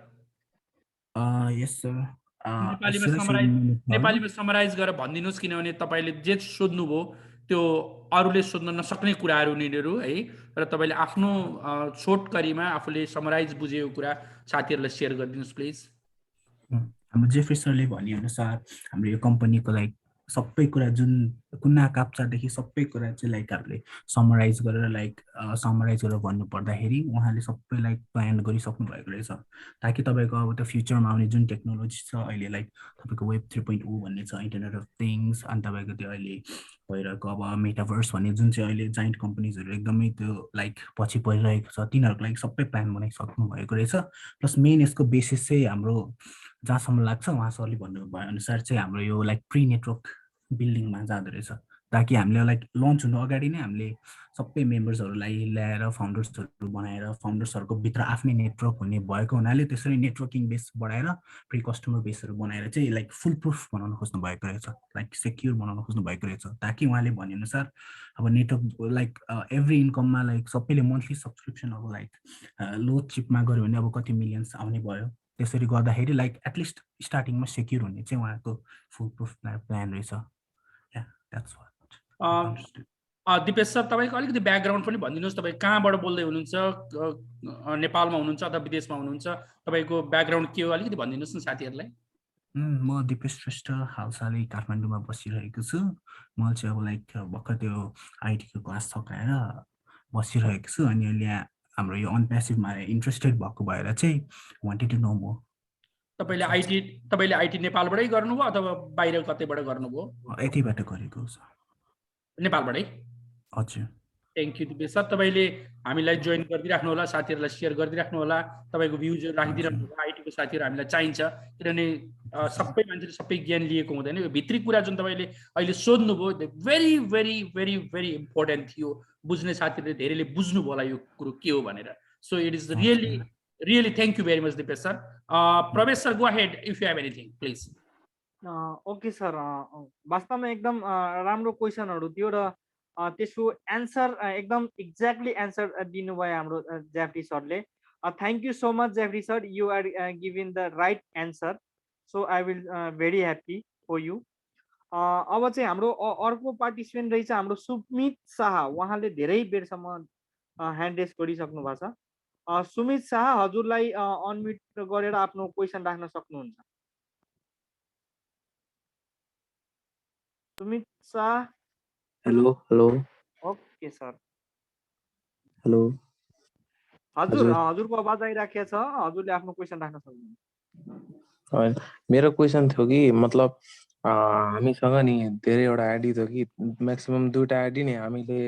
Yes, sir. नेपालीमा Should I say it in Nepali? नेपालीमा summarise गरेर भनिदिनुहोस् किनभने तपाईँले जे सोध्नुभयो त्यो अरूले सोध्न नसक्ने कुराहरू यिनीहरू है र तपाईँले आफ्नो छोटकरीमा आफूले समराइज बुझेको कुरा साथीहरूलाई सेयर गरिदिनुहोस् प्लिज हाम्रो जेफ्री सरले भनेअनुसार हाम्रो यो कम्पनीको लाइक सबै कुरा जुन कुना काप्चादेखि सबै कुरा चाहिँ लाइक हामीले समराइज गरेर भन्नु पर्दाखेरि उहाँले सबै लाइक प्लान गरिसक्नु भएको रहेछ ताकि तपाईँको अब त्यो फ्युचरमा आउने जुन टेक्नोलोजी छ अहिले लाइक तपाईँको वेब 3.0 भन्ने छ इन्टरनेट अफ थिङ्स अनि तपाईँको त्यो अहिले भइरहेको अब मेटाभर्स भन्ने जुन चाहिँ अहिले जाइन्ट कम्पनीजहरू एकदमै त्यो लाइक पछि परिरहेको छ तिनीहरूको लागि सबै प्लान बनाइसक्नु भएको रहेछ प्लस मेन यसको बेसिस चाहिँ हाम्रो जहाँसम्म लाग्छ उहाँ सरले भन्नुभयो अनुसार चाहिँ हाम्रो यो लाइक प्री नेटवर्क बिल्डिङमा जाँदो रहेछ ताकि हामीले लाइक लन्च हुनु अगाडि नै हामीले सबै मेम्बर्सहरूलाई ल्याएर फाउन्डर्सहरू बनाएर फाउन्डर्सहरूको भित्र आफ्नै नेटवर्क हुने भएको हुनाले त्यसरी नेटवर्किङ बेस बढाएर प्री कस्टमर बेसहरू बनाएर चाहिँ लाइक फुल प्रुफ बनाउन खोज्नु भएको रहेछ लाइक सेक्युर बनाउन खोज्नु भएको रहेछ ताकि उहाँले भनेअनुसार अब नेटवर्क लाइक एभ्री इन्कममा लाइक सबैले मन्थली सब्सक्रिप्सन अब लाइक लो चिपमा गऱ्यो भने अब कति मिलियन्स आउने भयो त्यसरी गर्दाखेरि लाइक एटलिस्ट स्टार्टिङमा सेक्युर हुने चाहिँ उहाँको फुल प्रुफ प्लान रहेछ दिपेश सर तपाईँको अलिकति ब्याकग्राउन्ड पनि भनिदिनुहोस् तपाईँ कहाँबाट बोल्दै हुनुहुन्छ नेपालमा हुनुहुन्छ अथवा विदेशमा हुनुहुन्छ तपाईँको ब्याकग्राउन्ड के हो अलिकति भनिदिनुहोस् न साथीहरूलाई म दिपेश श्रेष्ठ हालसालै काठमाडौँमा बसिरहेको छु म चाहिँ अब लाइक भर्खर त्यो आइटीको क्लास सकाएर बसिरहेको छु अनि अहिले हाम्रो यो अनप्यासिभमा इन्ट्रेस्टेड भएको भएर चाहिँ वान्टेड टु नो मोर तपाईँले आइटी नेपालबाटै गर्नुभयो अथवा बाहिर कतैबाट गर्नुभयो यतैबाट गरेको छ नेपालबाटै हजुर थ्याङ्क यू दिपेश सर तपाईँले हामीलाई जोइन गरिदिइराख्नु होला साथीहरूलाई सेयर गरिदिइराख्नु होला तपाईँको भ्युजहरू राखिदिइराख्नु होला आइटीको साथीहरू हामीलाई चाहिन्छ किनभने सबै मान्छेले सबै ज्ञान लिएको हुँदैन यो भित्री कुरा जुन तपाईँले अहिले सोध्नुभयो भेरी भेरी भेरी भेरी इम्पोर्टेन्ट थियो बुझ्ने साथीहरूले धेरैले बुझ्नुभयो होला यो कुरो के हो भनेर so it is really thank you very much Dipesh sir Pravesh sir go ahead if you have anything please okay sir वास्तवमा एकदम राम्रो क्वेसनहरू थियो र त्यसको एन्सर एकदम एक्ज्याक्टली एन्सर दिनुभयो हाम्रो जेफ्री सरले thank you so much Jeffrey sir you are giving the right answer so I will very happy for you अब चाहिँ हाम्रो अर्को पार्टिसिपेन्ट रहेछ हाम्रो सुमित शाह उहाँले धेरै बेरसम्म ह्यान्ड रेज गरिसक्नु भएको छ सुमित शाह हजुरलाई अनम्युट गरेर आफ्नो क्वेसन राख्न सक्नुहुन्छ Sumit Shah hello hello okay sir hello हजुरको आवाज आइराखेको छ हजुरले आफ्नो क्वेसन राख्न सक्नुहुन्छ मेरो क्वेसन थियो कि मतलब हामीसँग नि धेरैवटा आइडी थियो कि म्याक्सिमम 2टा आइडी नि हामीले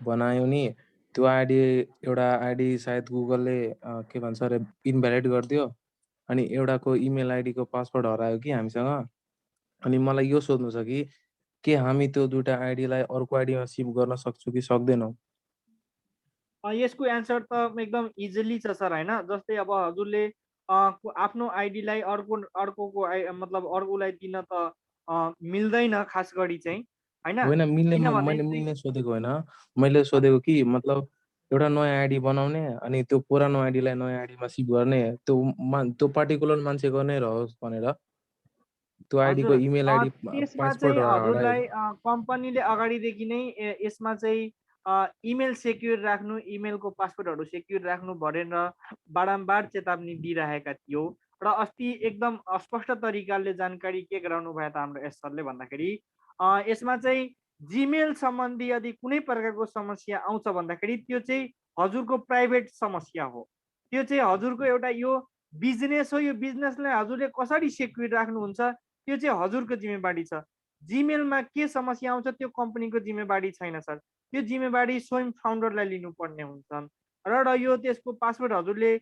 बनायौँ नि त्यो आइडी एउटा आइडी सायद गुगलले के भन्छ अरे इनभ्यालिड गरिदियो अनि एउटाको इमेल आइडीको पासवर्ड हरायो कि हामीसँग अनि मलाई यो सोध्नु छ कि के हामी त्यो 2टा आइडीलाई अर्को आइडीमा सिफ्ट गर्न सक्छौँ कि सक्दैनौँ यसको एन्सर त एकदम इजिली छ सर हैन जस्तै अब हजुरले आफ्नो आइडीलाई अर्कोको मतलब अर्कोलाई दिन त मिल्दैन खास गरी चाहिँ होइन मैले मिल्ने सोधेको होइन मैले सोधेको कि मतलब एउटा नयाँ आइडी बनाउने अनि त्यो पुरानो आइडीलाई नयाँ आइडीमा सिफ्ट गर्ने त्यो पार्टिकुलर मान्छेको नै रहोस् भनेर त्यो आइडीको इमेल आइडी पासवर्ड हजुरलाई कम्पनीले अगाडिदेखि नै यसमा चाहिँ इमेल सेक्युर राख्नु इमेलको पासवर्डहरू सेक्युर राख्नु भनेर बारम्बार चेतावनी दिइरहेका थियो र अस्ति एकदम स्पष्ट तरिकाले जानकारी के गराउनु भयो त हाम्रो एस सरले भन्दाखेरि यसमा चाहिँ जिमेल सम्बन्धी यदि कुनै प्रकारको समस्या आउँछ भन्दाखेरि त्यो चाहिँ हजुरको प्राइभेट समस्या हो त्यो चाहिँ हजुरको एउटा यो बिजनेस हो यो बिजनेसलाई हजुरले कसरी सेक्युर राख्नुहुन्छ त्यो चाहिँ हजुरको जिम्मेवारी छ जिमेलमा के समस्या आउँछ त्यो कम्पनीको जिम्मेवारी छैन सर त्यो जिम्मेवारी स्वयं फाउन्डरलाई लिनुपर्ने हुन्छ र यो त्यसको पासवर्ड हजुरले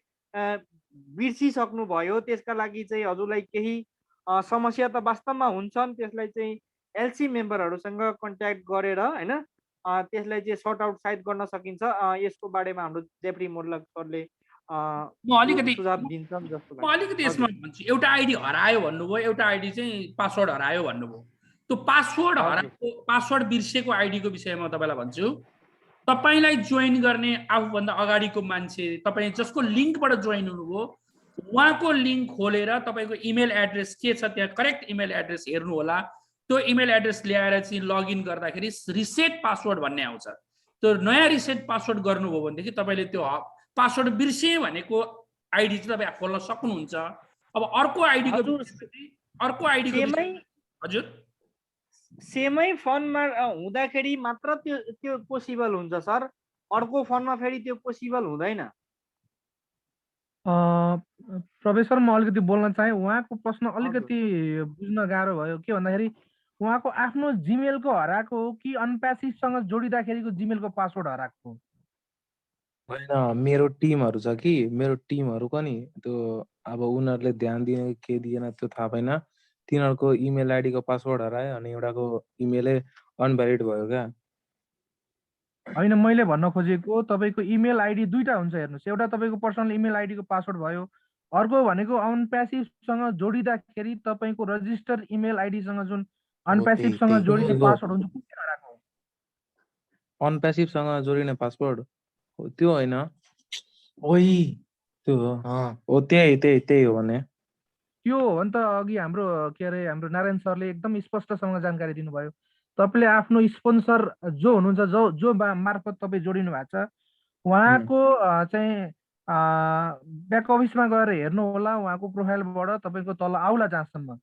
बिर्सिसक्नु भयो त्यसका लागि चाहिँ हजुरलाई केही समस्या त वास्तवमा हुन्छन् त्यसलाई चाहिँ एलसी मेम्बरहरूसँग कन्ट्याक्ट गरेर हैन त्यसलाई चाहिँ सर्ट आउट सायद गर्न सकिन्छ यसको बारेमा हाम्रो जेफ्री मोर्लक सरले म अलिकति सुझाव दिन्छन् जस्तो म अलिकति यसमा भन्छु एउटा आइडी हरायो भन्नुभयो एउटा आइडी चाहिँ पासवर्ड हरायो भन्नुभयो त्यो पासवर्ड हराएको पासवर्ड बिर्सेको आइडीको विषयमा तपाईँलाई भन्छु तपाईँलाई जोइन गर्ने आफूभन्दा अगाडिको मान्छे तपाईँ जसको लिङ्कबाट जोइन हुनुभयो उहाँको लिङ्क खोलेर तपाईँको इमेल एड्रेस के छ त्यहाँ करेक्ट इमेल एड्रेस हेर्नु होला त्यो इमेल एड्रेस ल्याएर चाहिँ लगइन गर्दाखेरि रिसेट पासवर्ड भन्ने आउँछ त्यो नयाँ रिसेट पासवर्ड गर्नुभयो भनेदेखि तपाईँले त्यो पासवर्ड बिर्से भनेको आइडी चाहिँ तपाईँ खोल्न सक्नुहुन्छ अब अर्को आइडीको हजुर सेमै फोनमा हुँदाखेरि मात्र त्यो पोसिबल हुन्छ सर अर्को फोनमा फेरि त्यो पोसिबल हुँदैन प्रोफेसर म अलिकति बोल्न चाहे उहाँको प्रश्न अलिकति बुझ्न गाह्रो भयो के भन्दाखेरि उहाँको आफ्नो जिमेलको हराएको हो कि अनप्यासिभसँग जोडिँदाखेरिको जिमेलको पासवर्ड हराएको हो होइन मेरो टिमहरू छ कि मेरो टिमहरूको नि त्यो अब उनीहरूले ध्यान दिने के दिएन त्यो थाहा छैन तिनीहरूको इमेल आइडीको पासवर्ड हरायो अनि एउटाको इमेलै अनभ्यालिड भयो क्या होइन मैले भन्न खोजेको तपाईँको इमेल आइडी दुईटा हुन्छ हेर्नुहोस् एउटा तपाईँको पर्सनल इमेल आइडीको पासवर्ड भयो अर्को भनेको अनप्यासिभसँग जोडिँदाखेरि तपाईँको रजिस्टर इमेल आइडीसँग जुन अनप्यासिभसँग जोडिने पासवर्ड हुन्छ कुन चाहिँ हराएको हो अनप्यासिभसँग जोडिने पासवर्ड त्यो होइन त्यो हो त्यही हो भने त्यो हो भने त अघि हाम्रो के अरे हाम्रो नारायण सरले एकदम स्पष्टसँग जानकारी दिनुभयो तपाईँले आफ्नो स्पोन्सर जो हुनुहुन्छ जो मार्फत तपाईँ जोडिनु भएको छ उहाँको चाहिँ ब्याक अफिसमा गएर हेर्नु होला उहाँको प्रोफाइलबाट तपाईँको तल आउला जहाँसम्म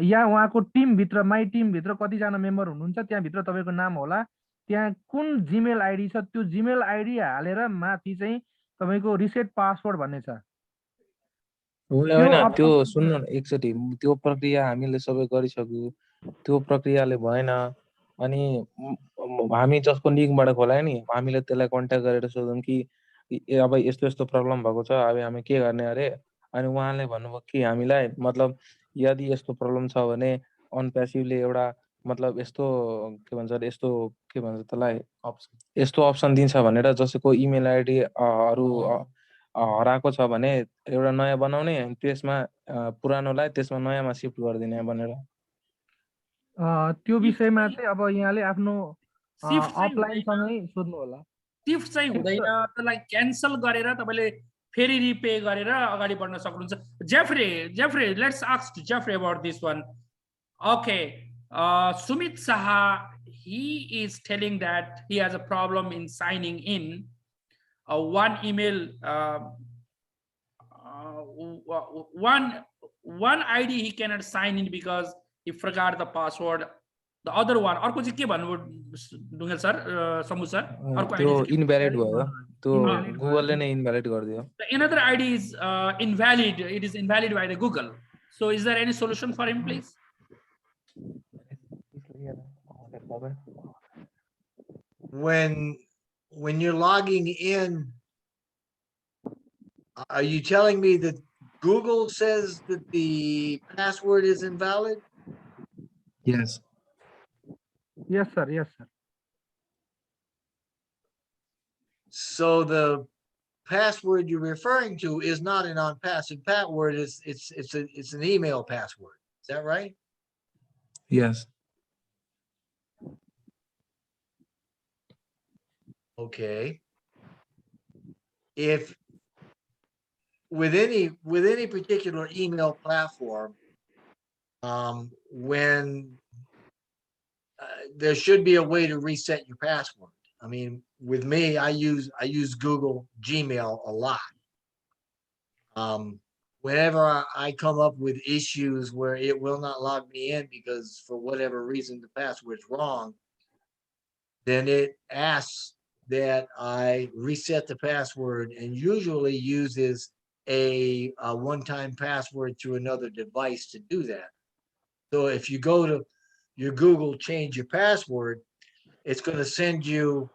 या उहाँको टिमभित्र माई टिमभित्र कतिजना मेम्बर हुनुहुन्छ त्यहाँभित्र तपाईँको नाम होला त्यहाँ कुन जिमेल आइडी छ त्यो जिमेल आइडी हालेर माथि चाहिँ तपाईँको रिसेट पासवर्ड भन्ने छ होइन त्यो सुन्नु न एकचोटि त्यो प्रक्रिया हामीले सबै गरिसक्यो त्यो प्रक्रियाले भएन अनि हामी जसको लिङ्कबाट खोलायो नि हामीले त्यसलाई कन्ट्याक्ट गरेर सोधौँ कि अब यस्तो यस्तो प्रब्लम भएको छ अब हामी के गर्ने अरे अनि उहाँले भन्नुभयो कि हामीलाई मतलब यदि यस्तो प्रब्लम छ भने अनप्यासिभले एउटा मतलब यस्तो के भन्छ अरे यस्तो के भन्छ त्यसलाई यस्तो अप्सन दिन्छ भनेर जसको इमेल आइडी अरू हराएको छ भने एउटा नयाँ बनाउने त्यसमा पुरानोलाई त्यसमा नयाँमा सिफ्ट गरिदिने भनेर त्यो विषयमा चाहिँ अब यहाँले आफ्नो अपलाइनसँगै सोध्नु होला सिफ्ट चाहिँ हुँदैन त्यसलाई क्यान्सल गरेर तपाईँले फेरि रिपे गरेर अगाडि बढ्न सक्नुहुन्छ Jeffrey let's ask Jeffrey about this one okay Sumit Shah he is telling that he has a problem in signing in one email one ID he cannot sign in because he forgot the password the other one अर्को चाहिँ के भन्नुभयो Dhungel sir समु sir अर्को त्यो invalid भयो त्यो गुगलले नै इनभ्यालिड गरिदियो another ID is invalid it is invalid by the Google so is there any solution for him please when you're logging in, are you telling me that Google says that the password is invalid? Yes. Yes, sir. Yes, sir. So the password you're referring to is not an ONPASSIVE password. It's an email password. Is that right? Yes. Okay. If with any particular email platform, when there should be a way to reset your password. I mean, with me, I use Google Gmail a lot. Whenever I come up with issues where it will not log me in because for whatever reason the password's wrong, then it asks that I reset the password and usually uses a one-time password to another device to do that. So if you go to your Google change your password, it's going to send you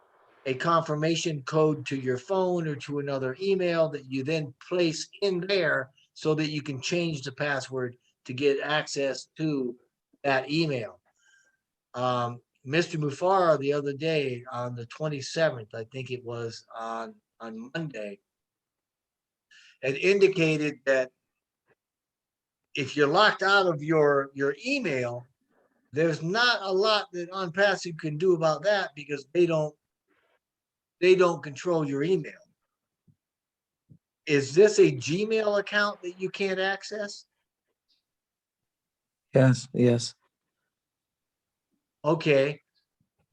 a confirmation code to your phone or to another email that you then place in there so that you can change the password to get access to that email. Mr. Mufara the other day on the 27th, I think it was on Monday, had indicated that if you're locked out of your email, there's not a lot that ONPASSIVE can do about that because they don't control your email. Is this a Gmail account that you can't access? Yes, yes. Okay,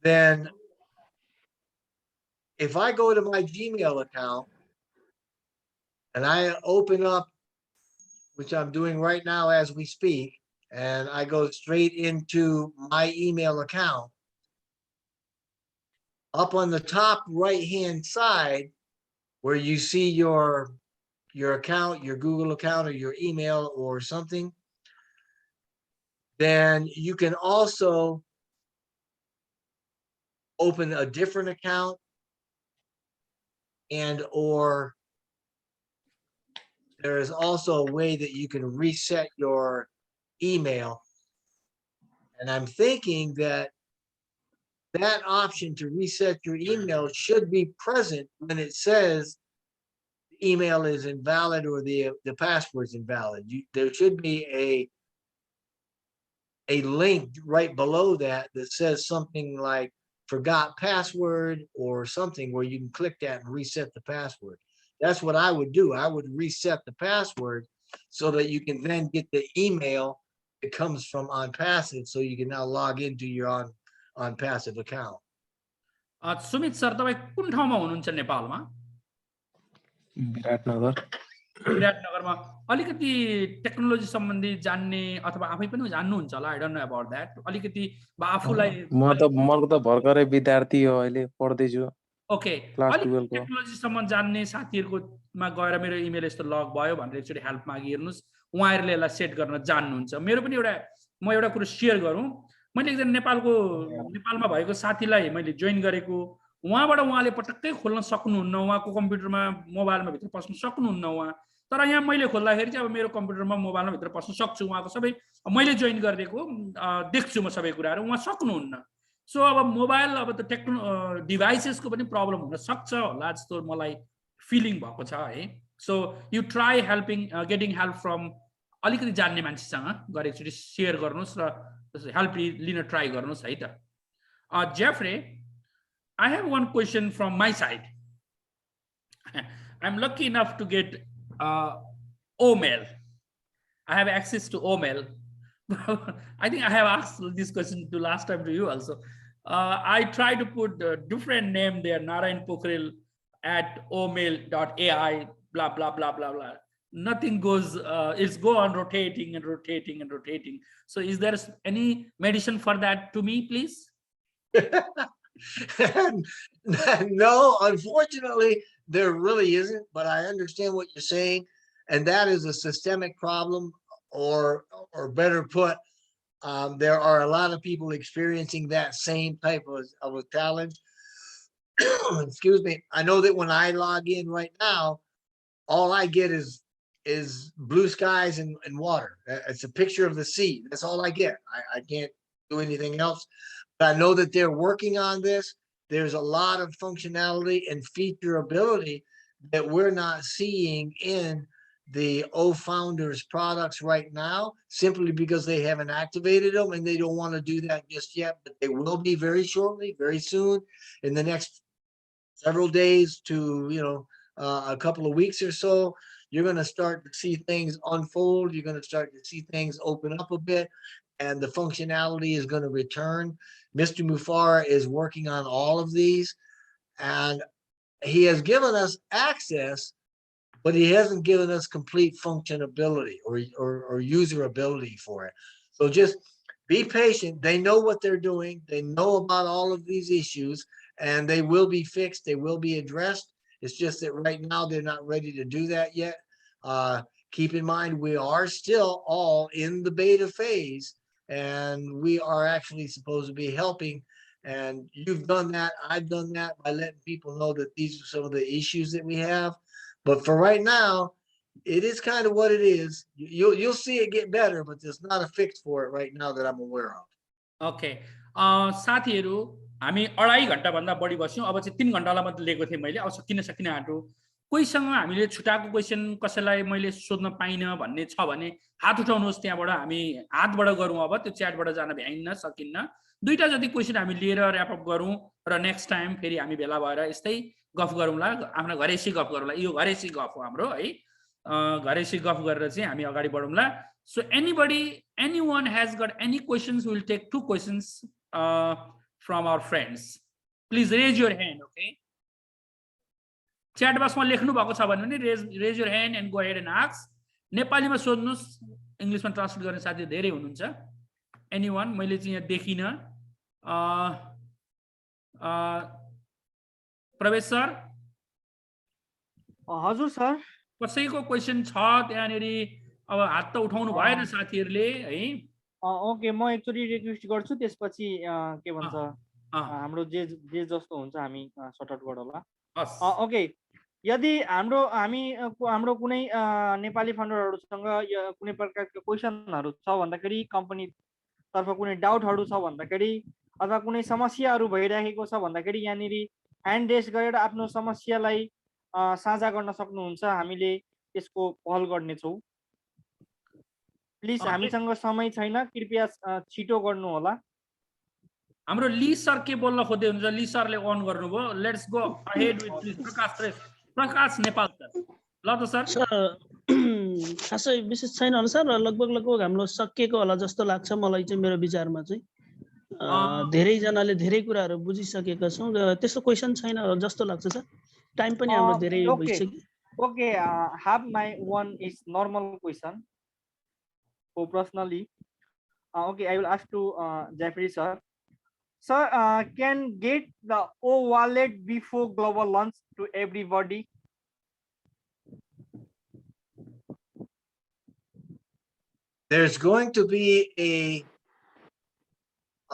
then if I go to my Gmail account and I open up, which I'm doing right now as we speak, and I go straight into my email account, up on the top right-hand side where you see your account, your Google account or your email or something, then you can also open a different account and or there is also a way that you can reset your email. And I'm thinking that that option to reset your email should be present when it says the email is invalid or the password's invalid. There should be a link right below that says something like forgot password or something where you can click that and reset the password. That's what I would do. I would reset the password so that you can then get the email that comes from ONPASSIVE, so you can now log into your ONPASSIVE account. Sumit sir तपाईँ कुन ठाउँमा हुनुहुन्छ नेपालमा? विराटनगर। विराटनगरमा अलिकति technology सम्बन्धी जान्ने अथवा आफै पनि जान्नुहुन्छ होला, I don't know about that, अलिकति आफूलाई म त भर्खरै विद्यार्थी हो, अहिले पढ्दैछु। ओके, क्लास अलिक 12 को। टेक्नोलोजी सम्म जान्ने साथीहरुकोमा गएर मेरो इमेल यस्तो लग भयो भनेर एकचोटि हेल्प मागी हेर्नुस्, उहाँहरुले यसलाई सेट गर्न जान्नुहुन्छ। मेरो पनि म एउटा कुरा शेयर गरौँ, मैले एकजना नेपालमा भएको साथीलाई मैले जोइन गरेको, उहाँबाट उहाँले पटक्कै खोल्न सक्नुहुन्न, उहाँको कम्प्युटरमा मोबाइलमा भित्र पस्न सक्नुहुन्न उहाँ, तर यहाँ मैले खोल्दाखेरि चाहिँ अब मेरो कम्प्युटरमा मोबाइलमा भित्र पस्न सक्छु, उहाँको सबै मैले जोइन गरेको देख्छु म सबै कुराहरु, उहाँ सक्नुहुन्न। सो अब मोबाइल अब त डिभाइसेसको पनि प्रब्लम हुन सक्छ होला जस्तो मलाई फिलिङ भएको छ है। So you try getting help from अलिकति जान्ने मान्छेसँग गएर एकचोटि शेयर गर्नुस् र हेल्प लिन ट्राई गर्नुस् है त। Jeffrey, I have one question from my side. I'm lucky enough to get OMail. I have access to OMail. I think I have asked this question to last time to you also. I try to put a different name there, Narayan Pokhrel at omail.ai, blah, blah, blah, blah, blah. Nothing goes, it's go on rotating and rotating and rotating. So is there any medicine for that to me, please? No, unfortunately, there really isn't, but I understand what you're saying. And that is a systemic problem, or better put, there are a lot of people experiencing that same type of a challenge. Excuse me. I know that when I log in right now, all I get is blue skies and water. It's a picture of the sea. That's all I get. I can't do anything else. But I know that they're working on this. There's a lot of functionality and feature ability that we're not seeing in the Founders products right now, simply because they haven't activated them and they don't want to do that just yet, but they will be very shortly, very soon, in the next several days to, a couple of weeks or so. You're going to start to see things unfold. You're going to start to see things open up a bit, and the functionality is going to return. Mr. Mufara is working on all of these, and he has given us access, but he hasn't given us complete functionability or usability for it. So just be patient. They know what they're doing. They know about all of these issues, and they will be fixed. They will be addressed. It's just that right now they're not ready to do that yet. Keep in mind, we are still all in the beta phase, and we are actually supposed to be helping. And you've done that. I've done that by letting people know that these are some of the issues that we have. But for right now, it is kind of what it is. You'll see it get better, but there's not a fix for it right now that I'm aware of. Okay. साथीहरू हामी 2.5 घण्टाभन्दा बढी बस्यौँ। अब चाहिँ 3 घण्टालाई मात्र लिएको थिएँ मैले। अब सकिन आँटो। कोहीसँग हामीले छुटाएको क्वेसन कसैलाई मैले सोध्न पाइनँ भन्ने छ भने हात उठाउनुहोस्। त्यहाँबाट हामी हातबाट गरौँ। अब त्यो च्याटबाट जान भ्याइन्न सकिन्न। 2टा जति क्वेसन हामी लिएर ऱ्यापअप गरौँ र नेक्स्ट टाइम फेरि हामी भेला भएर यस्तै गफ गरौँला। आफ्नो घरेसी गफ गरौँला। यो घरेसी गफ हो हाम्रो है। घरेसी गफ गरेर चाहिँ हामी अगाडि बढौँला। So anyone has got any questions, we'll take 2 questions from our friends. Please raise your hand, okay? Chat box ma lekhnu bhako cha भने raise your hand and go ahead and ask. Nepali मा सोध्नुस्, English मा translate गर्ने साथी धेरै हुनुहुन्छ. Anyone? मैले चाहिँ यहाँ देखिन. प्रवेश सर? हजुर सर. कसैको क्वेशन छ त्यहाँनेरि? अब हात त उठाउनु भएन साथीहरुले है. ओके, म एकचोटी रिक्वेस्ट गर्छु, त्यसपछि के भन्छ हाम्रो जे जस्तो हुन्छ हामी सर्ट आउट गरौँला. ओके, यदि हाम्रो कुनै नेपाली फन्डरहरुसँग कुनै प्रकारको क्वेशनहरु छ भन्दाखेरि, कम्पनी तर्फ कुनै डाउटहरु छ भन्दाखेरि अथवा कुनै समस्याहरु भइरहेको छ भन्दाखेरि यहाँनिर ह्यान्ड रेज गरेर आफ्नो समस्यालाई साझा गर्न सक्नुहुन्छ. हामीले त्यसको पहल गर्नेछौँ. प्लिज हामीसँग समय छैन, कृपया छिटो गर्नु होला. हाम्रो ली सर के बोल्न खोज्दै हुनुहुन्छ? ली सरले अन गर्नुभयो. Let's go ahead with please Prakash Nepal sir. ल त सर. खासै विशेष छैन होला सर. लगभग हाम्रो सकिएको होला जस्तो लाग्छ मलाई चाहिँ. मेरो विचारमा चाहिँ धेरै जनाले धेरै कुराहरू बुझिसकेका छौं. त्यस्तो क्वेशन छैन जस्तो लाग्छ सर. टाइम पनि हाम्रो धेरै भइसक्यो. Okay, have my one is normal question. So personally, okay, I will ask to Jeffery sir. Sir, can get the O wallet before global launch to everybody? There's going to be a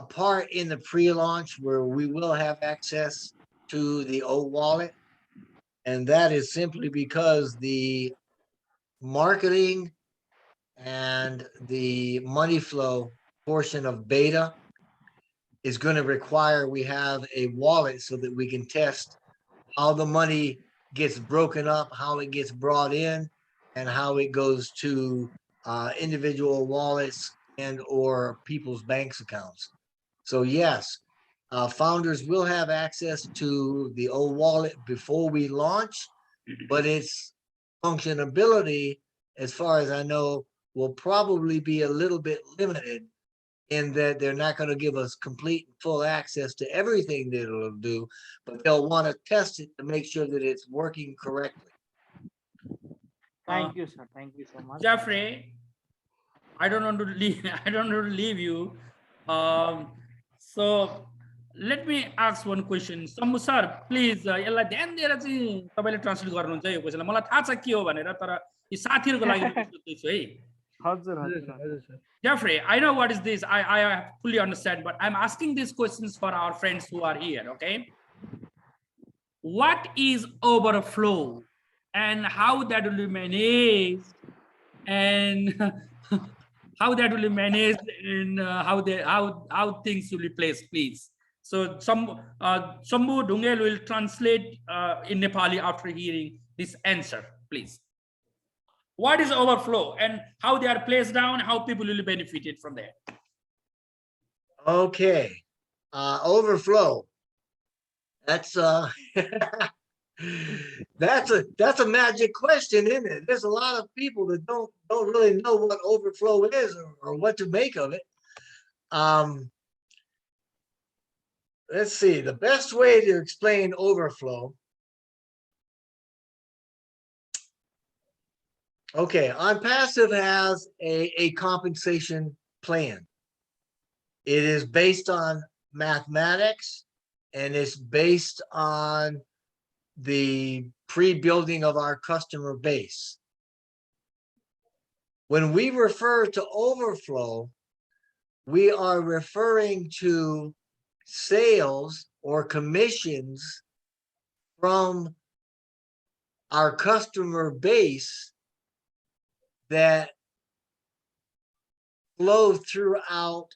part in the pre-launch where we will have access to the O wallet. And that is simply because the marketing and the money flow portion of beta is going to require we have a wallet so that we can test how the money gets broken up, how it gets brought in, and how it goes to individual wallets and or people's banks accounts. So yes, founders will have access to the O wallet before we launch, but its functionality, as far as I know, will probably be a little bit limited in that they're not going to give us complete and full access to everything that it'll do, but they'll want to test it to make sure that it's working correctly. Thank you, sir. Thank you so much. Jeffrey, I don't want to leave you. So let me ask one question. Sambu sir, please, यसलाई ध्यान दिएर चाहिँ तपाईले translate गर्नुहुन्छ यो क्वेशनलाई. मलाई थाहा छ के हो भनेर, तर यी साथीहरुको लागि म सोध्दैछु है. हजुर. Jeffrey, I know what is this. I fully understand, but I'm asking these questions for our friends who are here, okay? What is overflow and how that will be managed, and how that will be managed, and how things will be placed, please. So Sambu Dungel will translate in Nepali after hearing this answer, please. What is overflow and how they are placed down, how people will be benefited from there? Okay, overflow. That's that's a magic question, isn't it? There's a lot of people that don't really know what overflow is or what to make of it. Let's see, the best way to explain overflow. Okay, ONPASSIVE has a compensation plan. It is based on mathematics and it's based on the pre-building of our customer base. When we refer to overflow, we are referring to sales or commissions from our customer base that flow throughout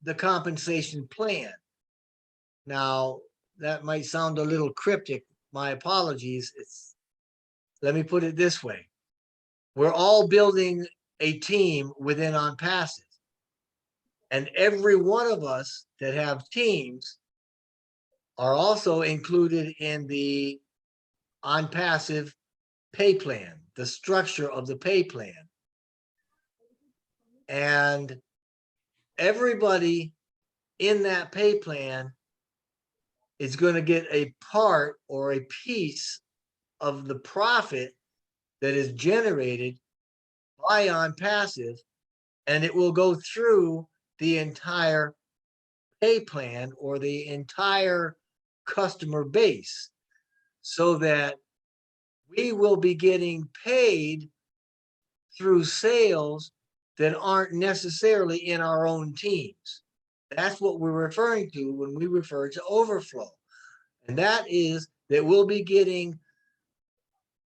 the compensation plan. Now, that might sound a little cryptic. My apologies. Let me put it this way. We're all building a team within ONPASSIVE. And every one of us that have teams are also included in the ONPASSIVE pay plan, the structure of the pay plan. And everybody in that pay plan is going to get a part or a piece of the profit that is generated by ONPASSIVE, and it will go through the entire pay plan or the entire customer base, so that we will be getting paid through sales that aren't necessarily in our own teams. That's what we're referring to when we refer to overflow. And that is that we'll be getting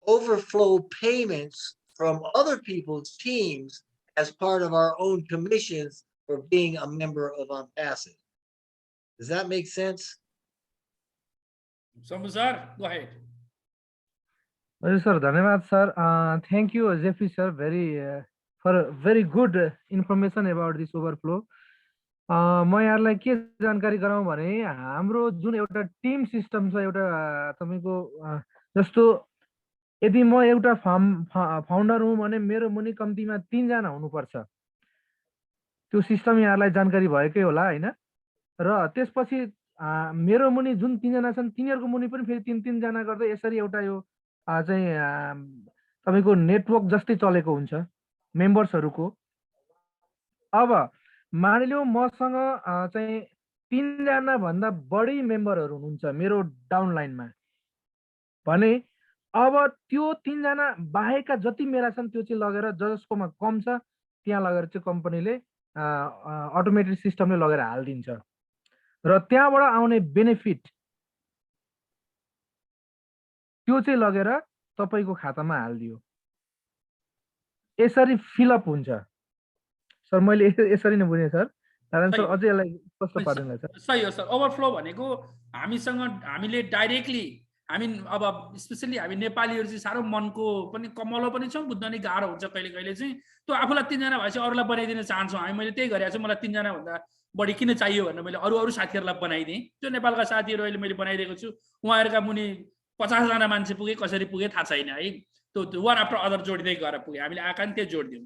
overflow payments from other people's teams as part of our own commissions for being a member of ONPASSIVE. Does that make sense? Samu sir, go ahead. Sir, धन्यवाद sir. Thank you, Jeffrey sir, for very good information about this overflow. म यहाँलाई के जानकारी गराउँ भने हाम्रो जुन एउटा Tim system छ, एउटा तपाईको जस्तो यदि म एउटा फाउन्डर हुँ भने मेरो मुनि कम्तीमा 3 जना हुनुपर्छ। त्यो सिस्टम यहाँलाई जानकारी भएकै होला हैन? र त्यसपछि मेरो मुनि जुन 3 जना छन् तिनीहरुको मुनि पनि फेरि 3 जना गर्दै यसरी एउटा यो चाहिँ तपाईको नेटवर्क जस्तै चलेको हुन्छ मेम्बर्सहरुको। अब मानिलिउँ मसँग चाहिँ 3 जना भन्दा बढी मेम्बरहरु हुनुहुन्छ मेरो डाउनलाइनमा भने अब त्यो 3 जना बाहेकका जति मेरा छन् त्यो चाहिँ लगेर जसकोमा कम छ त्यहाँ लगेर चाहिँ कम्पनीले अटोमेटेड सिस्टमले लगेर हाल्दिन्छ र त्यहाँबाट आउने बेनिफिट त्यो चाहिँ लगेर तपाईको खातामा हाल्दियो। यसरी फिलअप हुन्छ। सर मैले यसरी नै बुझेँ सर। नारायण सर अझै यसलाई स्पष्ट पार्दैन सर। सही हो सर। ओभरफ्लो भनेको हामीले डाइरेक्टली अब स्पेशली हामी नेपालीहरु चाहिँ साह्रो मनको पनि कमलो पनि छौं, बुझ्न नि गाह्रो हुन्छ कहिले कहिले चाहिँ। त्यो आफूलाई 3 जना भएपछि अरूलाई बनाइदिन चाहन्छौं हामी। मैले त्यही गरेको छु, मलाई 3 जना भन्दा बढी किन चाहियो भनेर मैले अरू साथीहरुलाई बनाइदिएँ। त्यो नेपालका साथीहरु अहिले मैले बनाइदिएको छु। उहाँहरुका मुनि 50 जना मान्छे पुगे, कसरी पुगे थाहा छैन है। त्यो वान आफ्टर अदर जोड्दै गएर पुगे। हामीले आँखा नि त्यही जोड्दियौं।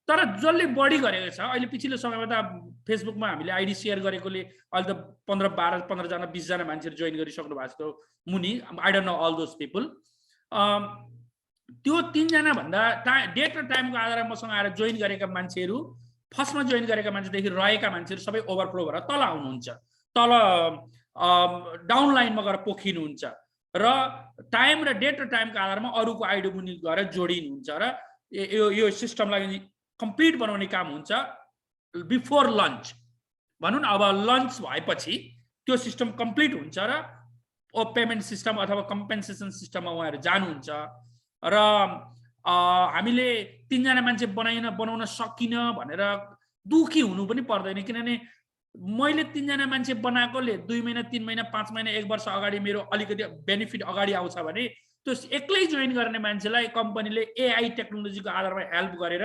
तर जसले बढी गरेको छ अहिले पछिल्लो समयमा त फेसबुकमा हामीले आईडी शेयर गरेकोले अहिले त 15 जना 20 जना मान्छेहरु जोइन गरिसक्नु भएको छ मुनि। I don't know all those people. त्यो 3 जना भन्दा डेट र टाइमको आधारमा मसँग आएर जोइन गरेका मान्छेहरु, फर्स्टमा जोइन गरेका मान्छेदेखि रहेका मान्छेहरु सबै ओभरफ्लो भएर तल आउनुहुन्छ। तल डाउनलाइनमा गएर पोखिनुहुन्छ र टाइम र डेट र टाइमको आधारमा अरूको आईडी मुनि गएर जोडिनुहुन्छ र यो सिस्टमलाई कम्प्लिट बनाउने काम हुन्छ बिफोर लन्च। भनौं न अब लन्च भएपछि त्यो सिस्टम कम्प्लिट हुन्छ र पेमेन्ट सिस्टम अथवा कम्पेन्सेसन सिस्टममा उहाँहरु जानुहुन्छ र हामीले 3 जना मान्छे बनाउन सकिन भनेर दुखी हुनु पनि पर्दैन। किनभने मैले 3 जना मान्छे बनाएकोले 2 महिना 3 महिना 5 महिना 1 वर्ष अगाडि मेरो अलिकति बेनिफिट अगाडि आउँछ भने त्यो एक्लै जोइन गर्ने मान्छेलाई कम्पनीले एआई टेक्नोलोजीको आधारमा हेल्प गरेर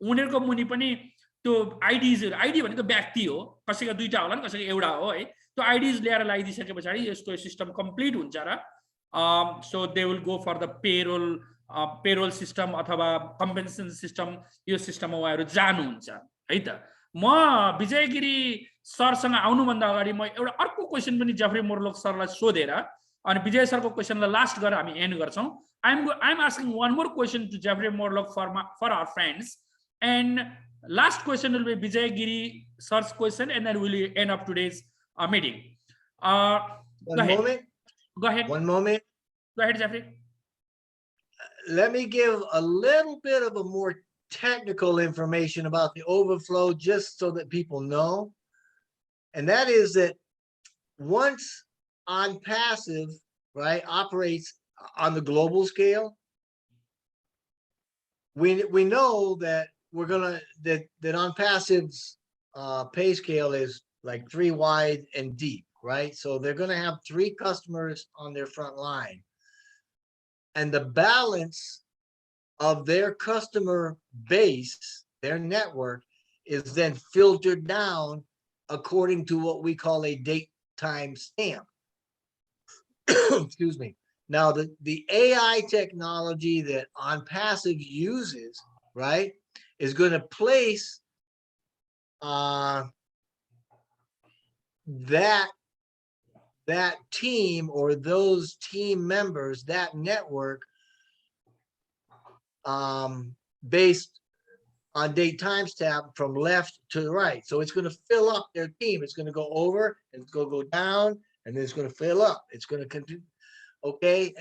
उनीहरुको मुनि पनि त्यो आईडी भनेको व्यक्ति हो, कसैका 2टा होला नि, कसैका एउटा हो है। त्यो आईडीज ल्याएर लगाइदिसके पछाडी यसको सिस्टम कम्प्लिट हुन्छ र so they will go for the payroll system अथवा कम्पेन्सेसन सिस्टम। यो सिस्टममा उहाँहरु जानुहुन्छ है त। म विजयगिरी सरसँग आउनुभन्दा अगाडि म एउटा अर्को क्वेशन पनि जेफरी मोरलोक सरलाई सोधेर अनि विजय सरको क्वेशनलाई लास्ट गरेर हामी एन्ड गर्छौं। I am asking one more question to Jeffery Morlock for our friends, and last question will be Vijay Giri sir's question, and then we'll end up today's meeting. One moment. Go ahead. One moment. Go ahead, Jeffrey. Let me give a little bit of a more technical information about the overflow just so that people know. And that is that once ONPASSIVE, right, operates on the global scale, we know that we're gonna that ONPASSIVE's pay scale is like 3 wide and deep, right? So they're going to have 3 customers on their front line. And the balance of their customer base, their network, is then filtered down according to what we call a date time stamp. Excuse me. Now, the AI technology that ONPASSIVE uses, right, is going to place that team or those team members, that network, based on date timestamp from left to right. So it's going to fill up their team. It's going to go over and it's going to go down, and then it's going to fill up. It's going to continue. Okay.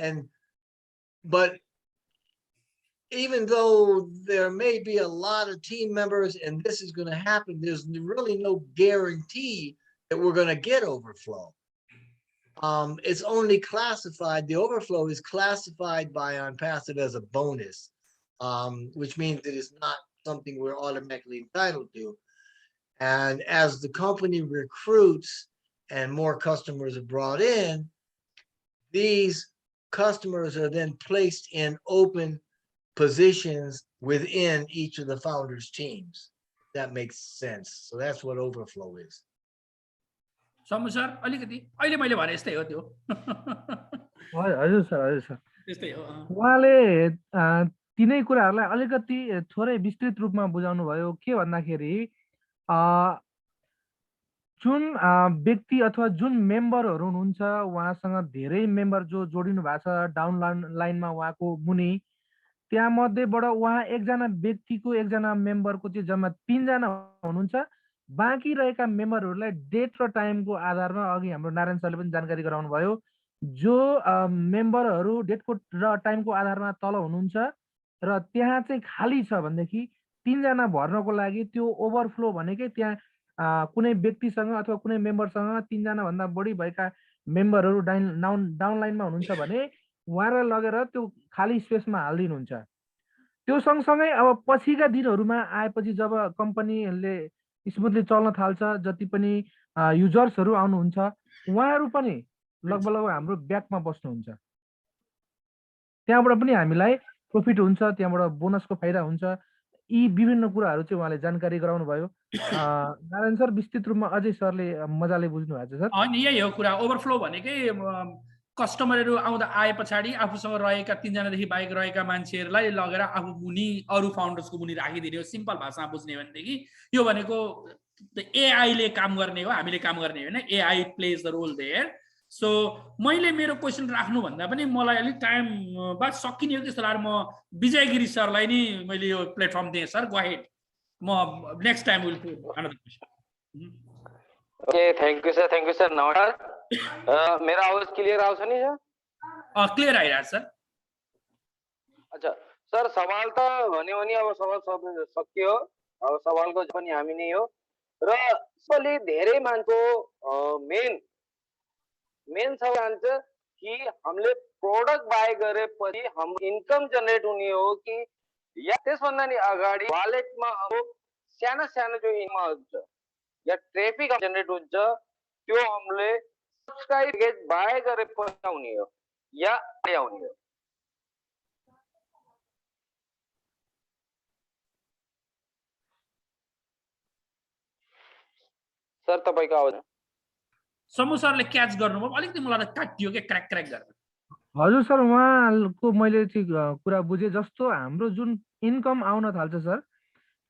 But even though there may be a lot of team members and this is going to happen, there's really no guarantee that we're going to get overflow. It's only classified, the overflow is classified by ONPASSIVE as a bonus, which means it is not something we're automatically entitled to. And as the company recruits and more customers are brought in, these customers are then placed in open positions within each of the founders' teams. That makes sense. So that's what overflow is. Sammu sir अलिकति अहिले मैले भने यस्तै हो त्यो हजुर sir त्यस्तै हो उहाँले तिनै कुराहरूलाई अलिकति थोरै विस्तृत रूपमा बुझाउनु भयो के भन्दाखेरि जुन व्यक्ति अथवा जुन मेम्बरहरू हुनुहुन्छ उहाँसँग धेरै मेम्बर जो जोडिनु भएको छ डाउन लाइनमा उहाँको मुनि त्यहाँ मध्येबाट उहाँ एकजना व्यक्तिको एकजना मेम्बरको चाहिँ जम्मा 3 जना हुनुहुन्छ बाँकी रहेका मेम्बरहरूलाई डेट र टाइमको आधारमा अघि हाम्रो नारायण सरले पनि जानकारी गराउनु भयो जो मेम्बरहरू डेटको र टाइमको आधारमा तल हुनुहुन्छ र त्यहाँ चाहिँ खाली छ भनेदेखि 3 जना भर्नको लागि त्यो ओभरफ्लो भनेकै त्यहाँ कुनै व्यक्तिसँग अथवा कुनै मेम्बरसँग 3 जना भन्दा बढी भएका मेम्बरहरू डाउन लाइनमा हुनुहुन्छ भने उहाँलाई लगेर त्यो खाली स्पेसमा हालिदिनुहुन्छ त्यो सँगसँगै अब पछिका दिनहरूमा आएपछि जब कम्पनीहरूले स्मुथली चल्न थाल्छ जति पनि युजर्सहरू आउनुहुन्छ उहाँहरू पनि लगभग हाम्रो ब्याकमा बस्नुहुन्छ त्यहाँबाट पनि हामीलाई प्रफिट हुन्छ त्यहाँबाट बोनसको फाइदा हुन्छ यी विभिन्न कुराहरू चाहिँ उहाँले जानकारी गराउनु भयो नारायण सर विस्तृत रूपमा अझै सरले मजाले बुझ्नु भएको छ सर अनि यही हो कुरा ओभरफ्लो भनेकै कस्टमरहरू आउँदा आए पछाडि आफूसँग रहेका 3 जनादेखि बाहेक रहेका मान्छेहरूलाई लगेर आफू मुनि अरू फाउन्डर्सको मुनि राखिदिने हो सिम्पल भाषामा बुझ्ने भनेदेखि यो भनेको एआईले काम गर्ने हो हामीले काम गर्ने होइन AI plays the role there so मैले मेरो क्वेसन राख्नु भन्दा पनि मलाई अलिक टाइम बाद सकिने हो त्यस्तो लागेर म विजयगिरी सरलाई नि मैले यो प्लेटफर्म दिएँ सर गो अहेड म next time will another question okay thank you sir नमस्कार मेरो आवाज क्लियर आउँछ नि सर क्लियर आइरहेछ सर अच्छा सर सवाल त भन्यो भने अब सवाल सकियो अब सवालको पनि हामी नै हो र सबले धेरै मान्छे मेन सवाल छ कि हामीले प्रोडक्ट बाय गरेपछि हाम्रो इन्कम जनरेट हुने हो कि या त्यसभन्दा नि अगाडि वालेटमा अब सानो सानो जो इन्कम हुन्छ या ट्राफिक जनरेट हुन्छ त्यो हामीले सब्सक्राइब गेट बाय गरेपछि आउने हो या आउने हो सर तपाईको आवाज समूह सरले क्याच गर्नुभयो अलिकति मलाई काटियो के क्र्याक क्र्याक गरेर हजुर सर उहाँको मैले चाहिँ कुरा बुझेँ जस्तो हाम्रो जुन इन्कम आउन थाल्छ सर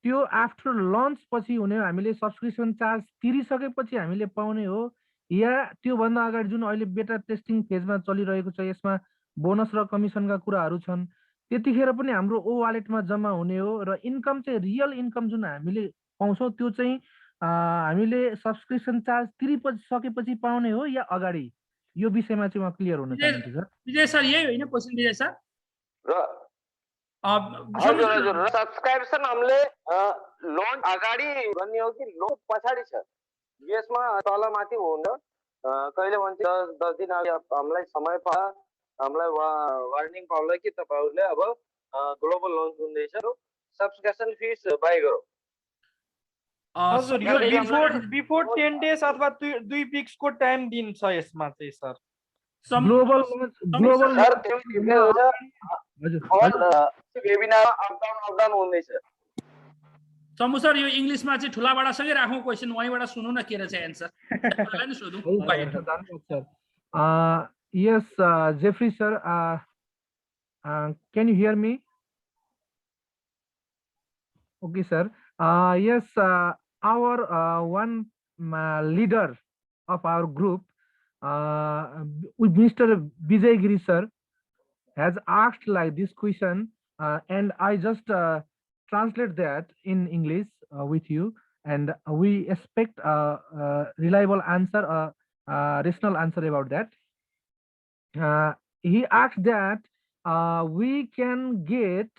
त्यो आफ्टर लन्च पछि हुने हो हामीले सब्सक्रिप्सन चार्ज तिरिसकेपछि हामीले पाउने हो या त्योभन्दा अगाडि जुन अहिले बेटा टेस्टिङ फेजमा चलिरहेको छ यसमा बोनस र कमिसनका कुराहरू छन् त्यतिखेर पनि हाम्रो ओ वालेटमा जम्मा हुने हो र इन्कम चाहिँ रियल इन्कम जुन हामीले पाउँछौँ त्यो चाहिँ हामीले सब्सक्रिप्सन चार्ज तिरिसकेपछि पाउने हो या अगाडि यो विषयमा चाहिँ म क्लियर हुन चाहन्छु सर विजय सर यही होइन क्वेसन विजय सर हजुर सब्सक्रिप्सन हामीले लोन अगाडि गर्ने हो कि लोन पछाडि छ यसमा तल माथि हुँदा कहिले भन्छ 10 दिन अगाडि हामीलाई समय पाए हामीलाई वार्निङ पाउला कि तपाईहरुले अब ग्लोबल लन्च हुँदैछ सब्सक्रिप्सन फिस बाइ गरौ हजुर यो Some- बिफोर 10 days अथवा 2 weeks को टाइम दिन्छ यसमा चाहिँ sir some- global global sir त्यो के हुन्छ हजुर वेबिनार अप डाउन हुँदैछ सम्मु सर यो इङ्ग्लिसमा चाहिँ ठुलाबाडासँगै राखौँ क्वेसन वहीँबाट सुनौ न के रहेछ एन्सर नि सोधौँ धन्यवाद sir yes Jeffrey sir can you hear me okay sir yes our one leader of our group Mr. Vijay Giri sir has asked like this question and I just translate that in English with you and we expect a reliable answer rational answer about that. He asked that we can get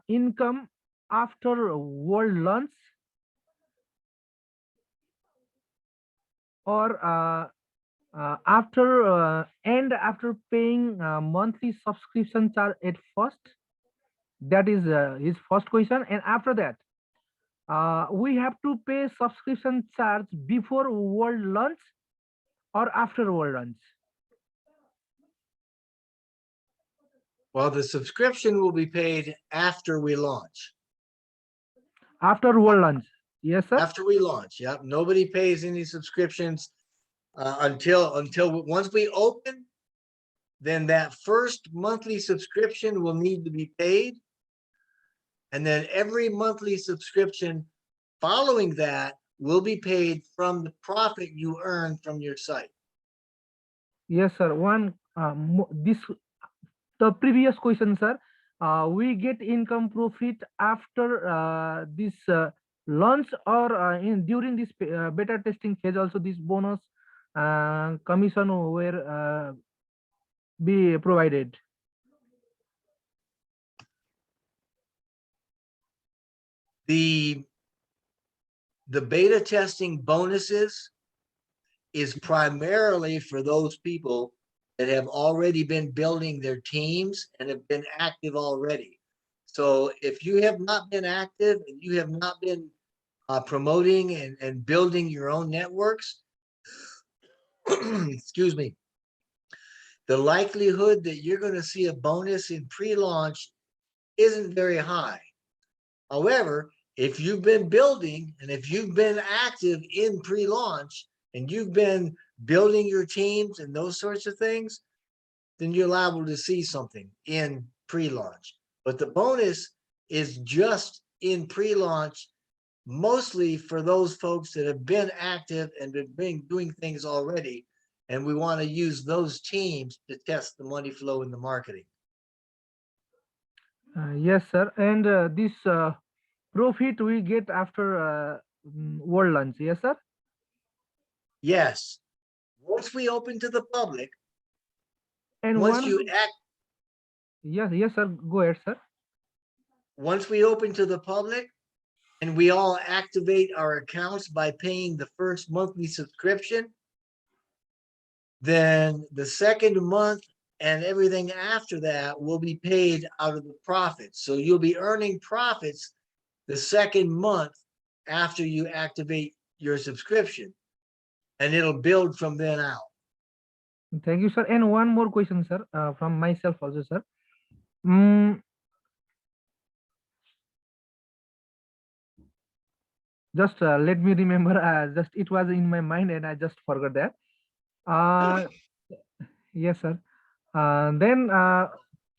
income after world lunch or after paying monthly subscription charge at first. That is his first question, and after that we have to pay subscription charge before world lunch or after world lunch. Well, the subscription will be paid after we launch. After world lunch, yes sir. After we launch, yep. Nobody pays any subscriptions until once we open. Then that first monthly subscription will need to be paid, and then every monthly subscription following that will be paid from the profit you earn from your site. Yes sir. One the previous question sir, we get income profit after this launch or during this beta testing phase also this bonus commission will be provided. The beta testing bonuses is primarily for those people that have already been building their teams and have been active already. So if you have not been active and you have not been promoting and building your own networks, excuse me, the likelihood that you're going to see a bonus in pre-launch isn't very high. However, if you've been building and if you've been active in pre-launch and you've been building your teams and those sorts of things, then you're liable to see something in pre-launch. But the bonus is just in pre-launch, mostly for those folks that have been active and been doing things already. And we want to use those teams to test the money flow in the marketing. Yes, sir. And this profit we get after world lunch. Yes, sir. Yes. Once we open to the public, and once you act. Yes, yes, sir. Go ahead, sir. Once we open to the public and we all activate our accounts by paying the first monthly subscription, then the second month and everything after that will be paid out of the profits. So you'll be earning profits the second month after you activate your subscription, and it'll build from then out. Thank you, sir. And one more question, sir, from myself also, sir. Just let me remember, just it was in my mind and I just forgot that. Yes, sir. Then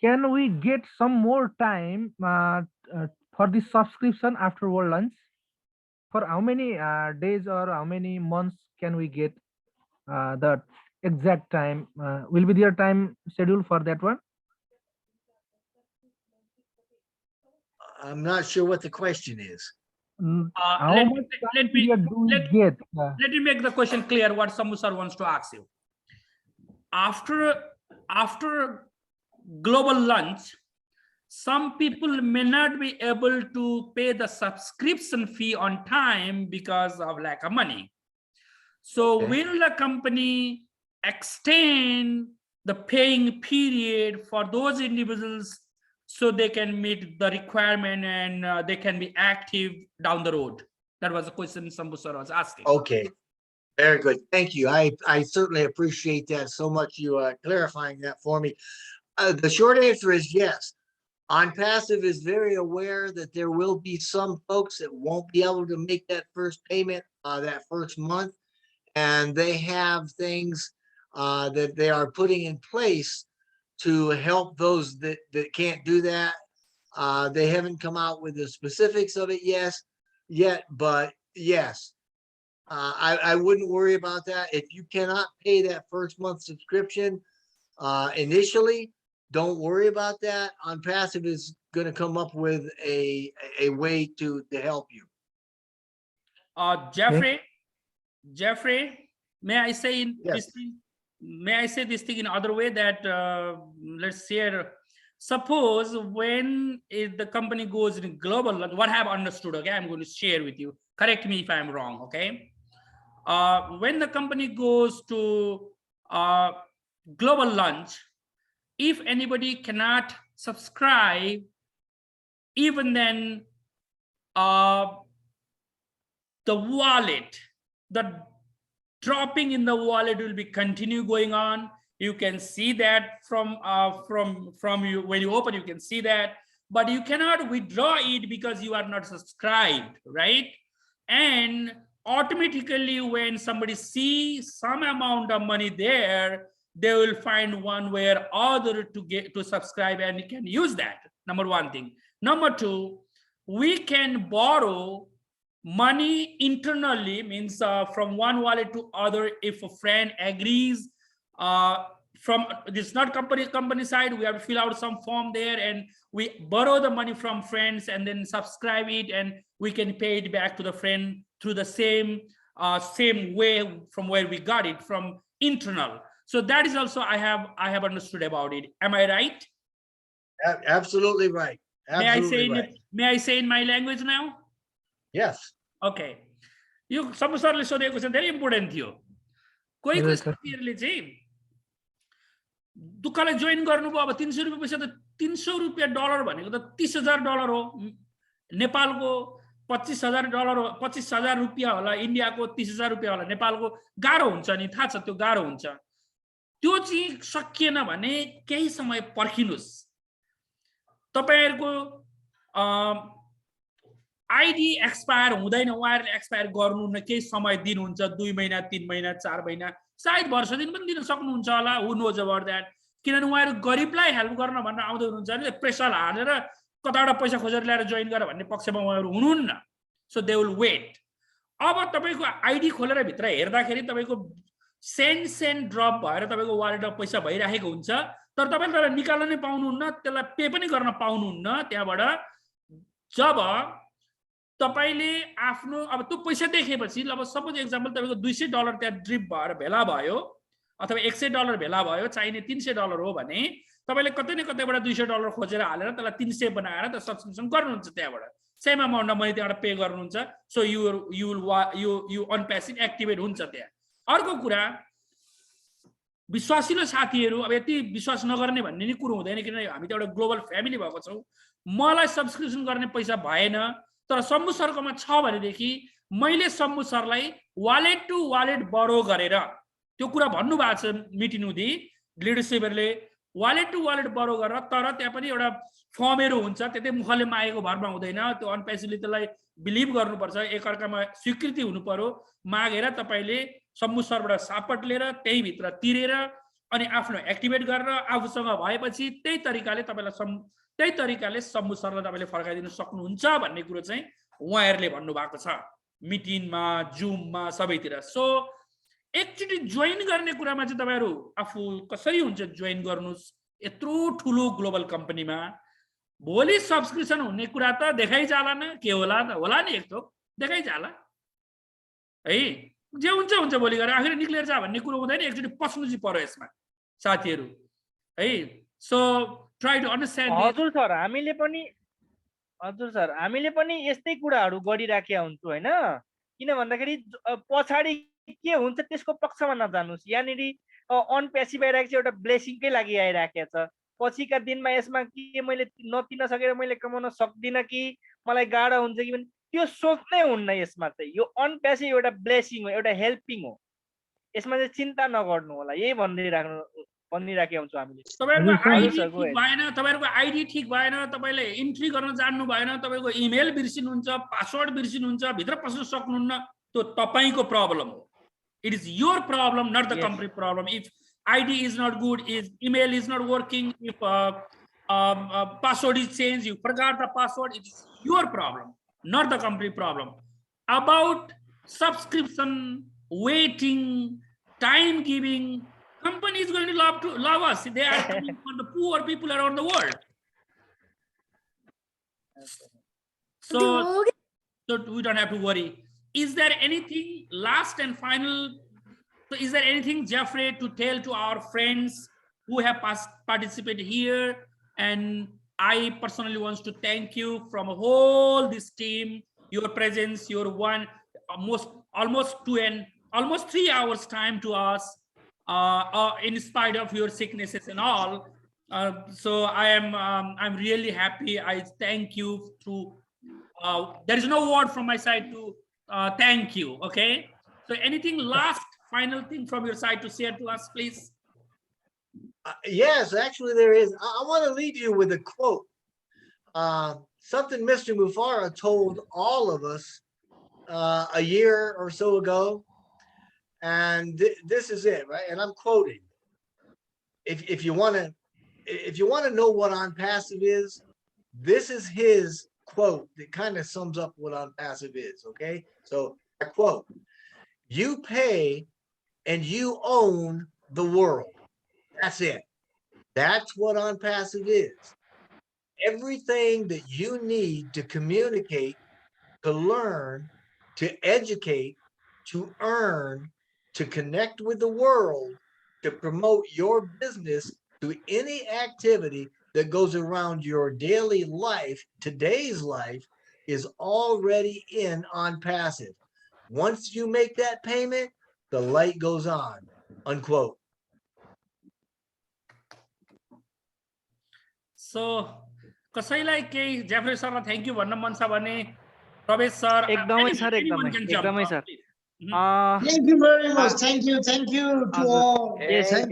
can we get some more time for the subscription after world lunch? For how many days or how many months can we get the exact time? Will be there time schedule for that one? I'm not sure what the question is. How much time let me make the question clear what Sambu sir wants to ask you. After global lunch, some people may not be able to pay the subscription fee on time because of lack of money. So will the company extend the paying period for those individuals so they can meet the requirement and they can be active down the road? That was the question Sambu sir was asking. Okay, very good. Thank you. I certainly appreciate that so much, you clarifying that for me. The short answer is yes. OnPassive is very aware that there will be some folks that won't be able to make that first payment that first month. And they have things that they are putting in place to help those that can't do that. They haven't come out with the specifics of it yet, but yes, I wouldn't worry about that. If you cannot pay that first month subscription initially, don't worry about that. OnPassive is going to come up with a way to help you. Jeffrey, may I say this thing? May I say this thing in other way that let's share. Suppose when the company goes in global, what I have understood, okay, I'm going to share with you. Correct me if I'm wrong, okay? When the company goes to global launch, if anybody cannot subscribe, even then the wallet, the dropping in the wallet will be continue going on. You can see that from you when you open, you can see that, but you cannot withdraw it because you are not subscribed, right? And automatically when somebody sees some amount of money there, they will find one way or other to get to subscribe and you can use that. Number one thing. Number two, we can borrow money internally, means from one wallet to other if a friend agrees. From this not company side, we have to fill out some form there and we borrow the money from friends and then subscribe it, and we can pay it back to the friend through the same way from where we got it, from internal. So that is also I have understood about it. Am I right? Absolutely right. Absolutely May I say in my language now? Yes. Okay. यो सम्बु सरले सोधेको चाहिँ धेरै important थियो। कोही साथीहरुले चाहिँ दुःखले join गर्नुभयो, अब 300 रुपैयाँ पैसा त 300 रुपैयाँ डलर भनेको त 30,000 डलर हो, नेपालको 25,000 डलर हो, 25,000 रुपैयाँ होला, इन्डियाको 30,000 रुपैयाँ होला, नेपालको गाह्रो हुन्छ नि, थाहा छ त्यो गाह्रो हुन्छ। त्यो चाहिँ सकिएन भने केही समय पर्खिनुस्। तपाईहरुको आईडी एक्सपायर हुँदैन, उहाँहरुले एक्सपायर गर्नु न केही समय दिनुहुन्छ, 2 महिना 3 महिना 4 महिना सायद वर्ष दिन पनि दिन सक्नुहुन्छ होला, हु नोज अबाउट दैट। किनभने उहाँहरु गरिबलाई हेल्प गर्न भनेर आउँदै हुनुहुन्छ भने प्रेसर हालेर कताबाट पैसा खोजेर ल्याएर जोइन गर भन्ने पक्षमा उहाँहरु हुनुहुन्न। सो दे विल वेट। अब तपाईको आईडी खोलेर भित्र हेर्दाखेरि तपाईको सेन्ट ड्रप भएर तपाईको वालेटमा पैसा भइराखेको हुन्छ, तर तपाईले त्यसलाई निकाल्न नै पाउनुहुन्न, त्यसलाई पे पनि गर्न पाउनुहुन्न त्यहाँबाट। जब तपाईले आफ्नो अब त्यो पैसा देखेपछि, अब सपोज एक्जाम्पल तपाईको 200 डलर त्यहाँ ड्रिप भएर भेला भयो अथवा 100 डलर भेला भयो, चाहिने 300 डलर हो भने तपाईले कतै न कतैबाट 200 डलर खोजेर हालेर त्यसलाई 300 बनाएर त सब्सक्रिप्सन गर्नुहुन्छ त्यहाँबाट, सेम अमाउन्ट अफ मनी त्यहाँबाट पे गर्नुहुन्छ। सो यु अनप्यासिभ एक्टिभेट हुन्छ त्यहाँ। अर्को कुरा, विश्वासिलो साथीहरु अब यति विश्वास नगर्ने भन्ने नि कुरो हुँदैन, किनभने हामी त एउटा ग्लोबल फ्यामिली भएको छौं। मलाई सब्सक्रिप्सन गर्ने पैसा भएन, तर शम्भु सरकोमा छ भनेदेखि मैले शम्भु सरलाई वालेट टु वालेट बरो गरेर, त्यो कुरा भन्नु भएको छ मिटिङ हुँदी लिडरशिपहरुले, वालेट टु वालेट बरो गरेर, तर त्यहाँ पनि एउटा फर्महरु हुन्छ, त्यतै मुखले मागेको भरमा हुँदैन, त्यो अनप्यासिभली त्यसलाई बिलिभ गर्नुपर्छ, एकअर्कामा स्वीकृति हुनु पर्यो। मागेर तपाईले शम्भु सरबाट सापट लिएर त्यही भित्र तिरेर अनि आफ्नो एक्टिभेट गरेर आफूसँग भएपछि त्यही तरिकाले शम्भु सरलाई तपाईले फर्काइदिन सक्नुहुन्छ भन्ने कुरो चाहिँ उहाँहरुले भन्नु भएको छ मिटिङमा, जुममा, सबैतिर। सो एकचोटी जोइन गर्ने कुरामा चाहिँ तपाईहरु आफू कसरी हुन्छ जोइन गर्नुस् यत्रो ठुलो ग्लोबल कम्पनीमा। भोलि सब्सक्रिप्सन हुने कुरा त देखाइ जाला न, के होला त होला नि, एक थोक देखाइ जाला है, जे हुन्छ हुन्छ भोलि गएर आखिर निक्लेर जा भन्ने कुरो हुँदैन, एकचोटी पस्नु चाहिँ पर्यो यसमा साथीहरु है। So try to understand. हजुर सर, हामीले पनि यस्तै कुराहरु गरिराखेका हुन्छौं हैन, किन भन्दाखेरि पछाडी के हुन्छ त्यसको पक्षमा नजानुस्। यहाँनेरि अनप्यासिभ आइराखेको छ, एउटा ब्लेसिङकै लागि आइराखेको छ, पछिका दिनमा यसमा के मैले नतिर्न सकेर मैले कमाउन सक्दिन कि मलाई गाह्रो हुन्छ कि त्यो सोच्नै हुन्न यसमा चाहिँ यो अनप्यासिभ एउटा ब्लेसिङ हो एउटा हेल्पिङ हो यसमा चाहिँ चिन्ता नगर्नु होला यही भनिराखेका हुन्छौँ हामीले तपाईहरुको हजुर आईडी सर, ठीक go ahead. भएन तपाईहरुको आईडी ठीक भएन तपाईले इन्ट्री गर्न जान्नु भएन तपाईको इमेल बिर्सिनुहुन्छ पासवर्ड बिर्सिनुहुन्छ भित्र पस्न सक्नुहुन्न त्यो तपाईको प्रब्लम हो it is your problem not the Yes. Company problem if ID is not good if email is not working if password is changed you forgot the password it is your problem not the company problem about subscription waiting time giving company is going to love us they are coming for the poor people around the world so we don't have to worry is there anything last and final so is there anything Jeffrey to tell to our friends who have participated here and I personally want to thank you from a whole this team your presence your almost 3 hours time to us in spite of your sicknesses and all so I'm really happy I thank you to there is no word from my side to thank you okay so anything last final thing from your side to share to us please Yes, actually there is. I want to leave you with a quote. Something Mr. Mufara told all of us a year or so ago. And this is it, right? And I'm quoting. If you want to know what ONPASSIVE is, this is his quote that kind of sums up what ONPASSIVE is, okay? So I quote, "You pay and you own the world." That's it. That's what ONPASSIVE is. Everything that you need to communicate, to learn, to educate, to earn, to connect with the world, to promote your business to any activity that goes around your daily life, today's life, is already in ONPASSIVE. Once you make that payment, the light goes on, unquote. So कसैलाई केही Jefri सरलाई thank you भन्न मन छ भने प्रवेश sir एकदमै sir एकदमै sir Thank you very much. Thank you to all. Thank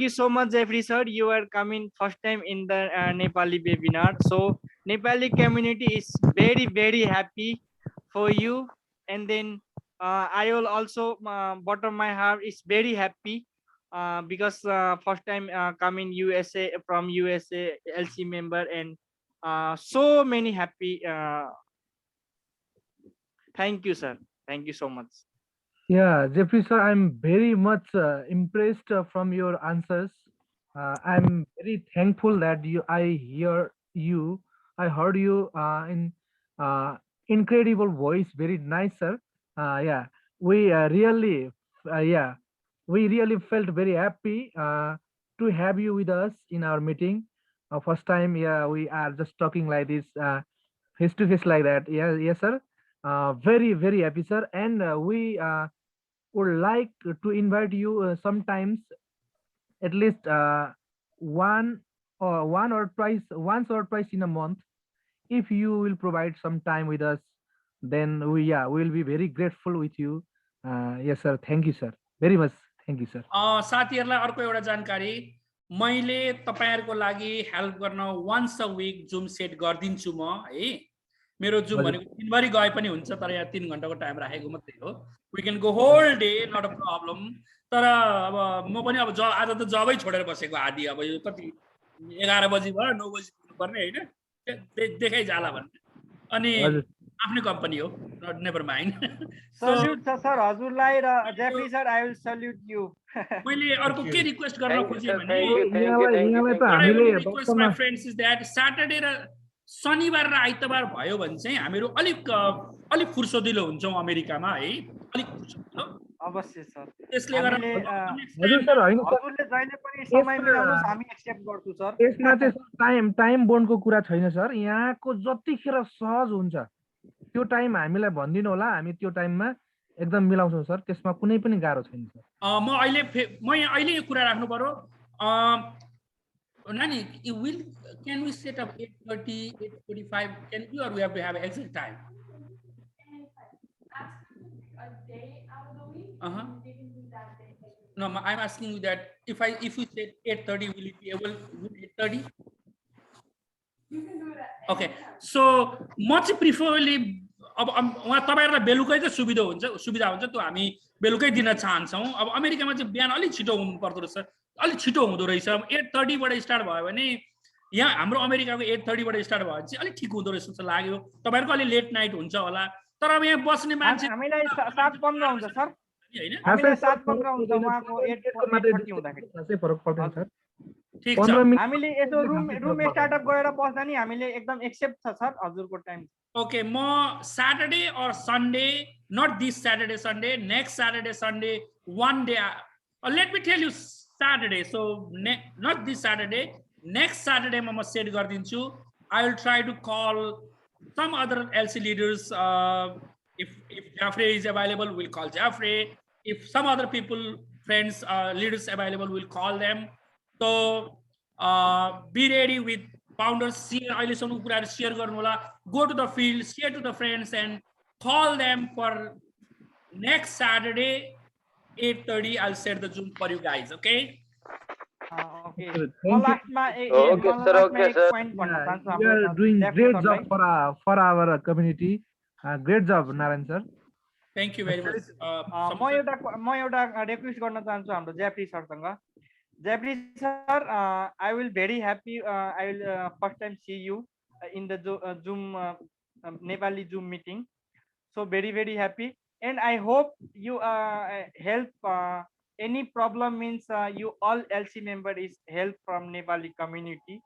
you so much, Jeffrey sir. You are coming first time in the Nepali webinar. So Nepali community is very, very happy for you. And then I will also, bottom of my heart is very happy because first time coming USA from USA LC member and so many happy. Thank you, sir. Thank you so much. Yeah, Jeffrey sir, I'm very much impressed from your answers. I'm very thankful that I heard you in incredible voice, very nice, sir. Yeah, we really felt very happy to have you with us in our meeting. First time, yeah, we are just talking like this, face to face like that. Yeah, yes, sir. Very, very happy, sir. And we would like to invite you sometimes, at least once or twice in a month. If you will provide some time with us, then we will be very grateful with you. Yes, sir. Thank you, sir. Very much. Thank you, sir. साथीहरुलाई अर्को एउटा जानकारी मैले तपाईहरुको लागि help गर्न once a week Zoom set गर्दिन्छु म है मेरो जुम भनेको दिनभरि गए पनि हुन्छ तर यहाँ 3 घण्टाको टाइम राखेको मात्रै हो we can go whole day not a problem तर अब म पनि अब आज त जबै छोडेर बसेको आदि अब यो कति 11 बजे भयो 9 बजे पुग्नु पर्ने हैन देखाइ जाला भन्ने अनि आफ्नै कम्पनी हो नेभर माइन्ड सल्युट सर हजुरलाई र Jeffrey sir I will salute you मैले अर्को के रिक्वेस्ट गर्न खोजे भने यहाँलाई त हामीले request my friends is that Saturday र शनिबार र आइतबार भयो भने चाहिँ हामीहरु अलिक फुर्सदिलो हुन्छौं अमेरिकामा है अलिक फुर्सदिलो अवश्य सर त्यसले गर्दा हजुर सर हैन हजुरले जहिले पनि समय मिलाउनुस् हामी एक्सेप्ट गर्छौं सर यसमा चाहिँ टाइम बोन्डको कुरा छैन सर यहाँको जतिखेर सहज हुन्छ त्यो टाइम हामीलाई भन्दिनु होला हामी त्यो टाइममा एकदम मिलाउँछौं सर त्यसमा कुनै पनि गाह्रो छैन सर म अहिले यो कुरा राख्नु पर्यो Nani, can we set up 8:30, 8:45? Can we, or we have to have an exact time? No, I'm asking you that if we say 8:30, will it be able to 8:30? Okay, so much preferably अब उहाँ तपाईहरुलाई बेलुकै चाहिँ सुविधा हुन्छ त्यो हामी बेलुकै दिन चाहन्छौं अब अमेरिकामा चाहिँ बिहान अलि छिटो हुनु पर्दो रहेछ अलि छिटो हुँदो रहेछ 8:30 बाट स्टार्ट भयो भने यहाँ हाम्रो अमेरिकाको 8:30 बाट स्टार्ट भयो चाहिँ अलि ठीक हुँदो रहेछ जस्तो लाग्यो तपाईहरुको अलि लेट नाइट हुन्छ होला तर अब यहाँ बस्ने मान्छे हामीलाई 7:15 हुन्छ सर हैन हामीलाई 7:15 हुन्छ उहाँको 8:30 हुँदाखेरि फरक पर्दैन सर ठीक छ हामीले यसो रुम स्टार्टअप गरेर बस्दा नि हामीले एकदम एक्सेप्ट छ सर हजुरको time Okay, more Saturday or Sunday, not this Saturday, Sunday, next Saturday, Sunday, one day. Let me tell you Saturday. So not this Saturday, next Saturday, Mama said Gardinchu. I will try to call some other LC leaders. If Jeffrey is available, we'll call Jeffrey. If some other people, friends, leaders available, we'll call them. So be ready with founders, share go to the field, share to the friends and call them for next Saturday, 8:30. I'll set the Zoom for you guys, okay? Okay. Okay, sir. Okay, sir. You are doing great job for our community. Great job, Narayan sir. Thank you very much. म एउटा request गर्न चाहन्छु हाम्रो Jefri सरसँग Jeffrey sir, I will very happy. I will first time see you in the Zoom Nepali Zoom meeting. So very happy, and I hope you help. Any problem means you all LC member is help from Nepali community.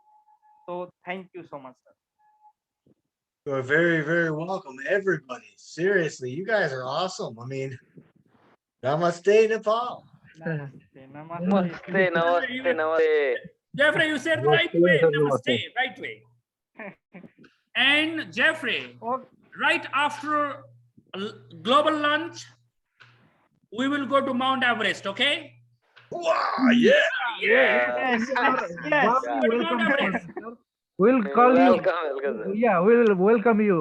So thank you so much, sir. You are very welcome, everybody. Seriously, you guys are awesome. I mean, namaste, Nepal. Namaste. Jeffrey, you said right way. Namaste, right way. And Jeffrey, right after global lunch, we will go to Mount Everest, okay? Wow, yeah. Yes. We'll call you. Welcome. Yeah, we'll welcome you.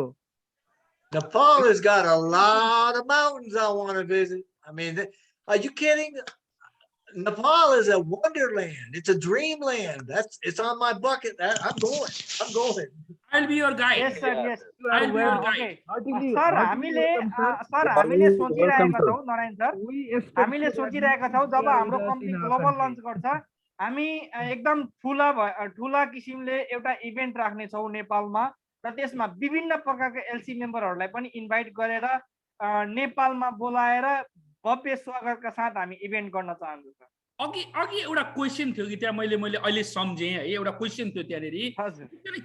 Nepal has got a lot of mountains I want to visit. I mean, are you kidding? Nepal is a wonderland. It's a dreamland. It's on my bucket. I'm going. I'll be your guide. Yes, sir. Yes. I'll be your guide. Sir हामीले सोचिरहेका छौँ Narayan sir हामीले सोचिरहेका छौँ जब हाम्रो company global lunch गर्छ हामी एकदम ठुला किसिमले एउटा इभेन्ट राख्ने छौँ नेपालमा र त्यसमा विभिन्न प्रकारका एलसी मेम्बरहरूलाई पनि इन्भाइट गरेर नेपालमा बोलाएर भव्य स्वागतका साथ हामी इभेन्ट गर्न चाहन्छौँ सर अघि एउटा क्वेशन थियो कि त्यहाँ मैले अहिले सम्झेँ है एउटा क्वेशन थियो त्यहाँनेरि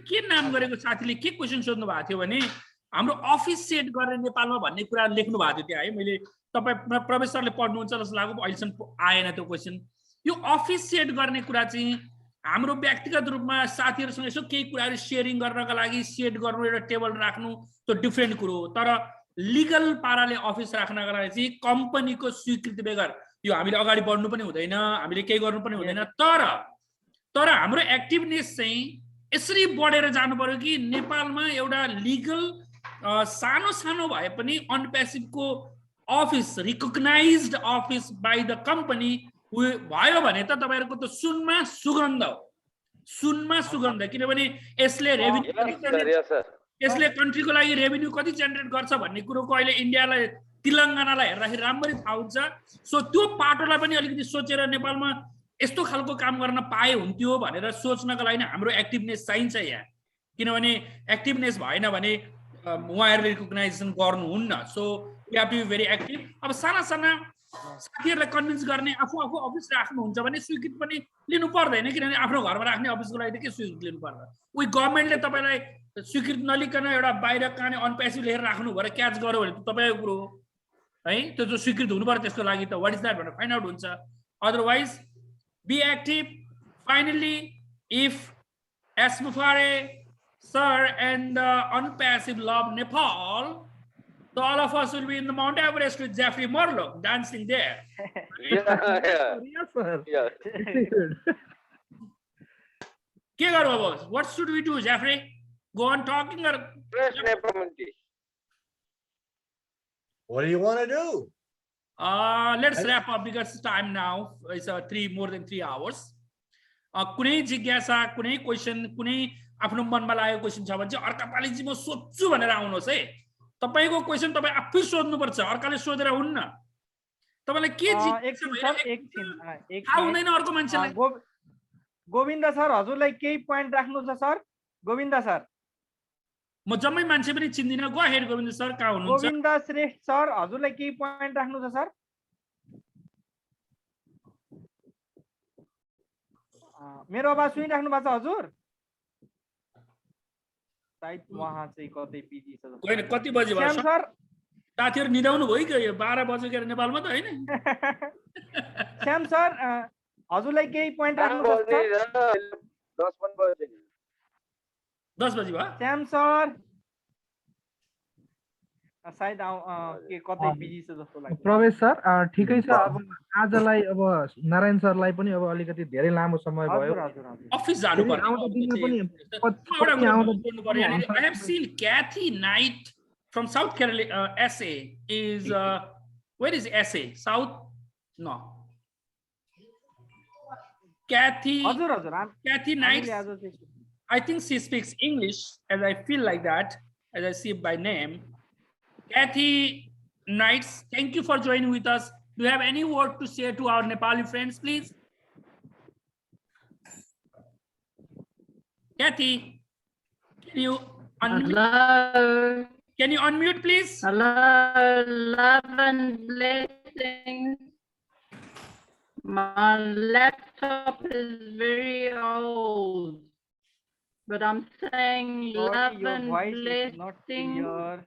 के नाम गरेको साथीले के क्वेशन सोध्नु भएको थियो भने हाम्रो अफिस सेट गर्ने नेपालमा भन्ने कुरा लेख्नु भएको थियो त्यहाँ है मैले तपाईँ प्रवेश सरले पढ्नुहुन्छ जस्तो लाग्यो अहिलेसम्म आएन त्यो क्वेशन यो अफिस सेट गर्ने कुरा चाहिँ हाम्रो व्यक्तिगत रूपमा साथीहरूसँग यसो केही कुराहरू सेयरिङ गर्नका लागि सेट गर्नु एउटा टेबल राख्नु त्यो डिफ्रेन्ट कुरो हो तर लिगल पाराले अफिस राख्नका लागि चाहिँ कम्पनीको स्वीकृति बेगर यो हामीले अगाडि बढ्नु पनि हुँदैन हामीले केही गर्नु पनि हुँदैन तर हाम्रो एक्टिभनेस चाहिँ यसरी बढेर जानु पर्यो कि नेपालमा एउटा लिगल सानो भए पनि अनप्यासिभको office recognised office by the company भयो भने त तपाईहरुको त सुनमा सुगन्ध किनभने यसले रेभिन्यू यसले कन्ट्रीको लागि रेभिन्यू कति जेनेरेट गर्छ भन्ने कुरोको अहिले इन्डियालाई तेलंगानालाई हेर्दाखेरि राम्ररी थाहा हुन्छ सो त्यो पाटोलाई पनि अलिकति सोचेर नेपालमा यस्तो खालको काम गर्न पाए हुन्थ्यो भनेर सोच्नको लागि हाम्रो एक्टिभनेस चाहिन्छ यहाँ किनभने एक्टिभनेस भएन भने उहाँहरुले रिकग्नाइजेसन गर्नुहुन्न so we have to be very active अब साना साथीहरुलाई कन्भिन्स गर्ने आफू अफिस राख्नुहुन्छ भने स्वीकृति पनि लिनु पर्दैन किनभने आफ्नो घरमा राख्ने अफिसको लागि त के स्वीकृति लिनु पर्छ उही गभर्नमेन्टले तपाईलाई स्वीकृति नलिकन एउटा बाहिर काने अनप्यासिभ लेखेर राख्नु भएर क्याच गर्यो भने तपाईको कुरो हो है त्यो जो स्वीकृति हुनु पर्छ त्यसको लागि त व्हाट इज दैट भनेर फाइन्ड आउट हुन्छ otherwise be active finally if एस्मुफारे sir and Unpassive love Nepal. So all of us will be in the Mount Everest with Jeffrey Morlock dancing there. Yeah. Yes, sir. Yeah. के गरौँ अब? What should we do, Jeffrey? Go on talking or? What do you want to do? Let's wrap up because time now is more than 3 hours. कुनै जिज्ञासा, कुनै question, कुनै आफ्नो मनमा लागेको क्वेसन छ भने चाहिँ अर्का पालि चाहिँ म सोध्छु भनेर आउनुहोस् है। तपाईको क्वेसन तपाई आफै सोध्नु पर्छ, अर्काले सोधेर हुन्न। तपाईलाई के जिज्ञासा भइरहेको छ? थाहा हुँदैन अर्को मान्छेलाई। गोविन्द सर, हजुरलाई केही पोइन्ट राख्नु छ सर? गोविन्द सर, म जम्मै मान्छे पनि चिन्दिन। गो अहेड गोविन्द सर, कहाँ हुनुहुन्छ? गोविन्द श्रेष्ठ सर, हजुरलाई केही पोइन्ट राख्नु छ सर? मेरो आवाज सुनिराख्नु भएको छ हजुर? सायद उहाँ चाहिँ कतै बिजी छ। होइन, कति बजे भयो सर? साथीहरु निदाउनु भयो कि 12 बजेको नेपालमा त हैन? श्याम सर, हजुरलाई केही पोइन्ट राख्नु छ? 10 बजे भयो? श्याम सर सायद के कतै बिजी छ जस्तो लाग्छ। प्रवेश सर, ठिकै छ। अब आजलाई अब नारायण सरलाई पनि अब अलिकति धेरै लामो समय भयो, अफिस जानु पर्छ। I have seen Kathy Knight from South Carolina, SA is where is SA? South? No. Kathy Knight. I think she speaks English, as I feel like that, as I see by name. Kathy Knights, thank you for joining with us. Do you have any word to say to our Nepali friends, please? Kathy, can you unmute? Hello. Can you unmute, please? Hello, love and blessings. My laptop is very old, but I'm saying love and blessings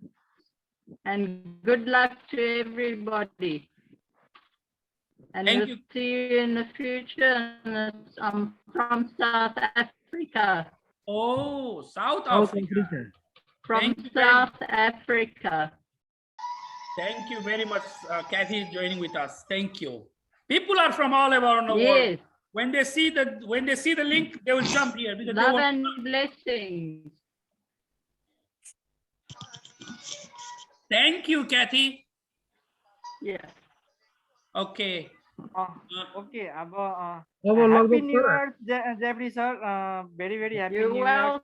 and good luck to everybody. And we'll see you in the future. And I'm from South Africa. Oh, South Africa. From South Africa. Thank you very much, Kathy, is joining with us. Thank you. People are from all around the world. When they see the link, they will jump here because love and blessings. Thank you, Kathy. Yes. Okay. Okay. Happy New Year, Jeffrey sir. Very, very happy New Year. All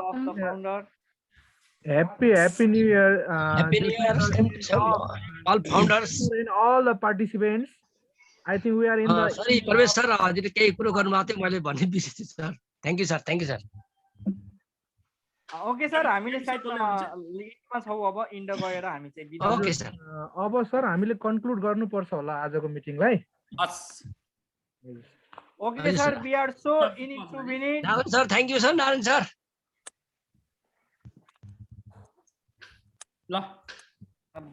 of the founders. Happy New Year. Happy New Year, all founders. And all the participants. I think we are in the. Sorry, Parvesh sir. हजुरले केही कुरो गर्नु भएको थियो, मैले भन्ने बिर्सेछु sir. Thank you sir. Thank you sir. Okay sir, हामीले सायद लिडमा छौ अब इन्ड गएर हामी चाहिँ बिदा. Okay sir. अब सर हामीले कन्क्लुड गर्नु पर्छ होला आजको मिटिङलाई. Yes. Okay sir, we are so in it to win it. Narayan sir, thank you sir. Narayan sir.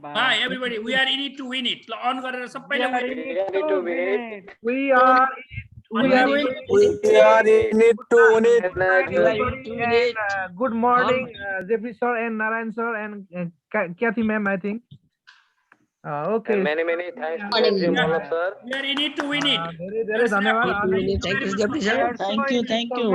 Bye everybody. We are in it to win it. On गरेर सबैले We are in it to win it. Good morning, Jeffrey sir and Narayan sir and Kathy ma'am, I think. Okay. Many thanks to everyone, sir. We are in it to win it. Thank you, Jeffrey sir. Thank you. Thank you.